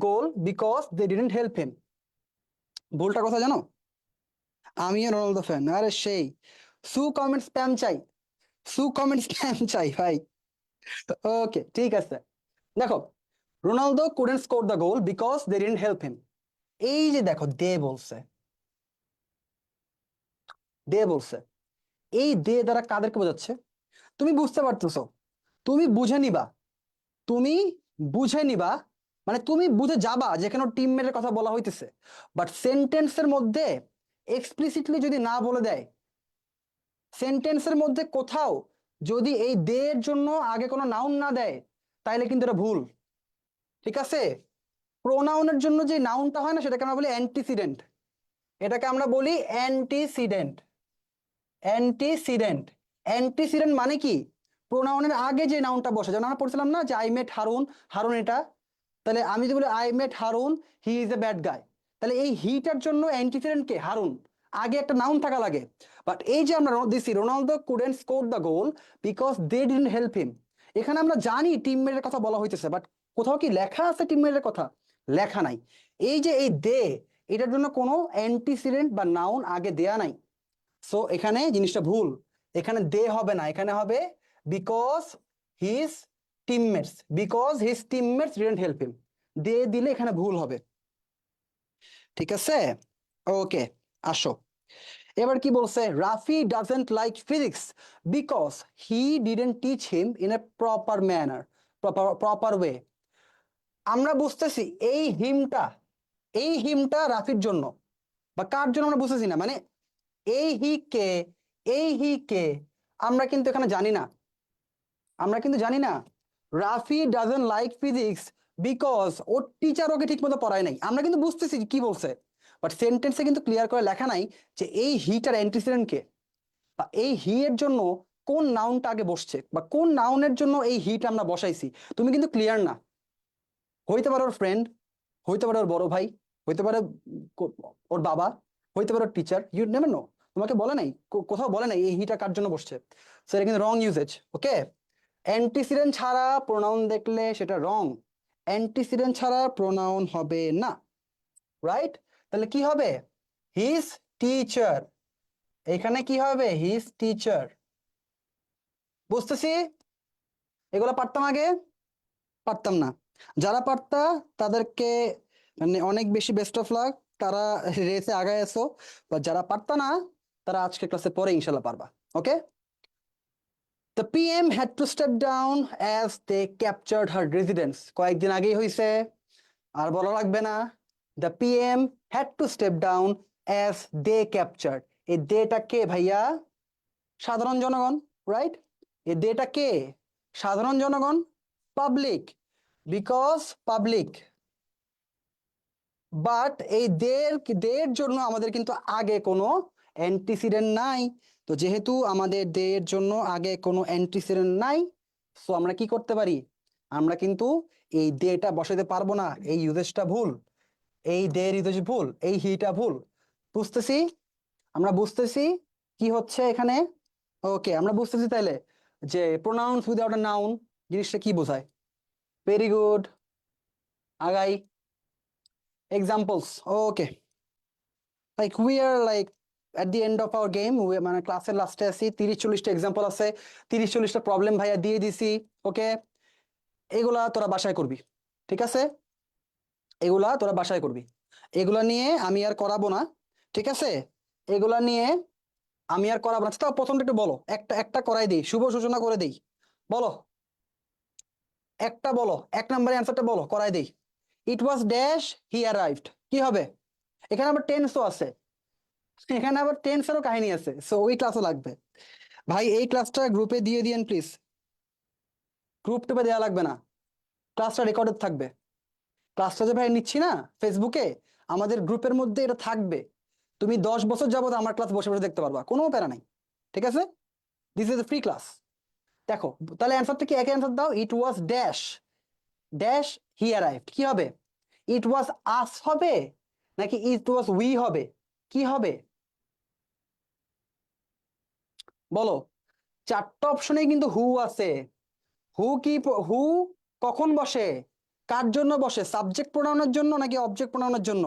B: goal because they didn't help him, ভুলটা কোথায় জানো? আমিও রোনালদো ফ্যান, আরে সেই। সু কমেন্ট স্প্যাম চাই, সু কমেন্ট স্প্যাম চাই ভাই। ওকে, ঠিক আছে। দেখো, Ronaldo couldn't score the goal because they didn't help him, এই যে দেখো দে বলছে, দে বলছে, এই দে দ্বারা কাদেরকে বোঝাচ্ছে? তুমি বুঝতে পারতেছো, তুমি বুঝে নিবা, তুমি বুঝে নিবা, মানে তুমি বুঝে যাবা যেখানে টিমমেটের কথা বলা হইতেছে। বাট সেন্টেন্সের মধ্যে এক্সপ্লিসিটলি যদি না বলে দেয়, সেন্টেন্সের মধ্যে কোথাও যদি এই দে এর জন্য আগে কোনো নাউন না দেয়, তাইলে কিন্তু এটা ভুল। ঠিক আছে, প্রোনাউনের জন্য যে নাউনটা হয় না সেটাকে আমরা বলি অ্যান্টিসিডেন্ট, এটাকে আমরা বলি অ্যান্টিসিডেন্ট। অ্যান্টিসিডেন্ট, অ্যান্টিসিডেন্ট মানে কি? প্রোনাউনের আগে যে নাউনটা বসে, যেমন আমরা পড়ছিলাম না যে আই মেট হারুন, হারুন এটা, তাহলে আমি যদি বলি I met Harun he is a bad guy, তাহলে এই হিটার জন্য অ্যান্টিসিডেন্ট কে? হারুন, আগে একটা নাউন থাকা লাগে। বাট এই যে আমরা দিছি Ronaldo couldn't score the goal because they didn't help him, এখানে আমরা জানি টিমমেটের কথা বলা হইতেছে, বাট কোথাও কি লেখা আছে টিমমেটের কথা? লেখা নাই। এই যে এই দে, এটার জন্য কোনো অ্যান্টিসিডেন্ট বা নাউন আগে দেয়া নাই। সো এখানে জিনিসটা ভুল, এখানে দে হবে না, এখানে হবে because his teammates, because his teammates didn't help him, they দিলে এখানে ভুল হবে। ঠিক আছে, ওকে, আসো। এবার কি বলছে? Rafi doesn't like physics because he didn't teach him in a proper manner, proper way. আমরা বুঝতেছি এই হিমটা রাফির জন্য বা কার জন্য আমরা বুঝতেছি না, মানে এই হি কে, এই হি কে আমরা কিন্তু এখানে জানি না, আমরা কিন্তু জানি না। Rafi doesn't like physics because ওর টিচার ওকে ঠিক মতো পড়ায় নাই। আমরা কিন্তু বুঝতেছি কি বলছে, বাট সেন্টেন্সে কিন্তু ক্লিয়ার করে লেখা নাই যে এই হিটার অ্যান্টিসিডেন্ট কে, বা এই হি এর জন্য কোন নাউনটা আগে বসছে, বা কোন নাউনের জন্য এই হিটা আমরা বসাইছি। তুমি কিন্তু ক্লিয়ার না। হইতে পারে ওর ফ্রেন্ড, হইতে পারে ওর বড় ভাই, হইতে পারে ওর বাবা, হইতে পারে ওর টিচার, ইউ নেভার নো। তোমাকে বলে নাই, কোথাও বলে নাই এই হিটা কার জন্য বসছে। সো এটা কিন্তু রং ইউজেজ। ওকে, অ্যান্টিসিডেন্ট ছাড়া প্রোনাউন দেখলে সেটা রং। অ্যান্টিসিডেন্ট ছাড়া প্রোনাউন হবে না, রাইট? তাহলে কি হবে? His teacher. এখানে কি হবে? His teacher. বুঝতেছি? এগুলো পারতাম আগে? পারতাম না। যারা পারতা তাদেরকে মানে অনেক বেশি বেস্ট অফ লাক, তারা রেসে আগায় এসো। বা যারা পারতা না তারা আজকে ক্লাসে পরে ইনশাল্লাহ পারবা। ওকে, The PM had to step down as they captured her residence. কয়েকদিন আগেই হইছে, আর বলা লাগবে না। The PM had to step down as they captured. এই দেটা কে ভাইয়া? সাধারণ জনগণ, রাইট? এই দেটা কে? সাধারণ জনগণ, পাবলিক, বিকজ পাবলিক। বাট এই দের জন্য আমাদের কিন্তু আগে কোনো অ্যান্টিসিডেন্ট নাই। তো যেহেতু আমাদের দের জন্য আগে কোনো অ্যান্টিসিডেন্ট নাই, সো আমরা কি করতে পারি? আমরা কিন্তু এই দেটা বসাতে পারবো না। এই ইউজেজটা ভুল, এই দের ইউজেজ ভুল, এই হিটা ভুল। বুঝতেছি? আমরা বুঝতেছি কি হচ্ছে এখানে। ওকে, আমরা বুঝতেছি তাইলে যে প্রোনাউন্স উইদাউট আ নাউন জিনিসটা কি বোঝায়। ভেরি গুড, আগাই। Examples. Okay, like we are like at the end of our game, মানে ক্লাসের লাস্টে আছি। 30-40টা এক্সাম্পল আছে, 30-40টা প্রবলেম ভাইয়া দিয়ে দিছি। ওকে, এগুলা তোরা বাসায় করবি, ঠিক আছে? এগুলা তোরা বাসায় করবি। এগুলা নিয়ে আমি আর করাবো না, ঠিক আছে? এগুলা নিয়ে আমি আর করাবো না। তাও প্রথমটা একটু বলো, একটা একটা করাই দিই, শুভ সূচনা করে দিই। বলো, একটা বলো, 1 নম্বরের অ্যান্সারটা বলো, করাই দিই। ইট ওয়াজ ড্যাশ হি অ্যারাইভড, কি হবে? এখানে আবার টেন্সও আছে, এখানে আবার টেন্সেরও কাহিনী আছে, সো ওই ক্লাসও লাগবে। ভাই এই ক্লাসটা গ্রুপে দিয়ে দিয়েন প্লিজ। গ্রুপ টুপে দেওয়া লাগবে না, ক্লাসটা রেকর্ডেড থাকবে। ক্লাসটা যে ভাই নিচ্ছি না ফেসবুকে, আমাদের গ্রুপের মধ্যে এটা থাকবে। তুমি 10 বছর যাবত আমার ক্লাস বসে বসে দেখতে পারবা, কোনো প্যারা নাই, ঠিক আছে? This is a free class. দেখো তাহলে অ্যান্সারটা কি? একে অ্যান্সার দাও। It was dash dash he arrived, কি হবে? ইট ওয়াজ আস হবে নাকি ইট ওয়াজ উই হবে? কি হবে বলো? 4টা অপশনে কিন্তু হু আছে। হু কি? হু কখন বসে, কার জন্য বসে? সাবজেক্ট প্রোনাউনের জন্য নাকি অবজেক্ট প্রোনাউনের জন্য?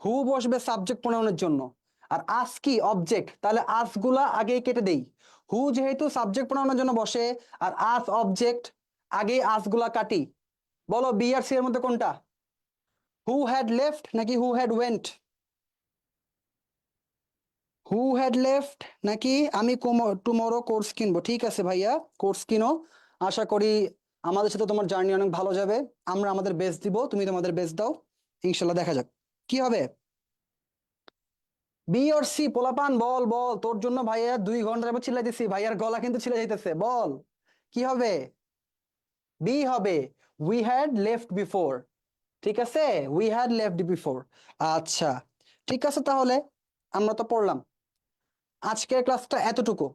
B: হু বসবে সাবজেক্ট প্রোনাউনের জন্য। আর আস কি? অবজেক্ট। তাহলে আস গুলা আগেই কেটে দেই। হু যেহেতু সাবজেক্ট প্রোনাউনের জন্য বসে আর আস অবজেক্ট, আগে আস গুলা কাটি। বলো বি আর সি এর মধ্যে কোনটা? হু হ্যাড লেফট নাকি who had went? Who had left নাকি আমি টুমরো কোর্স কিনবো? ঠিক আছে ভাইয়া, কোর্স কিনো। আশা করি আমাদের সাথে তোমার জার্নি অনেক ভালো যাবে। আমরা আমাদের বেস্ট দিব, তুমি তোমাদের বেস্ট দাও। ইনশাল্লাহ দেখা যাক কি হবে। B or C? পোলাপান বল বল, তোর জন্য ভাইয়া 2 ঘন্টা যাবত চিল্লাইতেছি, ভাইয়ার গলা কিন্তু ছিঁড়ে যাইতেছে। বল কি হবে? বি হবে, উই হ্যাড লেফট বিফোর। ঠিক আছে, উই হ্যাড লেফট বিফোর। আচ্ছা ঠিক আছে, তাহলে আমরা তো পড়লাম। আজকের ক্লাসটা এতটুকু।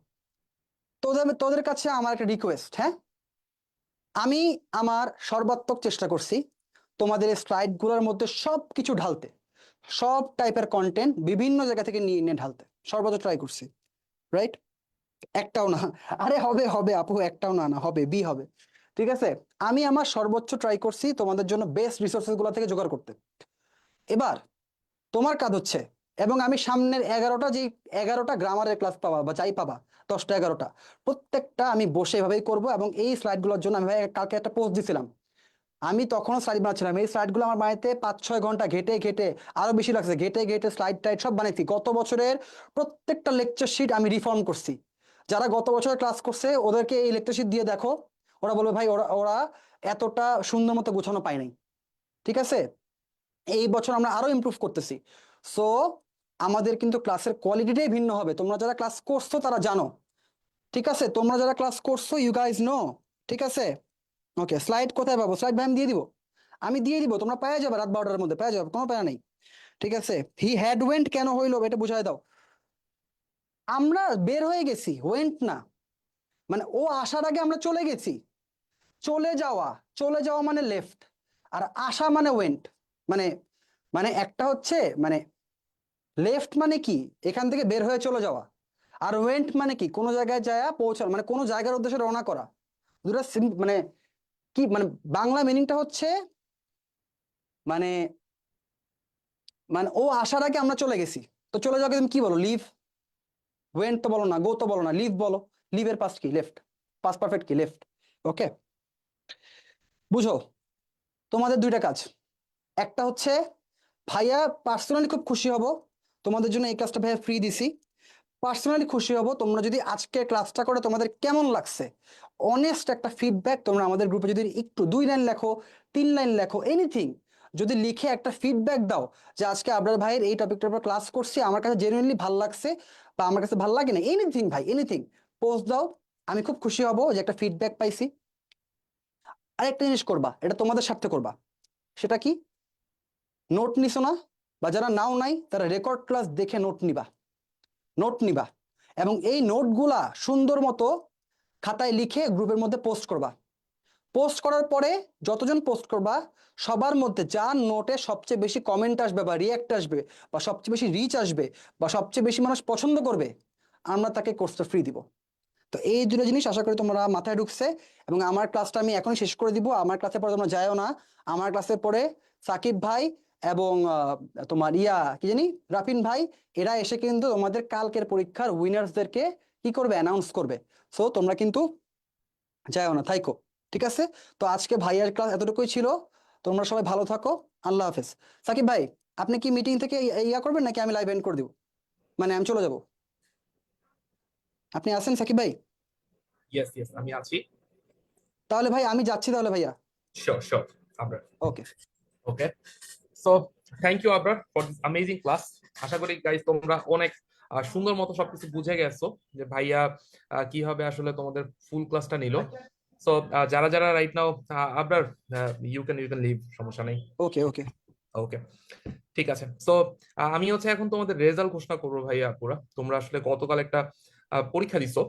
B: তোদের তোদের কাছে আমার একটা রিকোয়েস্ট, হ্যাঁ? আমি আমার সর্বাত্মক চেষ্টা করছি তোমাদের স্লাইড গুলোর মধ্যে সবকিছু ঢালতে, সব টাইপের কন্টেন্ট বিভিন্ন জায়গা থেকে নিয়ে নিয়ে ঢালতে সর্বোচ্চ ট্রাই করছি, রাইট? একটাও না, আরে হবে হবে আপু, একটাও না, না হবে, বি হবে। ঠিক আছে, আমি আমার সর্বোচ্চ ট্রাই করছি তোমাদের জন্য বেস্ট রিসোর্সেস গুলো থেকে জোগাড় করতে। এবার তোমার কাজ হচ্ছে, এবং আমি সামনের 11টা গ্রামারের ক্লাস পাবা বা যাই পাবা, 10টা 11টা, প্রত্যেকটা আমি বসে এভাবেই করবো। এবং এই স্লাইড গুলোর জন্য আমি ভাই কালকে একটা পোস্ট দিছিলাম। আমি তখনও স্লাইড বানাচ্ছিলাম, এই স্লাইড গুলো আমার বানাইতে 5-6 ঘন্টা ঘেটে ঘেটে, আরো বেশি লাগছে, ঘেটে ঘেটে স্লাইড টাইড সব বানাইছি। গত বছরের প্রত্যেকটা লেকচার শিট আমি রিফর্ম করছি। যারা গত বছর ক্লাস করছে ওদেরকে এই লেকচার শিট দিয়ে দেখো, ওরা বলবে ভাই ওরা ওরা এতটা সুন্দর মতো গোছানো পায় নাই। ঠিক আছে, এই বছর আমরা আরো ইমপ্রুভ করতেছি। সো আমাদের কিন্তু ক্লাসের কোয়ালিটিটাই ভিন্ন হবে। তোমরা যারা ক্লাস করছো তারা জানো, ঠিক আছে? তোমরা যারা ক্লাস করছো ইউ গাইজ নো, ঠিক আছে? ওকে, স্লাইড কোথায় পাবো? স্লাইড ভাই আমি দিয়ে দিব, আমি দিয়ে দিব, তোমরা পেয়ে যাবে রাত 12টার মধ্যে, পেয়ে যাবে, কোনো প্যারা নেই। ঠিক আছে, হি হ্যাড ওয়েন্ট কেন হইলো এটা বুঝাই দাও। আমরা বের হয়ে গেছি, ওয়েন্ট না, মানে ও আসার আগে আমরা চলে গেছি। চলে যাওয়া, চলে যাওয়া মানে লেফট, আর আসা মানে ওয়েন্ট। মানে মানে একটা হচ্ছে মানে লেফট মানে কি এখান থেকে বের হয়ে চলে যাওয়া, আর ওয়েন্ট মানে কি কোনো জায়গায় যায় পৌঁছানো, মানে কোনো জায়গার উদ্দেশ্যে রওনা করা। দুটো মানে কি মানে বাংলা মিনিংটা হচ্ছে মানে মানে ও আসার আগে আমরা চলে গেছি। তো চলে যাওয়াকে তুমি কি বলো? লিভ। ওয়েন্ট তো বলো না, গো তো বলো না, লিভ বলো। লিভের পাস্ট কি? লেফট। পাস্ট পারফেক্ট কি? লেফট। ওকে, বুঝো, তোমাদের দুইটা কাজ। একটা হচ্ছে ভাইয়া পার্সোনালি খুব খুশি হব, তোমাদের জন্য এই ক্লাসটা ভাইয়া ফ্রি দিছি। পার্সোনালি খুশি হব তোমরা যদি আজকে ক্লাসটা করে তোমাদের কেমন লাগছে অনেস্ট একটা ফিডব্যাক তোমরা আমাদের গ্রুপে যদি একটু 2 লাইন লেখো, 3 লাইন লেখো, এনিথিং, যদি লিখে একটা ফিডব্যাক দাও যে আজকে আবরার ভাইয়ের এই টপিকটার উপর ক্লাস করছি, আমার কাছে জেনুইনলি ভাল লাগছে বা আমার কাছে ভাল লাগে না, এনিথিং ভাই, এনিথিং পোস্ট দাও, আমি খুব খুশি হব যে একটা ফিডব্যাক পাইছি। আরেকটা জিনিস করবা, এটা তোমাদের স্বার্থে করবা। সেটা কি? নোট নিছো না, বা যারা নাও নাই তারা রেকর্ড ক্লাস দেখে নোট নিবা, নোট নিবা, এবং এই নোটগুলা সুন্দর মতো খাতায় লিখে গ্রুপের মধ্যে পোস্ট করবা। পোস্ট করার পরে যতজন পোস্ট করবা সবার মধ্যে যার নোটে সবচেয়ে বেশি কমেন্ট আসবে বা রিয়াক্ট আসবে বা সবচেয়ে বেশি রিচ আসবে বা সবচেয়ে বেশি মানুষ পছন্দ করবে, আমরা তাকে কোর্সটা ফ্রি দিব। তো এই দুটো জিনিস আশা করি তোমরা মাথায় ঢুকছে। এবং আমার ক্লাসটা আমি এখনই শেষ করে দিব, আমার ক্লাসে পরে তোমরা যাইও না। আমার ক্লাসে পরে সাকিব ভাই এবং তোমার কি জানি রাফিন ভাই, এরা এসে কিন্তু তোমাদের কালকের পরীক্ষার উইনার্সদেরকে কি করবে? অ্যানাউন্স করবে। সো তোমরা কিন্তু যাইও না, থাইকো। ঠিক আছে, তো আজকে ভাইয়ার ক্লাস এতটুকুই ছিল। তোমরা সবাই ভালো থাকো, আল্লাহ হাফেজ। সাকিব ভাই, আপনি কি মিটিং থেকে ইয়া করবেন নাকি আমি লাইভ এন্ড করে দিব? মানে আমি চলে যাব, আপনি আছেন সাকিব ভাই?
A: ইয়েস ইয়েস, আমি আছি।
B: তাহলে ভাই আমি যাচ্ছি তাহলে ভাইয়া।
A: Sure sure Abrar.
B: Okay.
A: Okay, so thank you Abrar for this amazing class. আশা করি গাইস তোমরা অনেক সুন্দর মতো সবকিছু বুঝে গেছো যে ভাইয়া কিভাবে আসলে তোমাদের ফুল ক্লাসটা নিল। সো যারা যারা right now, Abrar you can leave, সমস্যা নেই।
B: ওকে ওকে।
A: ওকে, ঠিক আছে। সো আমি হচ্ছে এখন তোমাদের রেজাল্ট ঘোষণা করবো ভাইয়া পুরা। তোমরা আসলে গতকাল একটা পরীক্ষা দিছো,